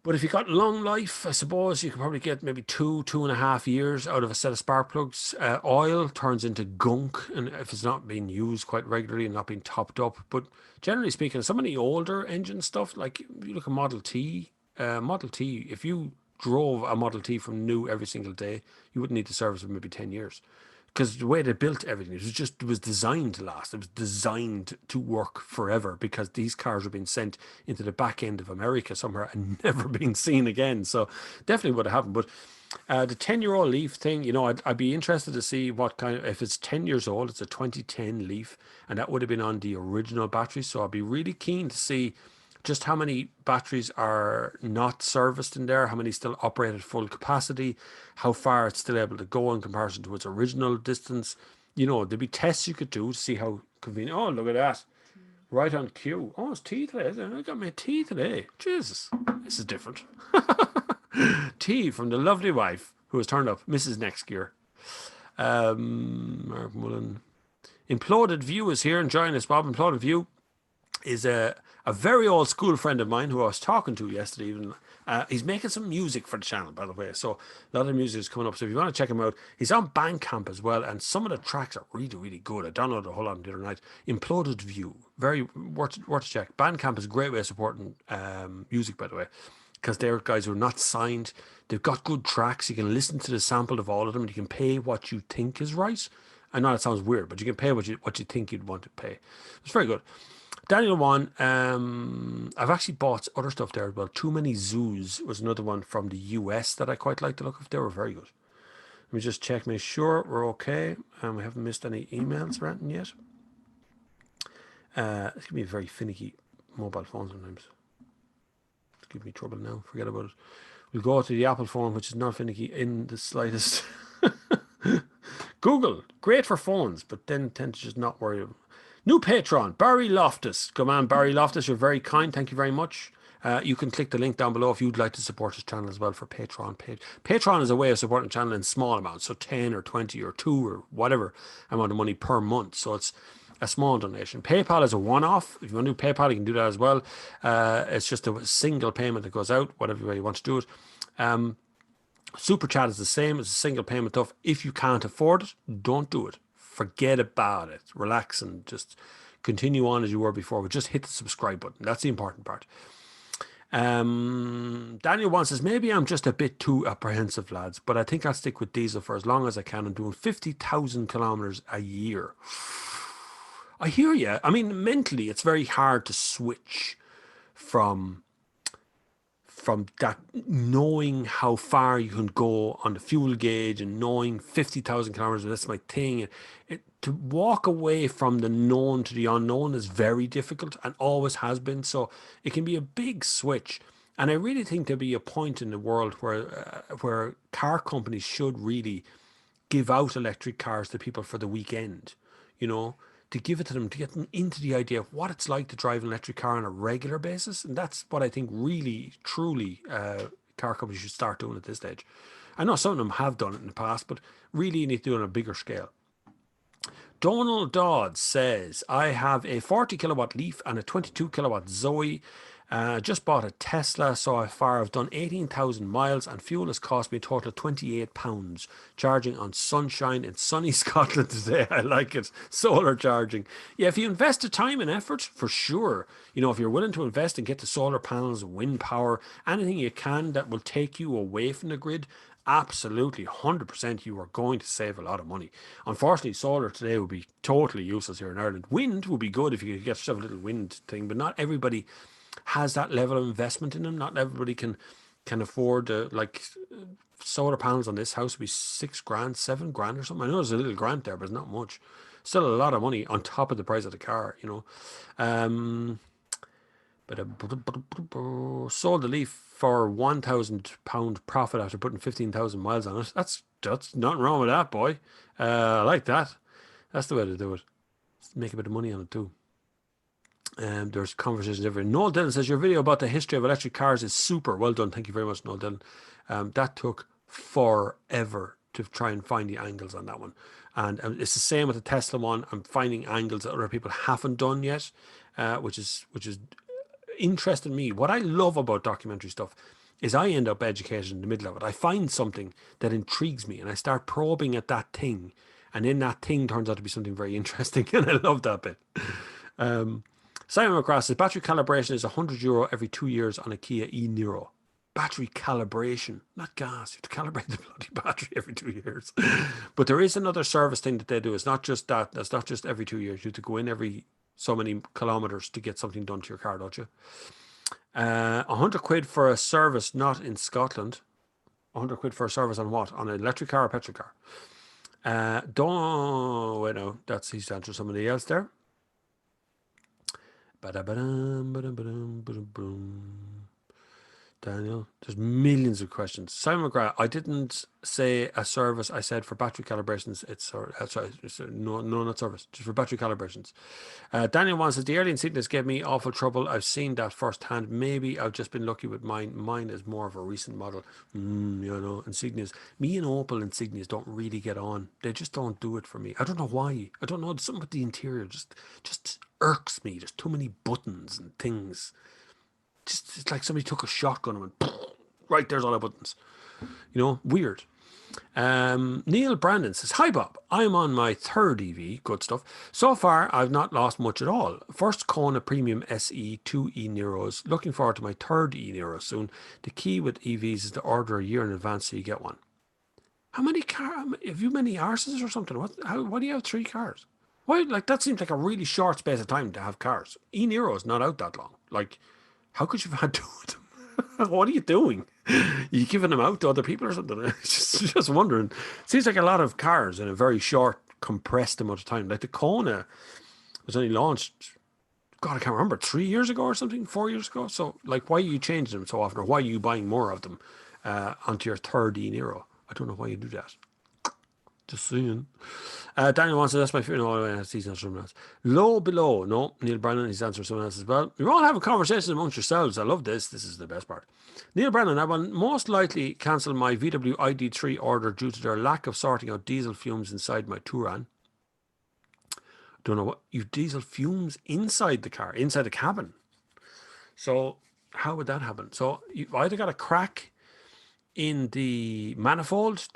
But if you got long life, I suppose you could probably get maybe 2.5 years out of a set of spark plugs. Oil turns into gunk, and if it's not being used quite regularly and not being topped up. But generally speaking, some of the older engine stuff, like if you look at Model T, if you drove a Model T from new every single day, you wouldn't need to service it for maybe 10 years. Because the way they built everything, it was designed to last. It was designed to work forever because these cars were being sent into the back end of America somewhere and never been seen again. So definitely would have happened. But the 10-year-old Leaf thing, I'd be interested to see what if it's 10 years old, it's a 2010 Leaf, and that would have been on the original battery. So I'd be really keen to see just how many batteries are not serviced in there, how many still operate at full capacity, how far it's still able to go in comparison to its original distance. There'd be tests you could do to see how convenient. Oh, look at that. Right on cue. Oh, it's tea today. I got my tea today. Jesus, this is different. Tea from the lovely wife who has turned up, Mrs. Next Gear. Mark Mullen. Imploded View is here and joining us, Bob. Imploded View is a very old school friend of mine who I was talking to yesterday evening. He's making some music for the channel, by the way. So a lot of music is coming up. So if you want to check him out, he's on Bandcamp as well. And some of the tracks are really, really good. I downloaded a whole lot the other night. Imploded View. Very worth a check. Bandcamp is a great way of supporting music, by the way, because they're guys who are not signed. They've got good tracks. You can listen to the sample of all of them and you can pay what you think is right. I know that sounds weird, but you can pay what you think you'd want to pay. It's very good. Daniel one, I've actually bought other stuff there as well. Too Many Zoos was another one from the US that I quite like the look of. They were very good. Let me just check, make sure we're okay. We haven't missed any emails or anything yet. It's going to be a very finicky mobile phone sometimes. It's giving me trouble now. Forget about it. We'll go to the Apple phone, which is not finicky in the slightest. Google, great for phones, but then tend to just not worry. New patron, Barry Loftus. Come on, Barry Loftus, you're very kind. Thank you very much. You can click the link down below if you'd like to support this channel as well for Patreon. Patreon is a way of supporting the channel in small amounts, so 10 or 20 or 2 or whatever amount of money per month. So it's a small donation. PayPal is a one-off. If you want to do PayPal, you can do that as well. It's just a single payment that goes out, whatever way you want to do it. Super Chat is the same. It's a single payment stuff. If you can't afford it, don't do it. Forget about it. Relax and just continue on as you were before. But just hit the subscribe button. That's the important part. Daniel Wan says, maybe I'm just a bit too apprehensive, lads, but I think I'll stick with diesel for as long as I can. I'm doing 50,000 kilometers a year. I hear you. I mean, mentally, it's very hard to switch from that, knowing how far you can go on the fuel gauge and knowing 50,000 kilometers, that's my thing. To walk away from the known to the unknown is very difficult and always has been. So it can be a big switch. And I really think there'll be a point in the world where car companies should really give out electric cars to people for the weekend. to give it to them, to get them into the idea of what it's like to drive an electric car on a regular basis. And that's what I think really, truly car companies should start doing at this stage. I know some of them have done it in the past, but really you need to do it on a bigger scale. Donald Dodd says, I have a 40 kilowatt Leaf and a 22 kilowatt Zoe. Just bought a Tesla, so far I've done 18,000 miles and fuel has cost me a total of £28. Charging on sunshine in sunny Scotland today. I like it. Solar charging. Yeah, if you invest the time and effort, for sure. You know, if you're willing to invest and get the solar panels, wind power, anything you can that will take you away from the grid, absolutely 100% you are going to save a lot of money. Unfortunately, solar today would be totally useless here in Ireland. Wind would be good if you could get yourself a little wind thing, but not everybody has that level of investment in them. Not everybody can afford solar panels on this house would be 6 grand, 7 grand or something. I know there's a little grant there, but it's not much. Still a lot of money on top of the price of the car, you know. Sold the Leaf for £1,000 profit after putting 15,000 miles on it. That's nothing wrong with that, boy. I like that. That's the way to do it. Make a bit of money on it too. There's conversations everywhere. Noel Dillon says your video about the history of electric cars is super. Well done. Thank you very much, Noel Dillon. That took forever to try and find the angles on that one. And it's the same with the Tesla one. I'm finding angles that other people haven't done yet, which is interesting me. What I love about documentary stuff is I end up educated in the middle of it. I find something that intrigues me and I start probing at that thing, and then that thing turns out to be something very interesting, and I love that bit. Simon McGrath says battery calibration is €100 every 2 years on a Kia e-Niro. Battery calibration, not gas. You have to calibrate the bloody battery every 2 years. But there is another service thing that they do. It's not just that. That's not just every 2 years. You have to go in every so many kilometers to get something done to your car, don't you? 100 quid for a service not in Scotland. 100 quid for a service on what? On an electric car or petrol car? Wait, no, that's he's answering somebody else there. Daniel, there's millions of questions. Simon McGrath, I didn't say a service. I said for battery calibrations. No, not service, just for battery calibrations. Daniel wants says the early insignias gave me awful trouble. I've seen that firsthand. Maybe I've just been lucky with mine. Mine is more of a recent model. You know, insignias. Me and Opel insignias don't really get on. They just don't do it for me. I don't know why. I don't know. Something with the interior just irks me. There's too many buttons and things. Just it's like somebody took a shotgun and went, right, there's all the buttons. You know, weird. Neil Brandon says, hi Bob, I'm on my third EV, good stuff. So far, I've not lost much at all. First Kona Premium SE, 2 e-Niros. Looking forward to my third e-Niro soon. The key with EVs is to order a year in advance so you get one. How many cars? Have you many arses or something? Why do you have 3 cars? Why? Like, that seems like a really short space of time to have cars. E-Niro is not out that long. Like, how could you have had 2 of them? What are you doing? You giving them out to other people or something? just wondering. Seems like a lot of cars in a very short, compressed amount of time. Like the Kona was only launched, God, I can't remember, 3 years ago or something, 4 years ago. So, like, why are you changing them so often, or why are you buying more of them onto your third e-Niro? I don't know why you do that. Just saying. Daniel wants to, that's my favorite. No, he's answering someone else. Low below. No, Neil Brennan, he's answering someone else as well. You're all having conversations amongst yourselves. I love this. This is the best part. Neil Brennan, I will most likely cancel my VW ID3 order due to their lack of sorting out diesel fumes inside my Touran. Don't know what you diesel fumes inside the car, inside the cabin. So how would that happen? So you either got a crack in the manifold,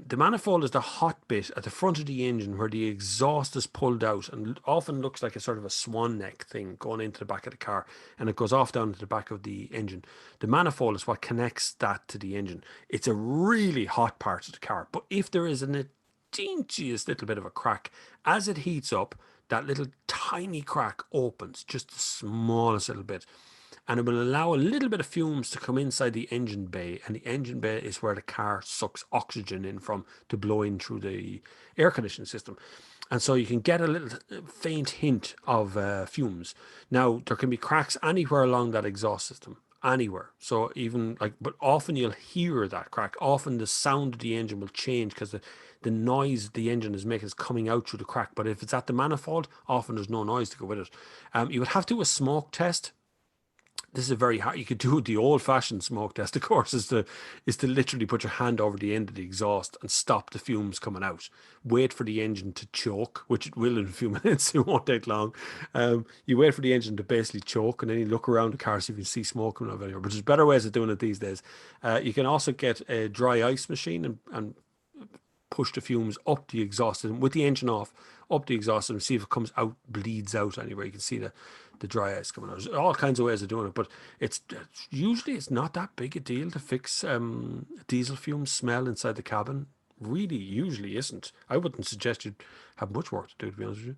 the manifold is the hot bit at the front of the engine where the exhaust is pulled out and often looks like a sort of a swan neck thing going into the back of the car, and it goes off down to the back of the engine. The manifold is what connects that to the engine. It's a really hot part of the car, but if there is a teeniest little bit of a crack, as it heats up, that little tiny crack opens, just the smallest little bit, and it will allow a little bit of fumes to come inside the engine bay, and the engine bay is where the car sucks oxygen in from to blow in through the air conditioning system. And so you can get a little faint hint of fumes. Now, there can be cracks anywhere along that exhaust system. anywhere. So even like, but often you'll hear that crack. Often the sound of the engine will change because the noise the engine is making is coming out through the crack. But if it's at the manifold, often there's no noise to go with it. You would have to do a smoke test. This is a very hard. You could do the old-fashioned smoke test, of course, is to literally put your hand over the end of the exhaust and stop the fumes coming out. Wait for the engine to choke, which it will in a few minutes. It won't take long. You wait for the engine to basically choke, and then you look around the car see if you can see smoke coming out anywhere. But there's better ways of doing it these days. You can also get a dry ice machine and push the fumes up the exhaust and with the engine off, up the exhaust and see if it comes out, bleeds out anywhere. You can see the dry ice coming out. There's all kinds of ways of doing it, but it's usually it's not that big a deal to fix diesel fumes smell inside the cabin. Really, usually isn't. I wouldn't suggest you'd have much work to do, to be honest with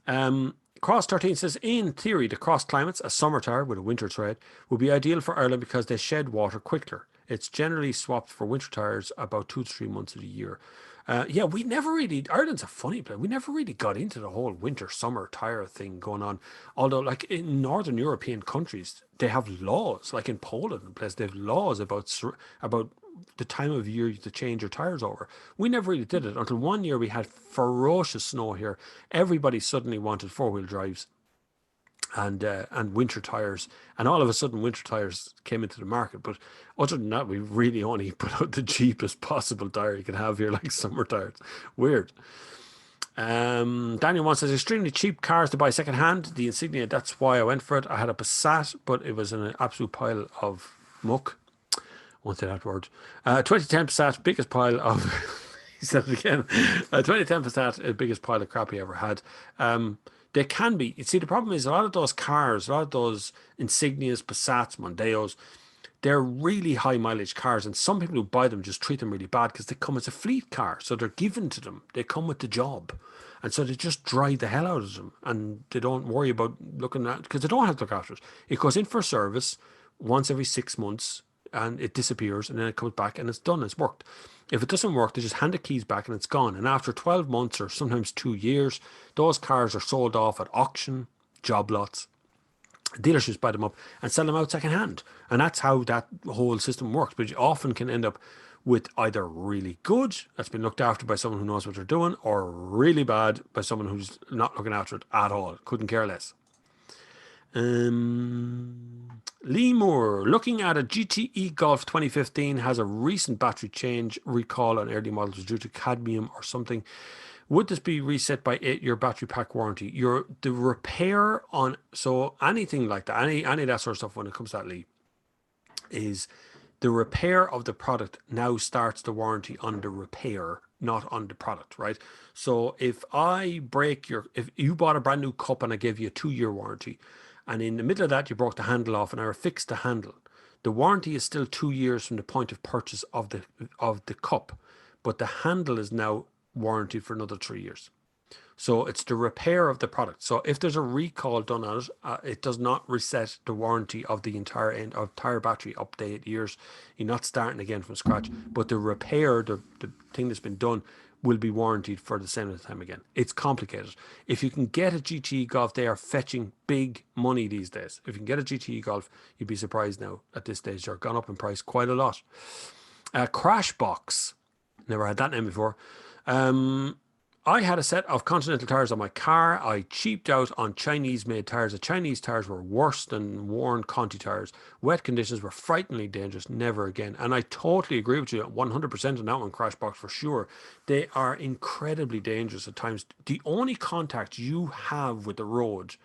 you. Cross 13 says, in theory, the cross climates, a summer tire with a winter tread, would be ideal for Ireland because they shed water quicker. It's generally swapped for winter tires about 2 to 3 months of the year. Yeah, we never really, Ireland's a funny place. We never really got into the whole winter summer tire thing going on. Although, like in Northern European countries, they have laws, like in Poland and places, they have laws about the time of year to change your tires over. We never really did it until one year we had ferocious snow here. Everybody suddenly wanted four-wheel drives and winter tires, and all of a sudden winter tires came into the market. But other than that, we really only put out the cheapest possible tire you can have here, like summer tires. Weird. Daniel wants says extremely cheap cars to buy second hand. The Insignia, that's why I went for it. I had a Passat, but it was an absolute pile of muck. Won't say that word. 2010 Passat, biggest pile of. He said it again. 2010 Passat, biggest pile of crap he ever had. They can be. You see, the problem is a lot of those cars, a lot of those Insignias, Passats, Mondeos, they're really high mileage cars, and some people who buy them just treat them really bad because they come as a fleet car, so they're given to them. They come with the job, and so they just drive the hell out of them, and they don't worry about looking at because they don't have to look after it. It goes in for service once every 6 months, and it disappears, and then it comes back, and it's done. It's worked. If it doesn't work, they just hand the keys back and it's gone. And after 12 months or sometimes 2 years, those cars are sold off at auction, job lots. Dealerships buy them up and sell them out second hand. And that's how that whole system works. But you often can end up with either really good, that's been looked after by someone who knows what they're doing, or really bad by someone who's not looking after it at all. Couldn't care less. Lee Moore, looking at a GTE Golf 2015, has a recent battery change recall on early models due to cadmium or something. Would this be reset by 8-year battery pack warranty? The repair on, so anything like that, any of that sort of stuff when it comes to that, Lee, is the repair of the product now starts the warranty on the repair, not on the product, right? So if you bought a brand new cup and I gave you a 2-year warranty, and in the middle of that, you broke the handle off and I fixed the handle, the warranty is still 2 years from the point of purchase of the cup, but the handle is now warranted for another 3 years. So it's the repair of the product. So if there's a recall done on it, it does not reset the warranty of the entire battery up to 8 years. You're not starting again from scratch, but the repair, the thing that's been done, will be warranted for the same amount of time again. It's complicated. If you can get a GTE Golf, they are fetching big money these days. If you can get a GTE Golf, you'd be surprised now at this stage. They're gone up in price quite a lot. Crashbox, never had that name before. I had a set of Continental tires on my car. I cheaped out on Chinese-made tires. The Chinese tires were worse than worn Conti tires. Wet conditions were frighteningly dangerous. Never again. And I totally agree with you 100% on that one, Crashbox, for sure. They are incredibly dangerous at times. The only contact you have with the road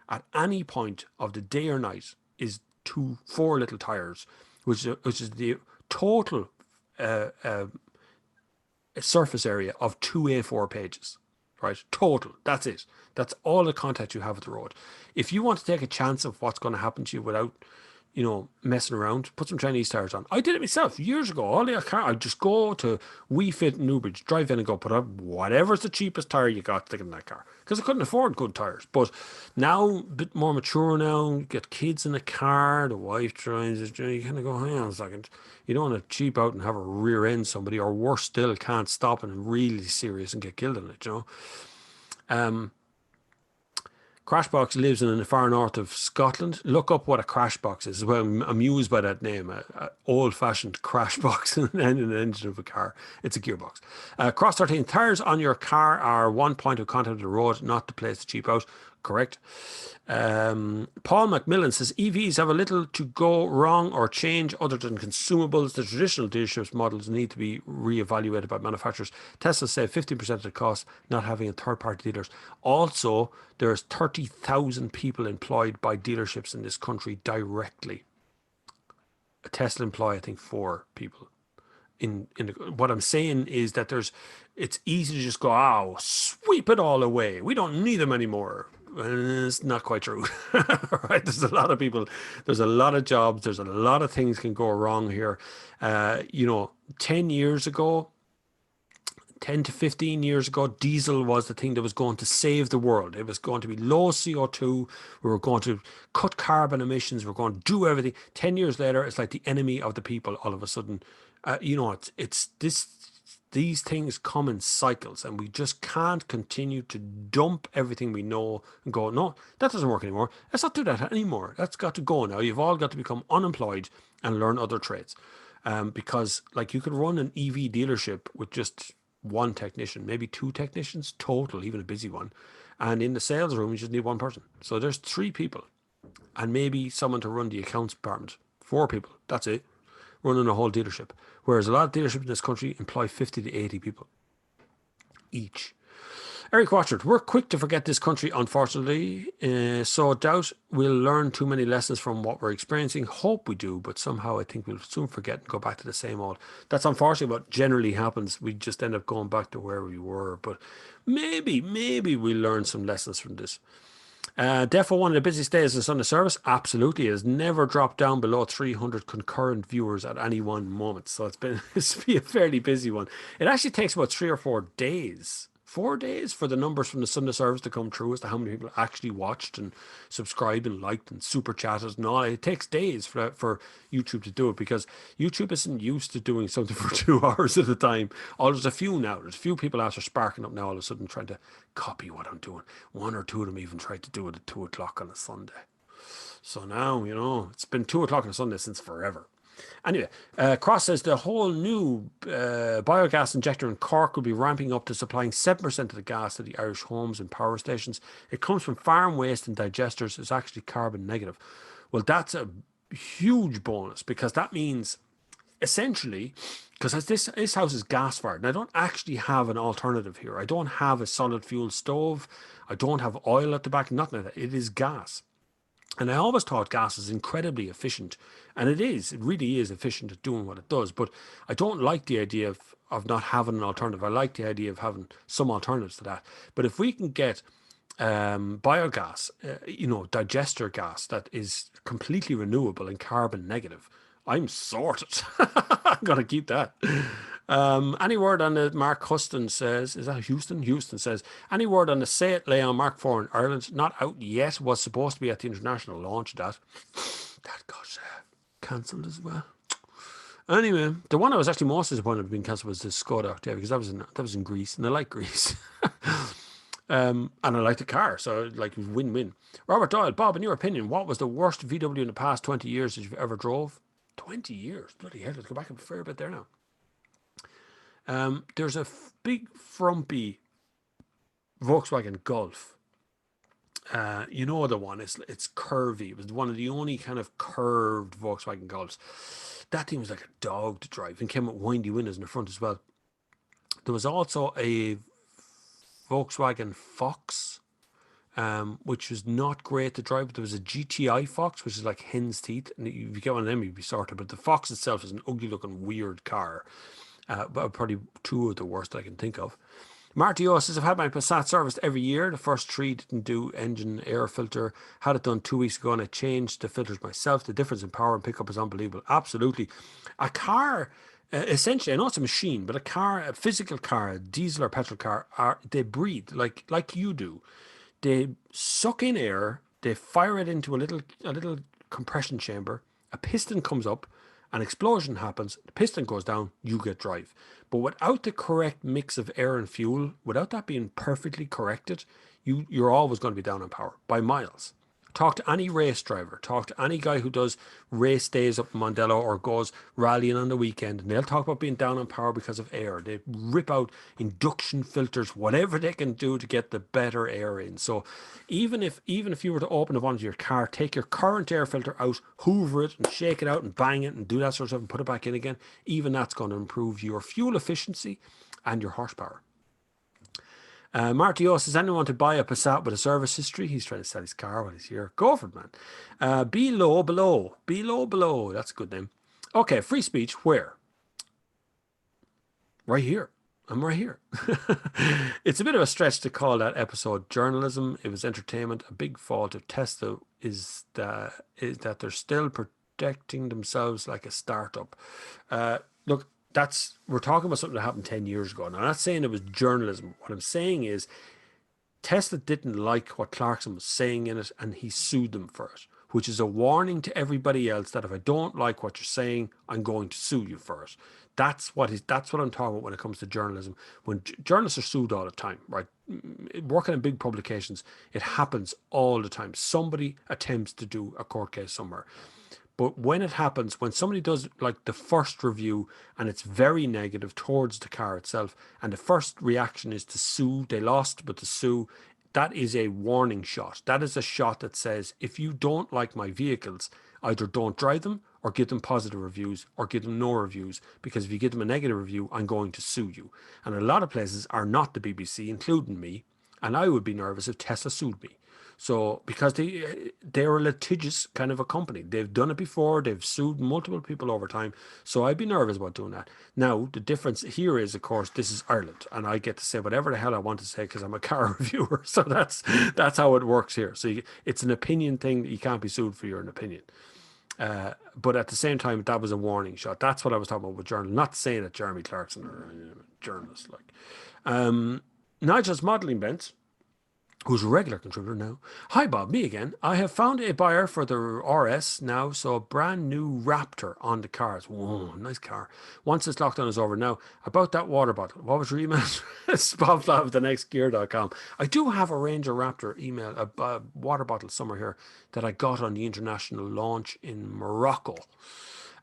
at any point of the day or night is 4 little tires, which is the total surface area of 2 A4 pages, right? Total. That's it. That's all the contact you have with the road. If you want to take a chance of what's going to happen to you without, messing around, put some Chinese tires on. I did it myself years ago. I'd just go to WeFit in Newbridge, drive in and go put up whatever's the cheapest tire you got, stick in that car. Because I couldn't afford good tires. But now, a bit more mature now, get kids in the car, the wife drives it, you kind of go, hang on a second. You don't want to cheap out and have a rear end somebody, or worse still, can't stop and really serious and get killed in it, Crashbox lives in the far north of Scotland. Look up what a crashbox is. Well, I'm amused by that name. A old-fashioned crashbox in an engine of a car. It's a gearbox. Cross 13. Tires on your car are one point of contact with the road, not the place to cheap out. Correct. Paul McMillan says EVs have a little to go wrong or change other than consumables. The traditional dealerships models need to be reevaluated by manufacturers. Tesla save 15% of the cost not having a third-party dealers. Also, there's 30,000 people employed by dealerships in this country directly. A Tesla employ, I think, 4 people. What I'm saying is that it's easy to just go, sweep it all away. We don't need them anymore. It's not quite true. Right? There's a lot of people, there's a lot of jobs, there's a lot of things can go wrong here. 10 years ago, 10 to 15 years ago, diesel was the thing that was going to save the world. It was going to be low CO2. We were going to cut carbon emissions. We're going to do everything. 10 years later, it's like the enemy of the people all of a sudden. These things come in cycles, and we just can't continue to dump everything we know and go, no, that doesn't work anymore. Let's not do that anymore. That's got to go now. You've all got to become unemployed and learn other trades. Because like you could run an EV dealership with just one technician, maybe 2 technicians total, even a busy one. And in the sales room, you just need one person. So there's 3 people and maybe someone to run the accounts department. 4 people. That's it. Running a whole dealership. Whereas a lot of dealerships in this country employ 50 to 80 people each. Eric Watchard, we're quick to forget this country, unfortunately. So doubt we'll learn too many lessons from what we're experiencing. Hope we do, but somehow I think we'll soon forget and go back to the same old. That's unfortunately what generally happens. We just end up going back to where we were. But maybe we'll learn some lessons from this. Defo, one of the busiest days in Sunday service. Absolutely. It has never dropped down below 300 concurrent viewers at any one moment. So it's been a fairly busy one. It actually takes about 3 or 4 days. 4 days for the numbers from the Sunday service to come through as to how many people actually watched and subscribed and liked and super chatted and all. It takes days for YouTube to do it because YouTube isn't used to doing something for 2 hours at a time. Oh, there's a few now. There's a few people after sparking up now all of a sudden trying to copy what I'm doing. 1 or 2 of them even tried to do it at 2 o'clock on a Sunday. So now, it's been 2 o'clock on a Sunday since forever. Anyway, Cross says the whole new biogas injector in Cork will be ramping up to supplying 7% of the gas to the Irish homes and power stations. It comes from farm waste and digesters. It's actually carbon negative. Well, that's a huge bonus because that means essentially, because this house is gas fired and I don't actually have an alternative here. I don't have a solid fuel stove. I don't have oil at the back, nothing like that. It is gas. And I always thought gas is incredibly efficient. And it is. It really is efficient at doing what it does. But I don't like the idea of not having an alternative. I like the idea of having some alternatives to that. But if we can get biogas, digester gas that is completely renewable and carbon negative, I'm sorted. I'm going to keep that. Any word on the Mark Huston says, is that Houston? Houston says, any word on the Say It Lay on Mark IV in Ireland? Not out yet. Was supposed to be at the international launch of that. That got cancelled as well. Anyway, the one I was actually most disappointed of being cancelled was the Skoda Octavia because that was in Greece and I like Greece. And I like the car, so it was win-win. Robert Doyle, Bob, in your opinion, what was the worst VW in the past 20 years that you've ever drove? 20 years? Bloody hell, let's go back a fair bit there now. There's a big frumpy Volkswagen Golf. The one, it's curvy. It was one of the only kind of curved Volkswagen Golfs. That thing was like a dog to drive and came with windy windows in the front as well. There was also a Volkswagen Fox, which was not great to drive, but there was a GTI Fox, which is like hen's teeth, and if you get one of them, you'd be sorted. But the Fox itself is an ugly-looking, weird car. But probably 2 of the worst I can think of. Marty O says, I've had my Passat serviced every year. The first 3 didn't do engine air filter. Had it done 2 weeks ago and I changed the filters myself. The difference in power and pickup is unbelievable. Absolutely. A car, essentially, I know it's a machine, but a physical car, a diesel or petrol car, they breathe like you do. They suck in air, they fire it into a little compression chamber, a piston comes up, an explosion happens, the piston goes down, you get drive. But without the correct mix of air and fuel, without that being perfectly corrected, you're always going to be down on power by miles. Talk to any race driver, talk to any guy who does race days up in Mondello or goes rallying on the weekend, and they'll talk about being down on power because of air. They rip out induction filters, whatever they can do to get the better air in. So even if you were to open up onto your car, take your current air filter out, hoover it and shake it out and bang it and do that sort of stuff and put it back in again, even that's going to improve your fuel efficiency and your horsepower. Marty O says, anyone want to buy a Passat with a service history? He's trying to sell his car while he's here. Go for it, man. Below. That's a good name. Okay, free speech, where? Right here. I'm right here. It's a bit of a stretch to call that episode journalism. It was entertainment. A big fault of Tesla is that they're still protecting themselves like a startup. Look, we're talking about something that happened 10 years ago. Now, I'm not saying it was journalism. What I'm saying is Tesla didn't like what Clarkson was saying in it, and he sued them for it, which is a warning to everybody else that if I don't like what you're saying, I'm going to sue you for it. That's what I'm talking about when it comes to journalism. When journalists are sued all the time, right? Working in big publications, it happens all the time. Somebody attempts to do a court case somewhere. But when it happens, when somebody does like the first review and it's very negative towards the car itself, and the first reaction is to sue, they lost, but to sue, that is a warning shot. That is a shot that says, if you don't like my vehicles, either don't drive them or give them positive reviews or give them no reviews, because if you give them a negative review, I'm going to sue you. And a lot of places are not the BBC, including me, and I would be nervous if Tesla sued me. So, because they're a litigious kind of a company. They've done it before. They've sued multiple people over time. So I'd be nervous about doing that. Now, the difference here is, of course, this is Ireland, and I get to say whatever the hell I want to say because I'm a car reviewer. So that's how it works here. So it's an opinion thing. You can't be sued for your opinion. But at the same time, that was a warning shot. That's what I was talking about with journalists. Not saying that Jeremy Clarkson or a journalist. Nigel's modelling bents, who's a regular contributor now. Hi Bob, me again. I have found a buyer for the RS now, so a brand new Raptor on the cars. Whoa, nice car. Once this lockdown is over now, about that water bottle. What was your email? It's bobflav@thenextgear.com. I do have a Ranger Raptor email, a water bottle somewhere here that I got on the international launch in Morocco.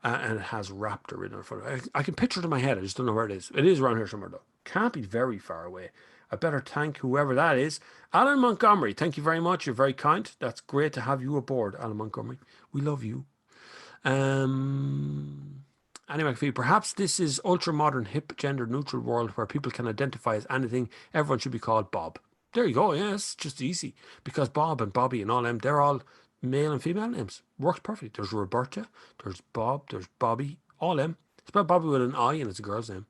And it has Raptor in it. I can picture it in my head. I just don't know where it is. It is around here somewhere though. Can't be very far away. I better thank whoever that is. Alan Montgomery, thank you very much. You're very kind. That's great to have you aboard, Alan Montgomery. We love you. Anyway, perhaps this is ultra-modern, hip, gender-neutral world where people can identify as anything. Everyone should be called Bob. There you go. Yeah, it's just easy. Because Bob and Bobby and all them, they're all male and female names. Works perfect. There's Roberta, there's Bob, there's Bobby, all them. Spelled Bobby with an I and it's a girl's name.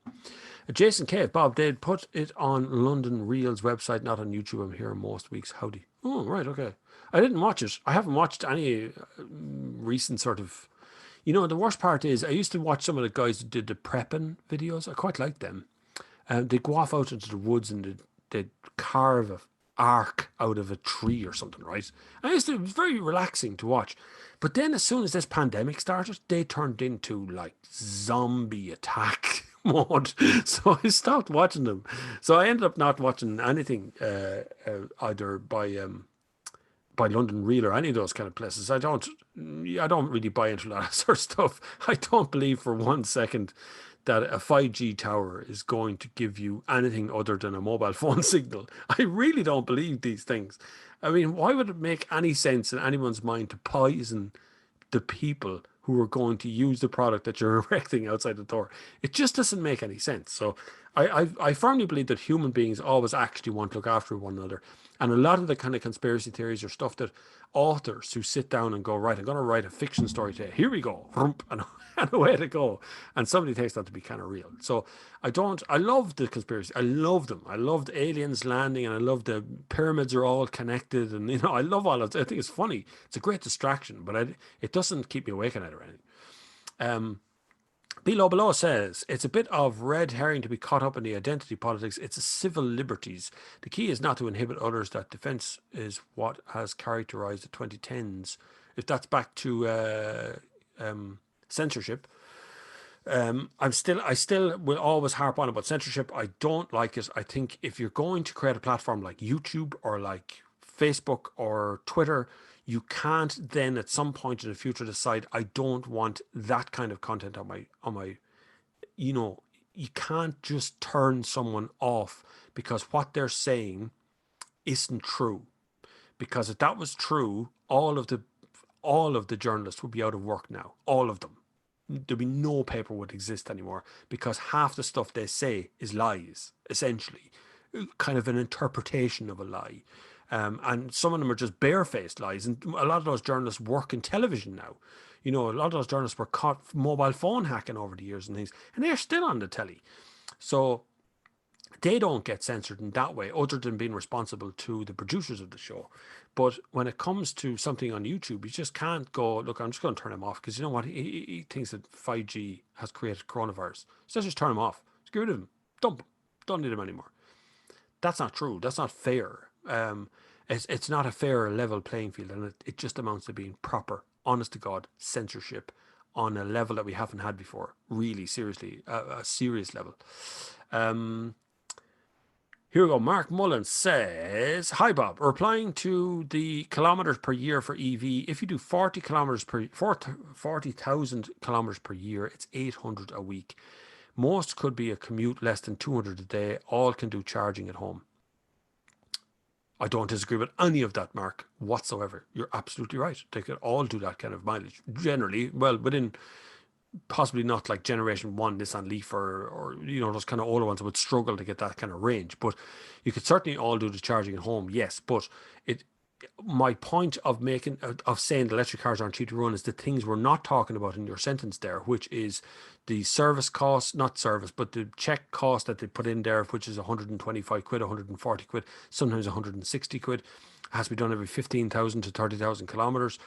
Jason Cave, Bob, they'd put it on London Reel's website, not on YouTube. I'm here most weeks. Howdy. Oh, right, okay. I didn't watch it. I haven't watched any recent sort of... You know, the worst part is I used to watch some of the guys who did the prepping videos. I quite liked them. They'd go off out into the woods and they'd carve an arc out of a tree or something, right? It was very relaxing to watch. But then as soon as this pandemic started, they turned into like zombie attack mode. So I stopped watching them. So I ended up not watching anything either by London Reel or any of those kind of places. I don't really buy into that sort of stuff. I don't believe for 1 second that a 5G tower is going to give you anything other than a mobile phone signal. I really don't believe these things. I mean, why would it make any sense in anyone's mind to poison the people who are going to use the product that you're erecting outside the door? It just doesn't make any sense. So I firmly believe that human beings always actually want to look after one another. And a lot of the kind of conspiracy theories are stuff that authors who sit down and go, right, I'm going to write a fiction story today. Here we go. And away to go. And somebody takes that to be kind of real. So I love the conspiracy. I love them. I loved aliens landing and I love the pyramids are all connected. And, you know, I love all of it. I think it's funny. It's a great distraction, but it doesn't keep me awake at night or anything. Below says, it's a bit of red herring to be caught up in the identity politics. It's a civil liberties. The key is not to inhibit others. That defence is what has characterised the 2010s. If that's back to censorship. I still will always harp on about censorship. I don't like it. I think if you're going to create a platform like YouTube or like Facebook or Twitter, you can't then at some point in the future decide I don't want that kind of content on my you know, you can't just turn someone off because what they're saying isn't true. Because if that was true, all of the journalists would be out of work now. All of them. There'd be no paper would exist anymore because half the stuff they say is lies, essentially, kind of an interpretation of a lie. And some of them are just barefaced lies. And a lot of those journalists work in television now. You know, a lot of those journalists were caught mobile phone hacking over the years and things, and they're still on the telly. So they don't get censored in that way, other than being responsible to the producers of the show. But when it comes to something on YouTube, you just can't go, look, I'm just going to turn him off because you know what? He thinks that 5G has created coronavirus. So let's just turn him off. Just get rid of him. Dump him. Don't need him anymore. That's not true. That's not fair. It's not a fair level playing field, and it just amounts to being proper, honest to God, censorship on a level that we haven't had before. Really, seriously, a serious level. Here we go. Mark Mullen says, "Hi Bob, replying to the kilometers per year for EV. If you do 40,000 kilometers per year, it's 800 a week. Most could be a commute less than 200 a day. All can do charging at home." I don't disagree with any of that, Mark, whatsoever. You're absolutely right. They could all do that kind of mileage. Generally, well, within possibly not like generation one Nissan Leaf or you know those kind of older ones would struggle to get that kind of range, but you could certainly all do the charging at home, yes. But it my point of saying the electric cars aren't cheap to run is the things we're not talking about in your sentence there, which is the service cost, not service, but the check cost that they put in there, which is 125 quid, 140 quid, sometimes 160 quid, has to be done every 15,000 to 30,000 kilometers.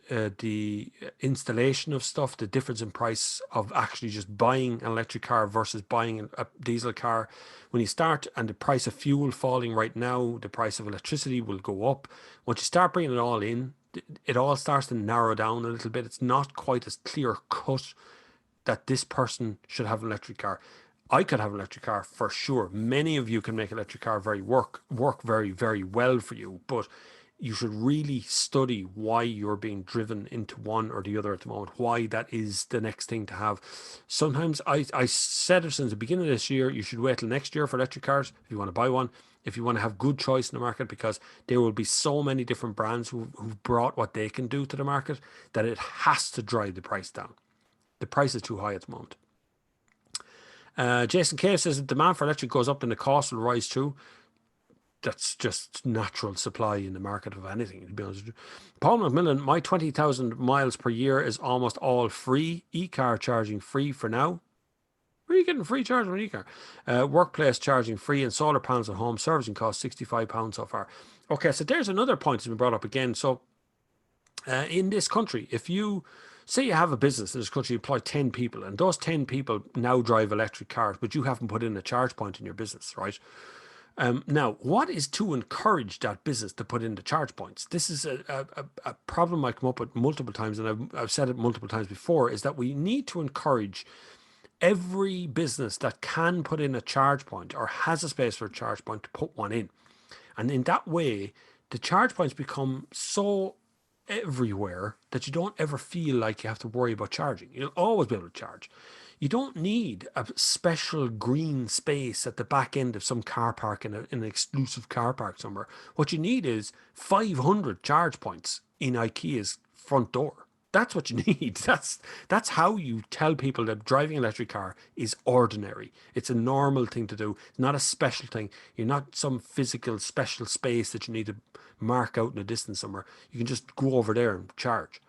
The installation of stuff, the difference in price of actually just buying an electric car versus buying a diesel car. When you start, and the price of fuel falling right now, the price of electricity will go up. Once you start bringing it all in, it all starts to narrow down a little bit. It's not quite as clear cut that this person should have an electric car. I could have an electric car for sure. Many of you can make electric car work very, very well for you, but you should really study why you're being driven into one or the other at the moment, why that is the next thing to have. Sometimes I said it since the beginning of this year, you should wait till next year for electric cars if you want to buy one, if you want to have good choice in the market, because there will be so many different brands who've brought what they can do to the market that it has to drive the price down. The price is too high at the moment. Jason Cave says the demand for electric goes up, then the cost will rise too. That's just natural supply in the market of anything, to be honest with you. Paul McMillan, my 20,000 miles per year is almost all free. E-car charging free for now. Where are you getting free charging on e-car? Workplace charging free, and solar panels at home. Servicing costs £65 so far. Okay, so there's another point that's been brought up again. So in this country, if you say you have a business in this country, you employ 10 people, and those 10 people now drive electric cars, but you haven't put in a charge point in your business, right? Now, what is to encourage that business to put in the charge points? This is a problem I come up with multiple times, and I've said it multiple times before, is that we need to encourage every business that can put in a charge point or has a space for a charge point to put one in. And in that way, the charge points become so everywhere that you don't ever feel like you have to worry about charging. You'll always be able to charge. You don't need a special green space at the back end of some car park in an exclusive car park somewhere. What you need is 500 charge points in IKEA's front door. That's what you need. That's how you tell people that driving an electric car is ordinary. It's a normal thing to do. It's not a special thing. You're not some physical special space that you need to mark out in a distance somewhere. You can just go over there and charge.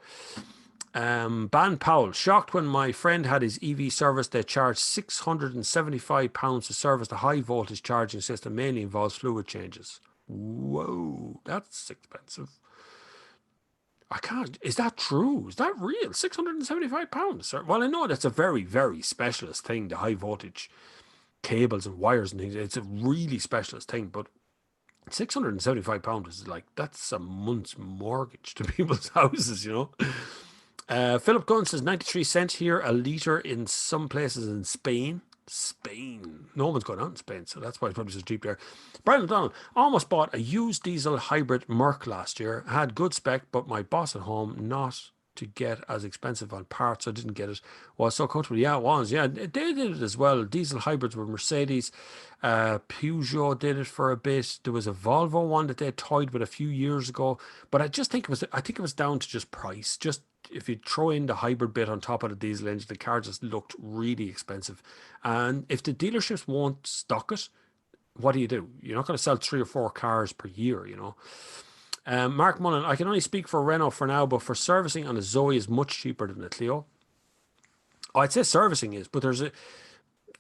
Ban Powell, shocked when my friend had his EV service. They charged £675 to service the high voltage charging system, mainly involves fluid changes. Whoa, that's expensive. I can't, is that true? Is that real? £675? Well, I know that's a very, very specialist thing, the high voltage cables and wires and things. It's a really specialist thing, but £675 is like, that's a month's mortgage to people's houses, you know? Philip Gunn says 93 cents here a litre in some places in Spain. Spain. No one's going out in Spain, so that's why it's probably so cheap there. Brian McDonald almost bought a used diesel hybrid Merc last year. Had good spec, but my boss at home not to get as expensive on parts, so I didn't get it. Was so comfortable. Yeah, it was. Yeah, they did it as well. Diesel hybrids were Mercedes. Peugeot did it for a bit. There was a Volvo one that they toyed with a few years ago, but I think it was down to just price. Just if you throw in the hybrid bit on top of the diesel engine, the car just looked really expensive. And if the dealerships won't stock it, what do? You're not going to sell 3 or 4 cars per year, you know. Mark Mullen, I can only speak for Renault for now, but for servicing on a Zoe is much cheaper than a Clio. Oh, I'd say servicing is, but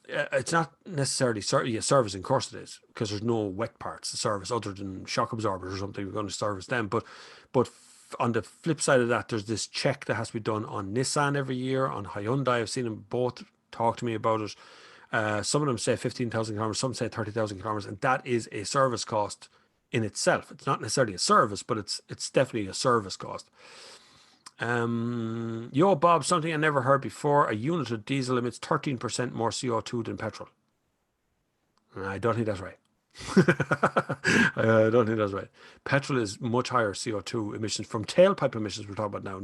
it's not necessarily servicing. Of course it is, because there's no wet parts to service other than shock absorbers or something. We're going to service them, but on the flip side of that, there's this check that has to be done on Nissan every year, on Hyundai. I've seen them both talk to me about it. Some of them say 15,000 kilometers, some say 30,000 kilometers, and that is a service cost in itself. It's not necessarily a service, but it's definitely a service cost. Yo, Bob, something I never heard before. A unit of diesel emits 13% more CO2 than petrol. I don't think that's right. I don't think that's right. Petrol is much higher CO2 emissions from tailpipe emissions we're talking about now,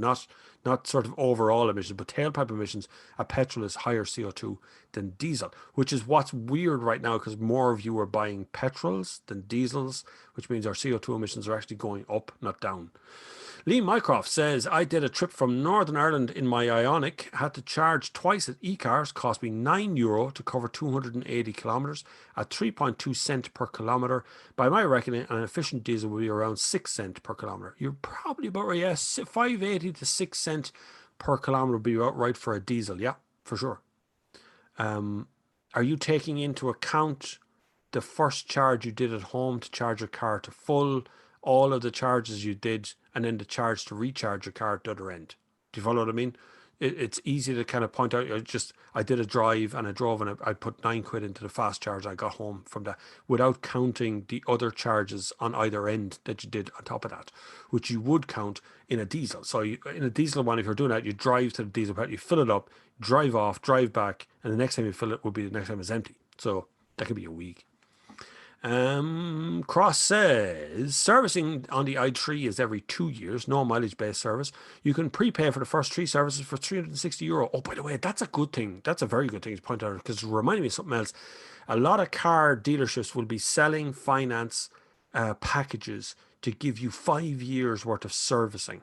not sort of overall emissions, but tailpipe emissions. A petrol is higher CO2 than diesel, which is what's weird right now because more of you are buying petrols than diesels, which means our CO2 emissions are actually going up, not down. Lee Mycroft says, I did a trip from Northern Ireland in my Ioniq, had to charge twice at eCars, cost me €9 to cover 280 kilometres at 3.2 cent per kilometre. By my reckoning, an efficient diesel will be around 6 cent per kilometre. You're probably about right, yes, 5.80 to 6 cent per kilometre would be about right for a diesel, yeah, for sure. Are you taking into account the first charge you did at home to charge your car to full, all of the charges you did, and then the charge to recharge your car at the other end? Do you follow what I mean? It's easy to kind of point out. I did a drive and I drove and I put £9 into the fast charge. I got home from that without counting the other charges on either end that you did on top of that, which you would count in a diesel. So in a diesel one, if you're doing that, you drive to the diesel plant, you fill it up, drive off, drive back, and the next time you fill it will be the next time it's empty. So that could be a week. Cross says servicing on the i3 is every 2 years, no mileage based service. You can prepay for the first 3 services for €360. Oh, by the way, that's a good thing. That's a very good thing to point out because it reminded me of something else. A lot of car dealerships will be selling finance packages to give you 5 years worth of servicing.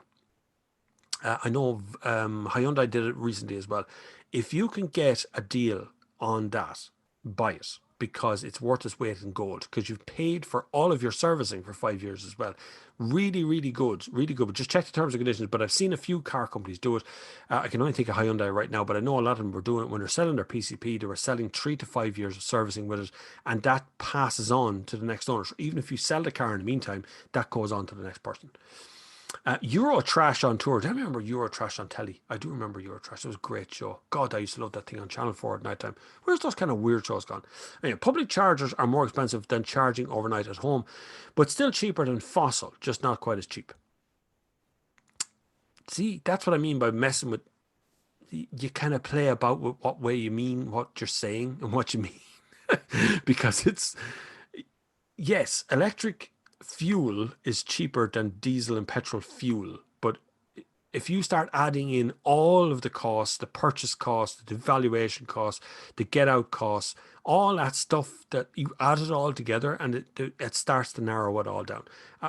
I know Hyundai did it recently as well. If you can get a deal on that, buy it, because it's worth its weight in gold, because you've paid for all of your servicing for 5 years as well. Really, really good, really good. But just check the terms and conditions. But I've seen a few car companies do it. I can only think of Hyundai right now, but I know a lot of them were doing it when they're selling their PCP. They were selling 3 to 5 years of servicing with it, and that passes on to the next owner. So even if you sell the car in the meantime, that goes on to the next person. Eurotrash on tour. Do I remember Eurotrash on telly? I do remember Eurotrash. It was a great show. God, I used to love that thing on Channel 4 at night time. Where's those kind of weird shows gone? Anyway, public chargers are more expensive than charging overnight at home, but still cheaper than fossil, just not quite as cheap. See, that's what I mean by messing with. You kind of play about with what way you mean what you're saying and what you mean. Because yes, electric fuel is cheaper than diesel and petrol fuel, but if you start adding in all of the costs, the purchase costs, the devaluation costs, the get out costs, all that stuff, that you add it all together and it starts to narrow it all down.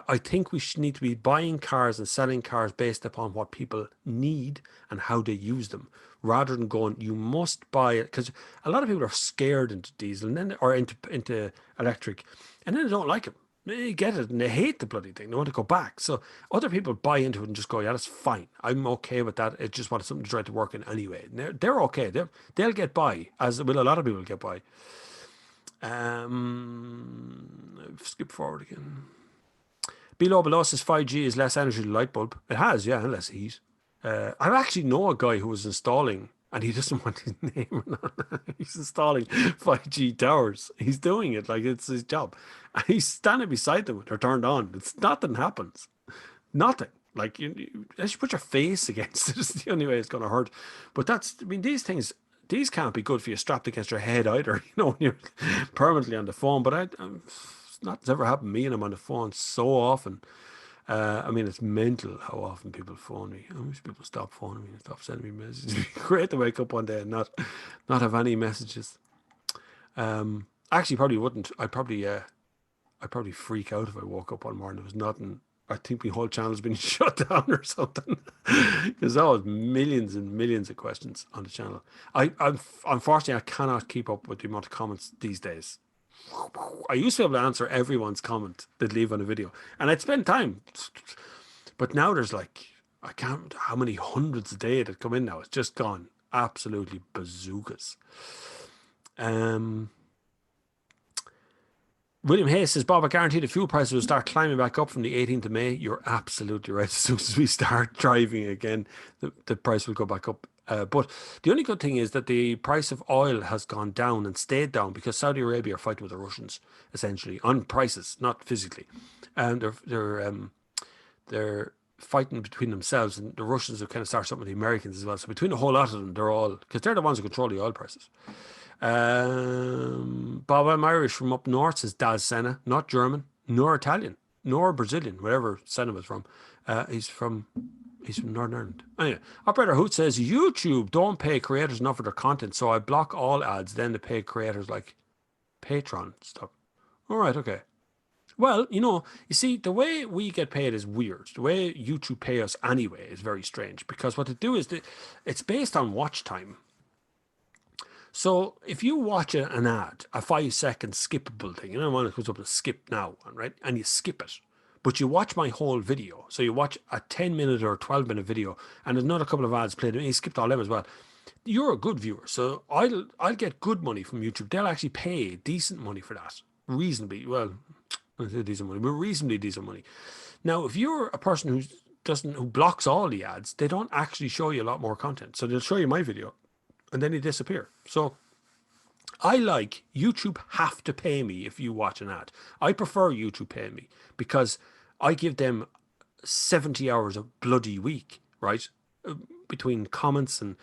I think we should need to be buying cars and selling cars based upon what people need and how they use them, rather than going, you must buy it, because a lot of people are scared into diesel and then or into electric, and then they don't like it. They get it and they hate the bloody thing. They want to go back. So other people buy into it and just go, yeah, that's fine. I'm okay with that. It just wanted something to try to work in anyway. And they're okay. They'll get by, as will a lot of people get by. Skip forward again. Below says 5G is less energy than light bulb. It has, yeah, and less heat. I actually know a guy who was installing, and he doesn't want his name. He's installing 5G towers. He's doing it like it's his job. And he's standing beside them. They're turned on. Nothing happens. Nothing. Like you should put your face against it. It's the only way it's going to hurt. But I mean, these can't be good for you strapped against your head either. When you're permanently on the phone. But it's ever happened to me, and I'm on the phone so often. I mean, it's mental how often people phone me. I wish people stop phoning me and stop sending me messages. It'd be great to wake up one day and not have any messages. Actually, probably wouldn't. I'd probably freak out if I woke up one morning. There was nothing. I think my whole channel's been shut down or something. Because there was millions and millions of questions on the channel. Unfortunately, I cannot keep up with the amount of comments these days. I used to be able to answer everyone's comment they'd leave on a video, and I'd spend time. But now there's like, I can't how many hundreds a day that come in now. It's just gone absolutely bazookas. William Hayes says, Bob, I guarantee the fuel prices will start climbing back up from the 18th of May. You're absolutely right. As soon as we start driving again, the price will go back up. But the only good thing is that the price of oil has gone down and stayed down because Saudi Arabia are fighting with the Russians, essentially, on prices, not physically. And they're fighting between themselves, and the Russians have kind of started something with the Americans as well. So between a whole lot of them, because they're the ones who control the oil prices. Bob, I'm Irish from up north, says Daz Senna, not German, nor Italian, nor Brazilian, wherever Senna was from. He's from Northern Ireland. Anyway, Operator Hoot says YouTube don't pay creators enough for their content, so I block all ads. Then they pay creators like Patreon stuff. All right, okay. Well, you see, the way we get paid is weird. The way YouTube pay us anyway is very strange, because what they do is it's based on watch time. So if you watch an ad, a 5-second skippable thing, one that comes up with skip now, right? And you skip it, but you watch my whole video. So you watch a 10-minute or 12-minute video, and there's another couple of ads played, and you skipped all them as well. You're a good viewer, so I'll get good money from YouTube. They'll actually pay decent money for that, reasonably. Well, I say decent money, but reasonably decent money. Now, if you're a person who blocks all the ads, they don't actually show you a lot more content. So they'll show you my video, and then you disappear. So YouTube have to pay me if you watch an ad. I prefer YouTube pay me because I give them 70 hours a bloody week, right? Between comments and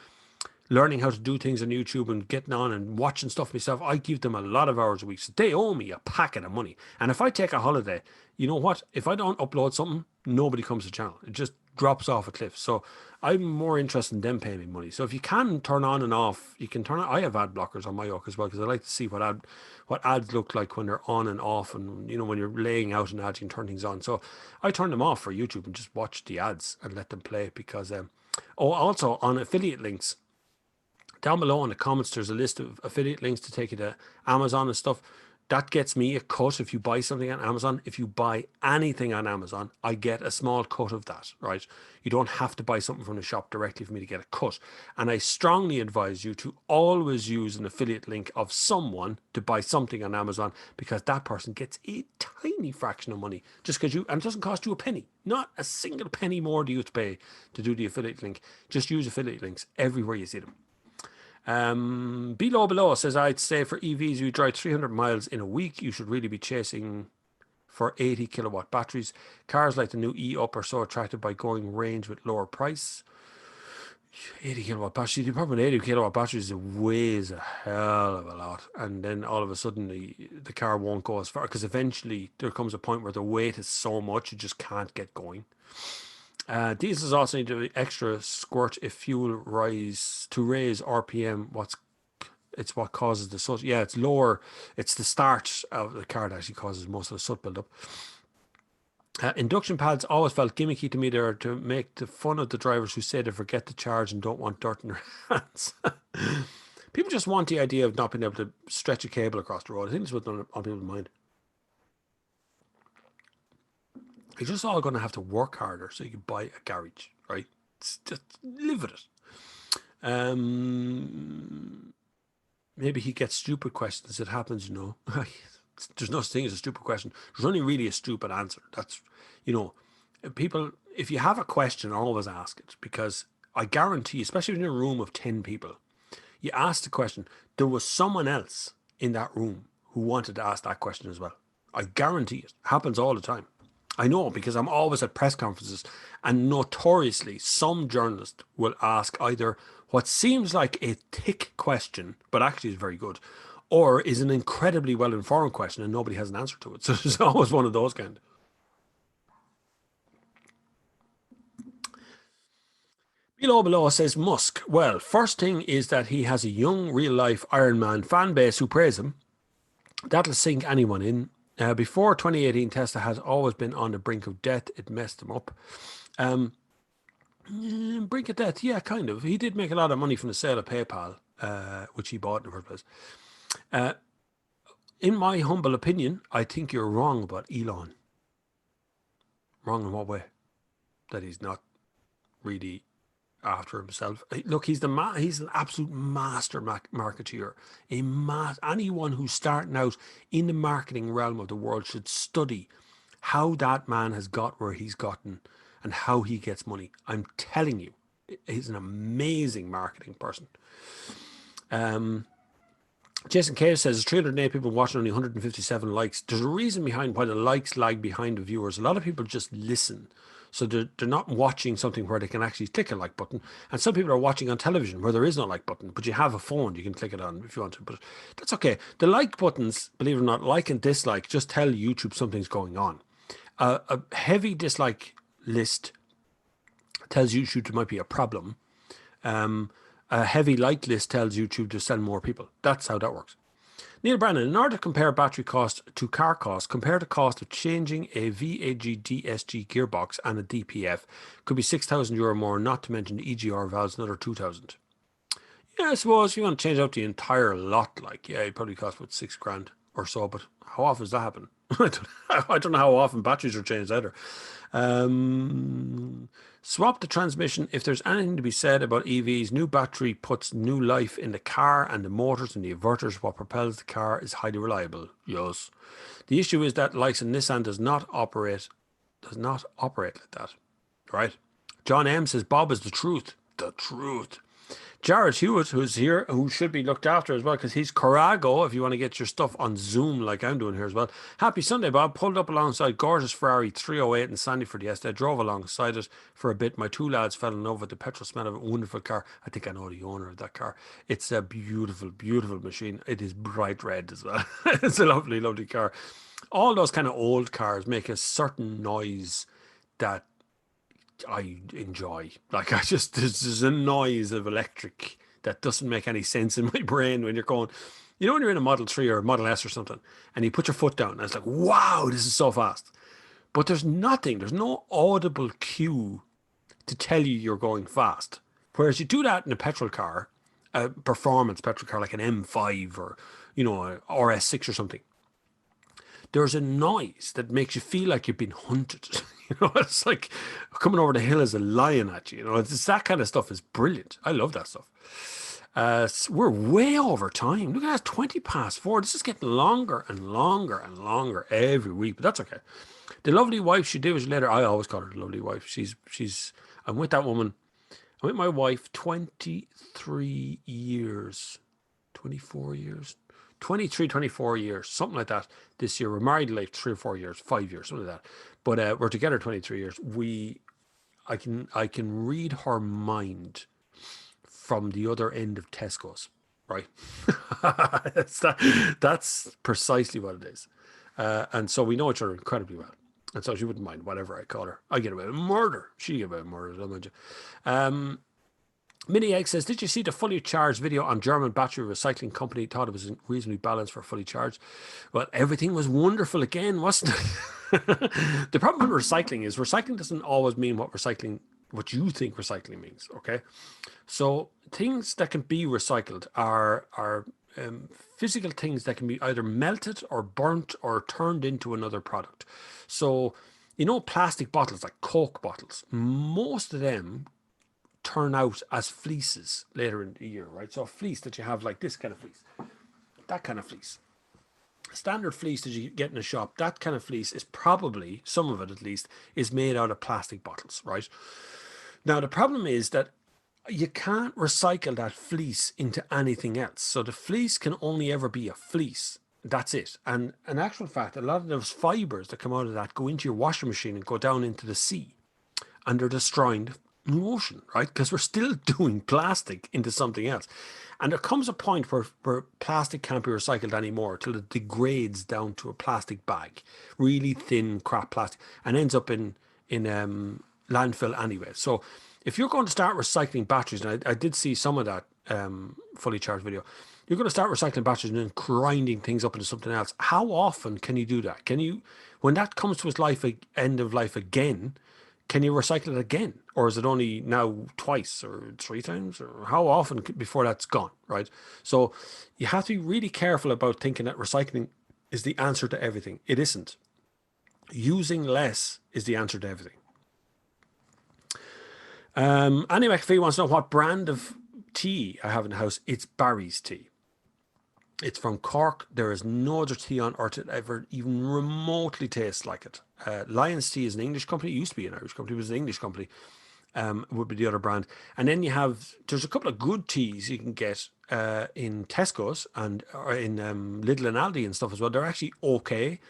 learning how to do things on YouTube and getting on and watching stuff myself, I give them a lot of hours a week. So they owe me a packet of money. And if I take a holiday, you know what? If I don't upload something, nobody comes to the channel. It just drops off a cliff. So I'm more interested in them paying me money. So if you can turn on and off, you can turn on. I have ad blockers on my Yoke as well, because I like to see what ads look like when they're on and off, and when you're laying out an ad, you can turn things on. So I turn them off for YouTube and just watch the ads and let them play, because also on affiliate links, down below in the comments, there's a list of affiliate links to take you to Amazon and stuff. That gets me a cut if you buy something on Amazon. If you buy anything on Amazon, I get a small cut of that, right? You don't have to buy something from the shop directly for me to get a cut. And I strongly advise you to always use an affiliate link of someone to buy something on Amazon, because that person gets a tiny fraction of money just because and it doesn't cost you a penny. Not a single penny more do you have to pay to do the affiliate link. Just use affiliate links everywhere you see them. Below says, I'd say for EVs, you drive 300 miles in a week, you should really be chasing for 80 kilowatt batteries. Cars like the new E-Up are so attractive by going range with lower price. 80 kilowatt batteries. The problem with 80 kilowatt batteries is it weighs a hell of a lot, and then all of a sudden the car won't go as far, because eventually there comes a point where the weight is so much you just can't get going. Diesels also need to extra squirt if fuel raise RPM. It's what causes the soot. Yeah, it's lower. It's the start of the car that actually causes most of the soot buildup. Induction pads always felt gimmicky to me. There to make the fun of the drivers who say they forget to charge and don't want dirt in their hands. People just want the idea of not being able to stretch a cable across the road. I think that's what's on people's mind. You're just all going to have to work harder so you can buy a garage, right? Just live with it. Maybe he gets stupid questions. It happens, There's no such thing as a stupid question. There's only really a stupid answer. That's, people, if you have a question, always ask it, because I guarantee, especially in a room of 10 people, you ask the question, there was someone else in that room who wanted to ask that question as well. I guarantee it. Happens all the time. I know, because I'm always at press conferences, and notoriously some journalist will ask either what seems like a thick question, but actually is very good, or is an incredibly well-informed question and nobody has an answer to it. So there's always one of those kind. Below says Musk. Well, first thing is that he has a young real-life Iron Man fan base who praise him. That'll sink anyone in. Before 2018, Tesla has always been on the brink of death. It messed him up. Brink of death, yeah, kind of. He did make a lot of money from the sale of PayPal, which he bought in the first place. In my humble opinion, I think you're wrong about Elon. Wrong in what way? That he's not really after himself. Look, he's an absolute master marketeer. Anyone who's starting out in the marketing realm of the world should study how that man has got where he's gotten and how he gets money. I'm telling you, he's an amazing marketing person. Jason Cave says 308 people watching, only 157 likes. There's a reason behind why the likes lag behind the viewers. A lot of people just listen. So they're not watching something where they can actually click a like button. And some people are watching on television where there is no like button, but you have a phone, you can click it on if you want to. But that's okay. The like buttons, believe it or not, like and dislike, just tell YouTube something's going on. A heavy dislike list tells YouTube there might be a problem. A heavy like list tells YouTube to send more people. That's how that works. Neil Brennan, in order to compare battery cost to car cost, compare the cost of changing a VAG DSG gearbox and a DPF. Could be €6,000 more, not to mention the EGR valves, another 2,000. Yeah, I suppose if you want to change out the entire lot, like, yeah, it probably costs about $6,000 or so, but how often does that happen? I don't know how often batteries are changed either. Swap the transmission. If there's anything to be said about EVs, new battery puts new life in the car and the motors and the inverters. What propels the car is highly reliable. Yes. The issue is that likes of Nissan does not operate like that. Right? John M says Bob is the truth. The truth. Jared Hewitt, who's here, who should be looked after as well, because he's Corago, if you want to get your stuff on Zoom like I'm doing here as well. Happy Sunday, Bob. Pulled up alongside gorgeous Ferrari 308 in Sandyford yesterday. Drove alongside it for a bit. My two lads fell in love with the petrol smell of a wonderful car. I think I know the owner of that car. It's a beautiful, beautiful machine. It is bright red as well. It's a lovely, lovely car. All those kind of old cars make a certain noise that I enjoy. Like, there's a noise of electric that doesn't make any sense in my brain when you're going, when you're in a Model 3 or a Model S or something, and you put your foot down, and it's like, wow, this is so fast. But there's no audible cue to tell you you're going fast. Whereas you do that in a petrol car, a performance petrol car like an M5 or, a RS6 or something. There's a noise that makes you feel like you've been hunted. It's like coming over the hill as a lion at you. It's that kind of stuff is brilliant. I love that stuff. We're way over time. Look at that, 20 past 4. This is getting longer and longer and longer every week, but that's okay. The lovely wife she did later. I always call her the lovely wife. I'm with that woman. I'm with my wife 23 years, 24 years. 23, 24 years, something like that this year. We're married like 3 or 4 years, 5 years, something like that. But we're together 23 years. I can read her mind from the other end of Tesco's, right? That's precisely what it is. And so we know each other incredibly well. And so she wouldn't mind whatever I call her. I get away with murder. She get away with murder, don't mind you. Mini Egg says, did you see the fully charged video on German battery recycling company? Thought it was reasonably balanced for fully charged. Well, everything was wonderful again, wasn't it? The problem with recycling is recycling doesn't always mean what you think recycling means, okay? So things that can be recycled are physical things that can be either melted or burnt or turned into another product. So, plastic bottles like Coke bottles, most of them turn out as fleeces later in the year, right? So a fleece that you have like this kind of fleece, that kind of fleece, standard fleece that you get in a shop, that kind of fleece is probably, some of it at least, is made out of plastic bottles, right? Now, the problem is that you can't recycle that fleece into anything else. So the fleece can only ever be a fleece. That's it. And in actual fact, a lot of those fibers that come out of that go into your washing machine and go down into the sea, and they're destroying the ocean, right? Because we're still doing plastic into something else. And there comes a point where plastic can't be recycled anymore till it degrades down to a plastic bag, really thin crap plastic, and ends up in landfill anyway. So if you're going to start recycling batteries, and I did see some of that fully charged video, you're going to start recycling batteries and then grinding things up into something else. How often can you do that? Can you, when that comes to its life, end of life again, can you recycle it again? Or is it only now twice or three times? Or how often before that's gone, right? So you have to be really careful about thinking that recycling is the answer to everything. It isn't. Using less is the answer to everything. Annie McPhee wants to know what brand of tea I have in the house. It's Barry's tea. It's from Cork. There is no other tea on earth that ever even remotely tastes like it. Lion's Tea is an English company. It used to be an Irish company. It was an English company. Would be the other brand. And then there's a couple of good teas you can get in Tesco's and or in Lidl and Aldi and stuff as well. They're actually okay.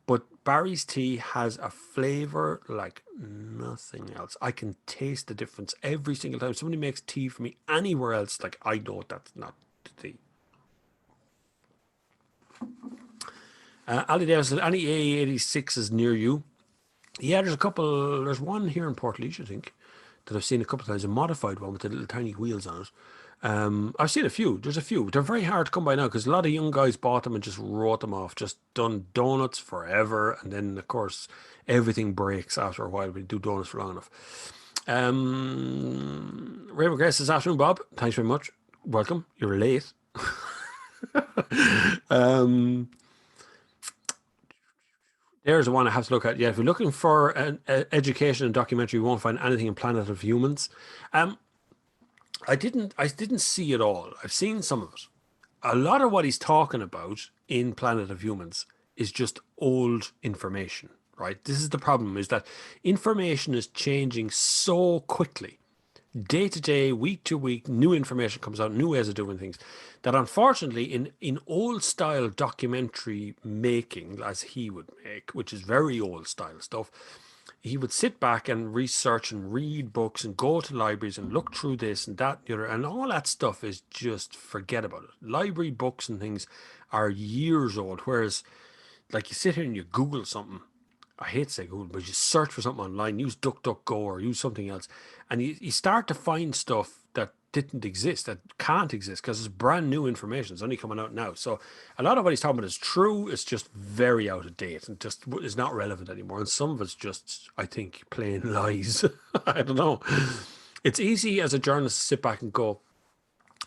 But Barry's tea has a flavour like nothing else. I can taste the difference every single time somebody makes tea for me anywhere else. Like, I know that's not the tea. Ali Davis said, any A86 is near you? Yeah, there's a couple. There's one here in Portlaoise, I think, that I've seen a couple of times, a modified one with the little tiny wheels on it. I've seen a few. There's a few. They're very hard to come by now because a lot of young guys bought them and just wrote them off, just done donuts forever. And then, of course, everything breaks after a while. We do donuts for long enough. Raven Grace this afternoon, Bob. Thanks very much. Welcome. You're late. There's the one I have to look at. Yeah, if you're looking for an education and documentary, you won't find anything in Planet of Humans. I didn't see it all. I've seen some of it. A lot of what he's talking about in Planet of Humans is just old information, right? This is the problem, is that information is changing so quickly. Day to day, week to week, new information comes out, new ways of doing things, that unfortunately in old style documentary making, as he would make, which is very old style stuff, he would sit back and research and read books and go to libraries and look through this and that, the other, and all that stuff is just, forget about it. Library books and things are years old, whereas like you sit here and you Google something. I hate to say Google, but you search for something online, use DuckDuckGo or use something else, and you start to find stuff that didn't exist, that can't exist, because it's brand new information. It's only coming out now. So a lot of what he's talking about is true. It's just very out of date and just is not relevant anymore. And some of it's just, I think, plain lies. I don't know. It's easy as a journalist to sit back and go,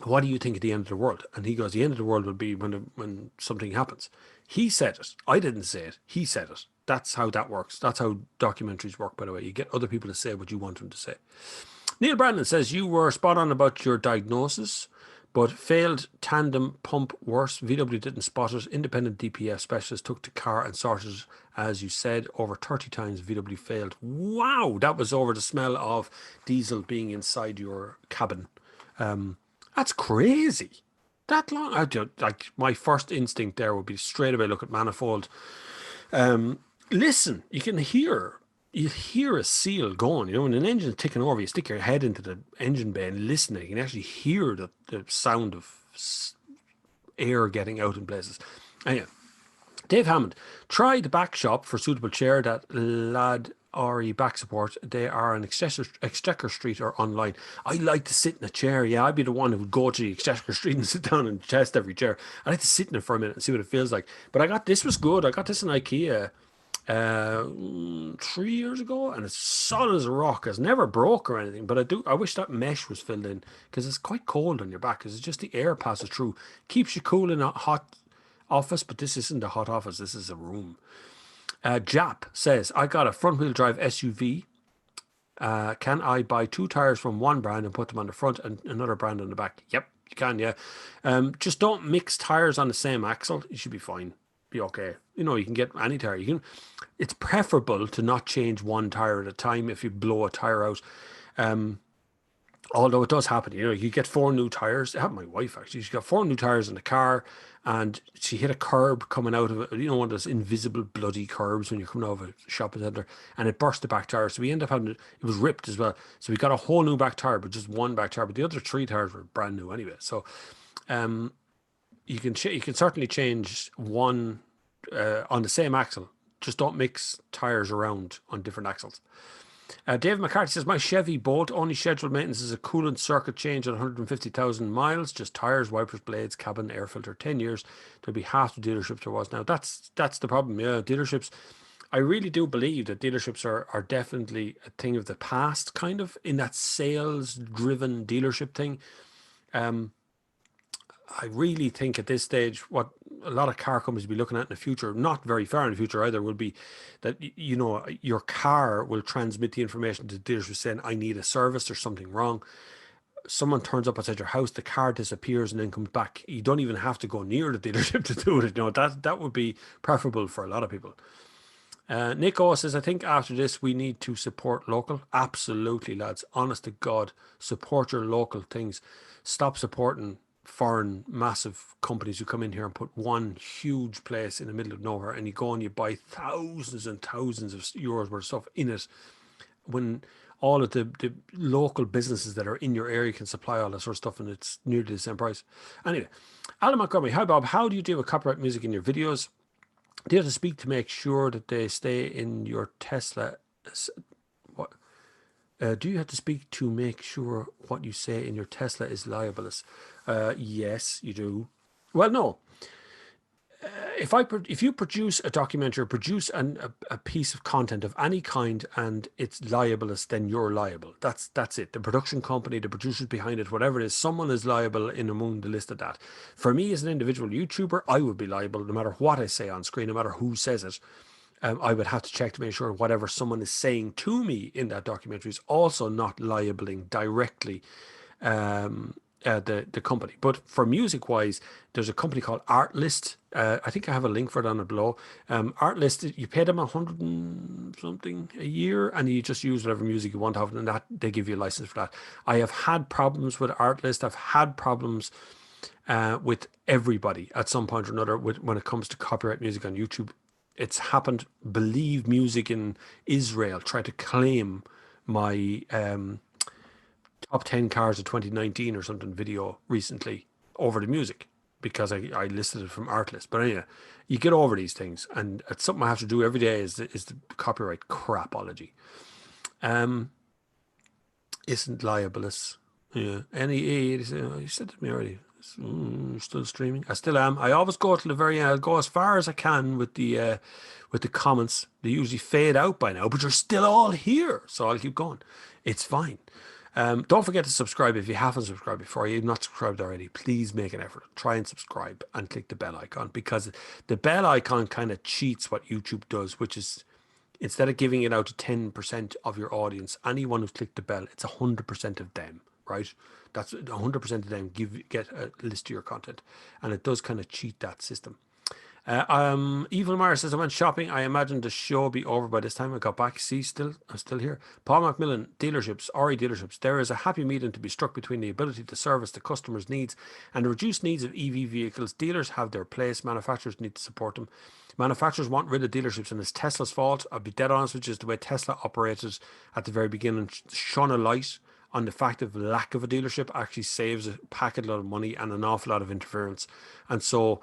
what do you think at the end of the world? And he goes, the end of the world will be when something happens. He said it. I didn't say it. He said it. That's how that works. That's how documentaries work, by the way. You get other people to say what you want them to say. Neil Brandon says, you were spot on about your diagnosis, but failed tandem pump worse. VW didn't spot it. Independent DPF specialist took the car and sorted it, as you said. Over 30 times VW failed. Wow, that was over the smell of diesel being inside your cabin. That's crazy. That long? Like, my first instinct there would be straight away look at manifold. Listen, you hear a seal going. You know, when an engine's ticking over, you stick your head into the engine bay and listen. You can actually hear the sound of air getting out in places. Anyway, Dave Hammond, try the back shop for suitable chair that lad RE back support. They are on Exchequer Street or online. I like to sit in a chair. Yeah, I'd be the one who would go to the Exchequer Street and sit down and test every chair. I like to sit in it for a minute and see what it feels like. But this was good. I got this in IKEA 3 years ago, and it's solid as a rock. It's never broke or anything, but I wish that mesh was filled in, because it's quite cold on your back, because it's just the air passes through. Keeps you cool in a hot office, but this isn't a hot office. This is a room. Jap says, I got a front wheel drive SUV. Can I buy 2 tires from one brand and put them on the front and another brand on the back? Yep, you can, yeah. Just don't mix tires on the same axle. You should be fine. Be okay. You know, you can get any tire. It's preferable to not change one tire at a time if you blow a tire out. Although it does happen, you get four new tires. It happened to my wife actually. She got four new tires in the car, and she hit a curb coming out of it. One of those invisible bloody curbs when you're coming out of a shopping centre, and it burst the back tire. So we ended up having it was ripped as well. So we got a whole new back tire, but just one back tire. But the other three tires were brand new anyway. So you can certainly change one on the same axle. Just don't mix tires around on different axles. Dave McCarthy says, my Chevy Bolt only scheduled maintenance is a coolant circuit change at 150,000 miles, just tires, wipers, blades, cabin, air filter, 10 years. There'll be half the dealerships there was now. That's the problem. Yeah, dealerships. I really do believe that dealerships are definitely a thing of the past, kind of in that sales driven dealership thing. I really think at this stage, what a lot of car companies will be looking at in the future, not very far in the future either, will be that, your car will transmit the information to the dealers saying, I need a service, there's something wrong. Someone turns up outside your house, the car disappears and then comes back. You don't even have to go near the dealership to do it. That would be preferable for a lot of people. Nick O says, I think after this, we need to support local. Absolutely, lads. Honest to God, support your local things. Stop supporting foreign massive companies who come in here and put one huge place in the middle of nowhere, and you go and you buy thousands and thousands of euros worth of stuff in it, when all of the local businesses that are in your area can supply all that sort of stuff, and it's nearly the same price. Anyway, Alan Montgomery, hi Bob, how do you deal with copyright music in your videos? Do you have to speak to make sure that they stay in your Tesla? What? Do you have to speak to make sure what you say in your Tesla is libelous? Yes, you do. Well, no. If you produce a documentary, or produce a piece of content of any kind, and it's libelous, then you're liable. That's it. The production company, the producers behind it, whatever it is, someone is liable in among the list of that. For me as an individual YouTuber, I would be liable no matter what I say on screen, no matter who says it. I would have to check to make sure whatever someone is saying to me in that documentary is also not libeling directly the company. But for music wise, there's a company called Artlist. I think I have a link for it on it below. Artlist, you pay them 100 and something a year, and you just use whatever music you want to have, and that they give you a license for that. I have had problems with Artlist. I've had problems with everybody at some point or another when it comes to copyright music on YouTube. It's happened. Believe Music in Israel tried to claim my top 10 cars of 2019 or something video recently over the music because I listed it from Artlist. But anyway, you get over these things, and it's something I have to do every day is the copyright crapology. Isn't libelous. Yeah. You said to me already. Still streaming. I still am. I always go to the very end. I'll go as far as I can with the comments. They usually fade out by now, but you're still all here, so I'll keep going. It's fine. Don't forget to subscribe if you haven't subscribed before. You've not subscribed already. Please make an effort. Try and subscribe and click the bell icon, because the bell icon kind of cheats what YouTube does, which is instead of giving it out to 10% of your audience, anyone who's clicked the bell, it's 100% of them, right? That's 100% of them get a list of your content, and it does kind of cheat that system. Evil Meyer says, I went shopping. I imagine the show will be over by this time. I got back. See, I'm still here. Paul Macmillan, dealerships, RE dealerships. There is a happy medium to be struck between the ability to service the customer's needs and the reduced needs of EV vehicles. Dealers have their place. Manufacturers need to support them. Manufacturers want rid of dealerships, and it's Tesla's fault. I'll be dead honest, which is the way Tesla operated at the very beginning. Shone a light on the fact of lack of a dealership actually saves a packet load of money and an awful lot of interference. And so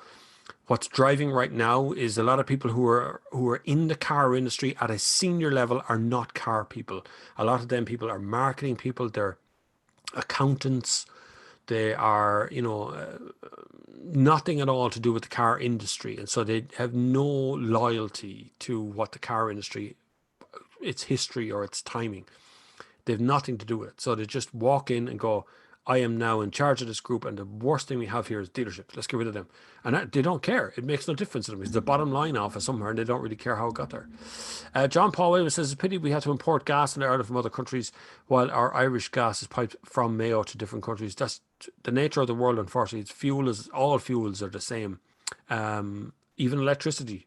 what's driving right now is a lot of people who are in the car industry at a senior level are not car people. A lot of them people are marketing people, they're accountants, they are, nothing at all to do with the car industry. And so they have no loyalty to what the car industry, its history or its timing. They have nothing to do with it. So they just walk in and go, I am now in charge of this group, and the worst thing we have here is dealerships. Let's get rid of them. And they don't care. It makes no difference to them. It's the bottom line off of somewhere, and they don't really care how it got there. John Paul Williams says, it's a pity we had to import gas in Ireland from other countries while our Irish gas is piped from Mayo to different countries. That's the nature of the world, unfortunately. All fuels are the same. Even electricity.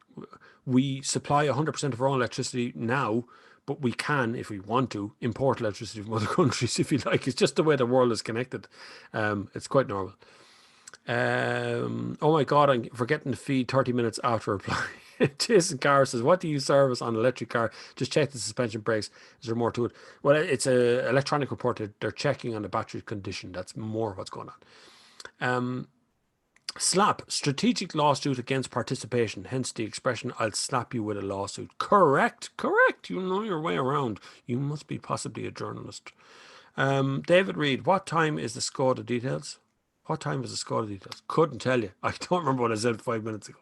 We supply 100% of our own electricity now, but we can, if we want to, import electricity from other countries if you like. It's just the way the world is connected. It's quite normal. Oh my God, I'm forgetting to feed 30 minutes after reply. Jason Carr says, what do you service on an electric car? Just check the suspension brakes. Is there more to it? Well, it's a electronic report. They're checking on the battery condition. That's more what's going on. Slap, strategic lawsuit against participation, hence the expression, I'll slap you with a lawsuit. Correct. You know your way around. You must be possibly a journalist. David Reed, what time is the Skoda Details? What time is the Skoda Details? Couldn't tell you. I don't remember what I said 5 minutes ago.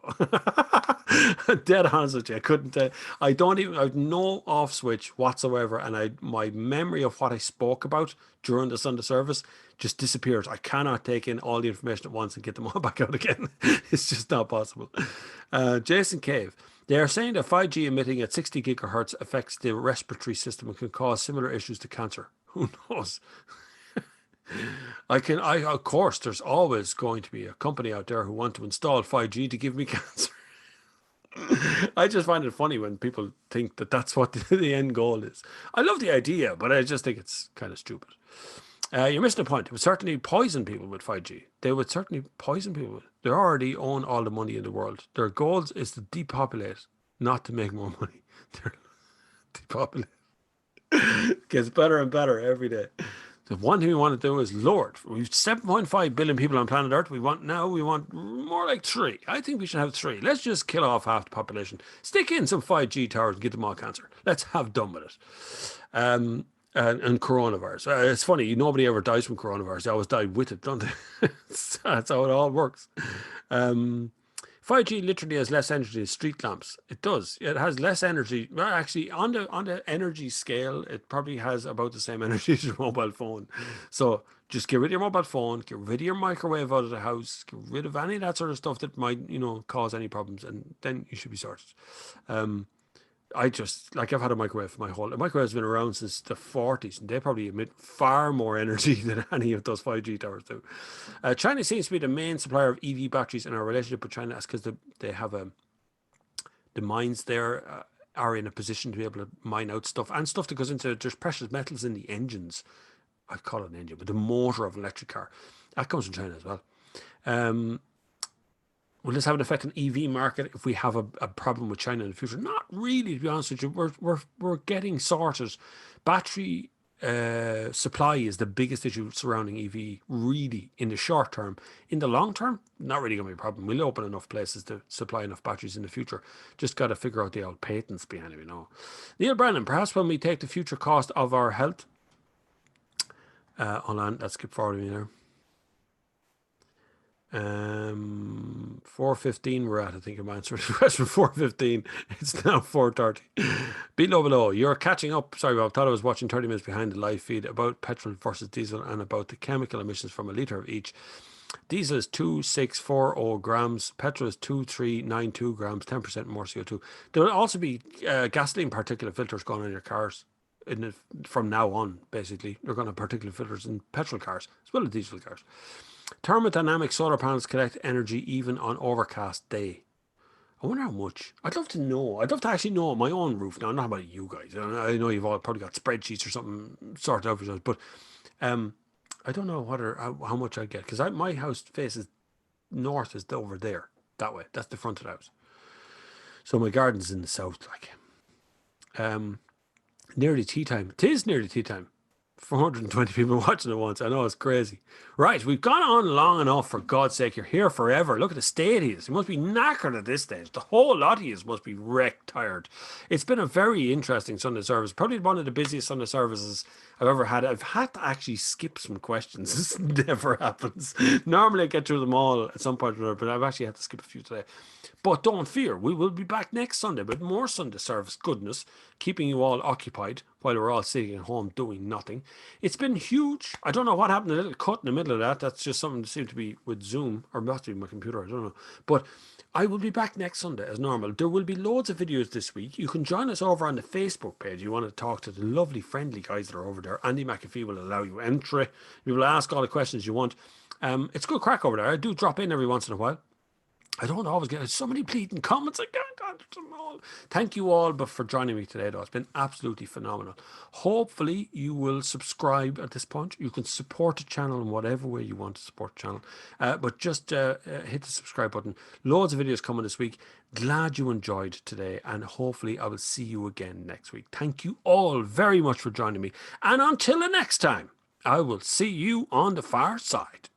Dead honest with you, I couldn't tell. I have no off switch whatsoever, and my memory of what I spoke about during the Sunday service just disappears. I cannot take in all the information at once and get them all back out again. It's just not possible. Jason Cave. They are saying that 5G emitting at 60 gigahertz affects the respiratory system and can cause similar issues to cancer. Who knows? Of course, there's always going to be a company out there who want to install 5G to give me cancer. I just find it funny when people think that that's what the end goal is. I love the idea, but I just think it's kind of stupid. You're missing a point. It would certainly poison people with 5G. They would certainly poison people. They already own all the money in the world. Their goals is to depopulate, not to make more money. They're depopulate. Gets better and better every day. The one thing we want to do is lower it. We've 7.5 billion people on planet Earth. We want more like 3. I think we should have 3. Let's just kill off half the population. Stick in some 5G towers and get them all cancer. Let's have done with it. And coronavirus. It's funny, nobody ever dies from coronavirus. They always die with it, don't they? That's how it all works. 5G literally has less energy than street lamps. It does. It has less energy. Well, actually, on the energy scale, it probably has about the same energy as your mobile phone. So just get rid of your mobile phone, get rid of your microwave out of the house, get rid of any of that sort of stuff that might, cause any problems, and then you should be sorted. I've had a microwave for the microwave's been around since the 40s, and they probably emit far more energy than any of those 5G towers do. China seems to be the main supplier of EV batteries in our relationship with China. That's because they have the mines there are in a position to be able to mine out stuff that goes into, there's precious metals in the engines. I call it an engine, but the motor of an electric car. That comes from China as well. Will this have an effect on EV market if we have a problem with China in the future? Not really, to be honest with you. We're getting sorted. Battery supply is the biggest issue surrounding EV, really, in the short term. In the long term, not really going to be a problem. We'll open enough places to supply enough batteries in the future. Just got to figure out the old patents behind it, Neil Brennan, perhaps when we take the future cost of our health. Hold on, let's skip forward me there. 4:15 we're at. I think I'm answering the question. 4:15. It's now 4:30. Below. You're catching up. Sorry, Bob. Thought I was watching 30 minutes behind the live feed about petrol versus diesel and about the chemical emissions from a litre of each. Diesel is 2,640 grams. Petrol is 2,392 grams. 10% more CO2. There will also be gasoline particulate filters going on in your cars. From now on, basically, they're going to have particulate filters in petrol cars as well as diesel cars. Thermodynamic solar panels collect energy even on overcast day. I wonder how much. I'd love to know. I'd love to actually know on my own roof. Now, not about you guys. I know you've all probably got spreadsheets or something sorted out for yourselves, but I don't know how much I get, because my house faces north, is over there, that way. That's the front of the house. So my garden's in the south, nearly tea time. It is nearly tea time. 420 people watching at once. I know, it's crazy. Right, we've gone on long enough, for God's sake. You're here forever. Look at the state he is. He must be knackered at this stage. The whole lot of you must be wrecked tired. It's been a very interesting Sunday service. Probably one of the busiest Sunday services I've ever had. I've had to actually skip some questions. This never happens. Normally I get through them all at some point or another, but I've actually had to skip a few today. But don't fear, we will be back next Sunday with more Sunday service goodness, keeping you all occupied while we're all sitting at home doing nothing. It's been huge. I don't know what happened, a little cut in the middle of that. That's just something that seemed to be with Zoom, or must be my computer, I don't know. But I will be back next Sunday as normal. There will be loads of videos this week. You can join us over on the Facebook page. You want to talk to the lovely, friendly guys that are over there. Andy McAfee will allow you entry. You will ask all the questions you want. It's good crack over there. I do drop in every once in a while. I don't always get so many bleeding comments. I can't answer them all. Thank you all but for joining me today, though. It's been absolutely phenomenal. Hopefully, you will subscribe at this point. You can support the channel in whatever way you want to support the channel. But just hit the subscribe button. Loads of videos coming this week. Glad you enjoyed today. And hopefully, I will see you again next week. Thank you all very much for joining me. And until the next time, I will see you on the far side.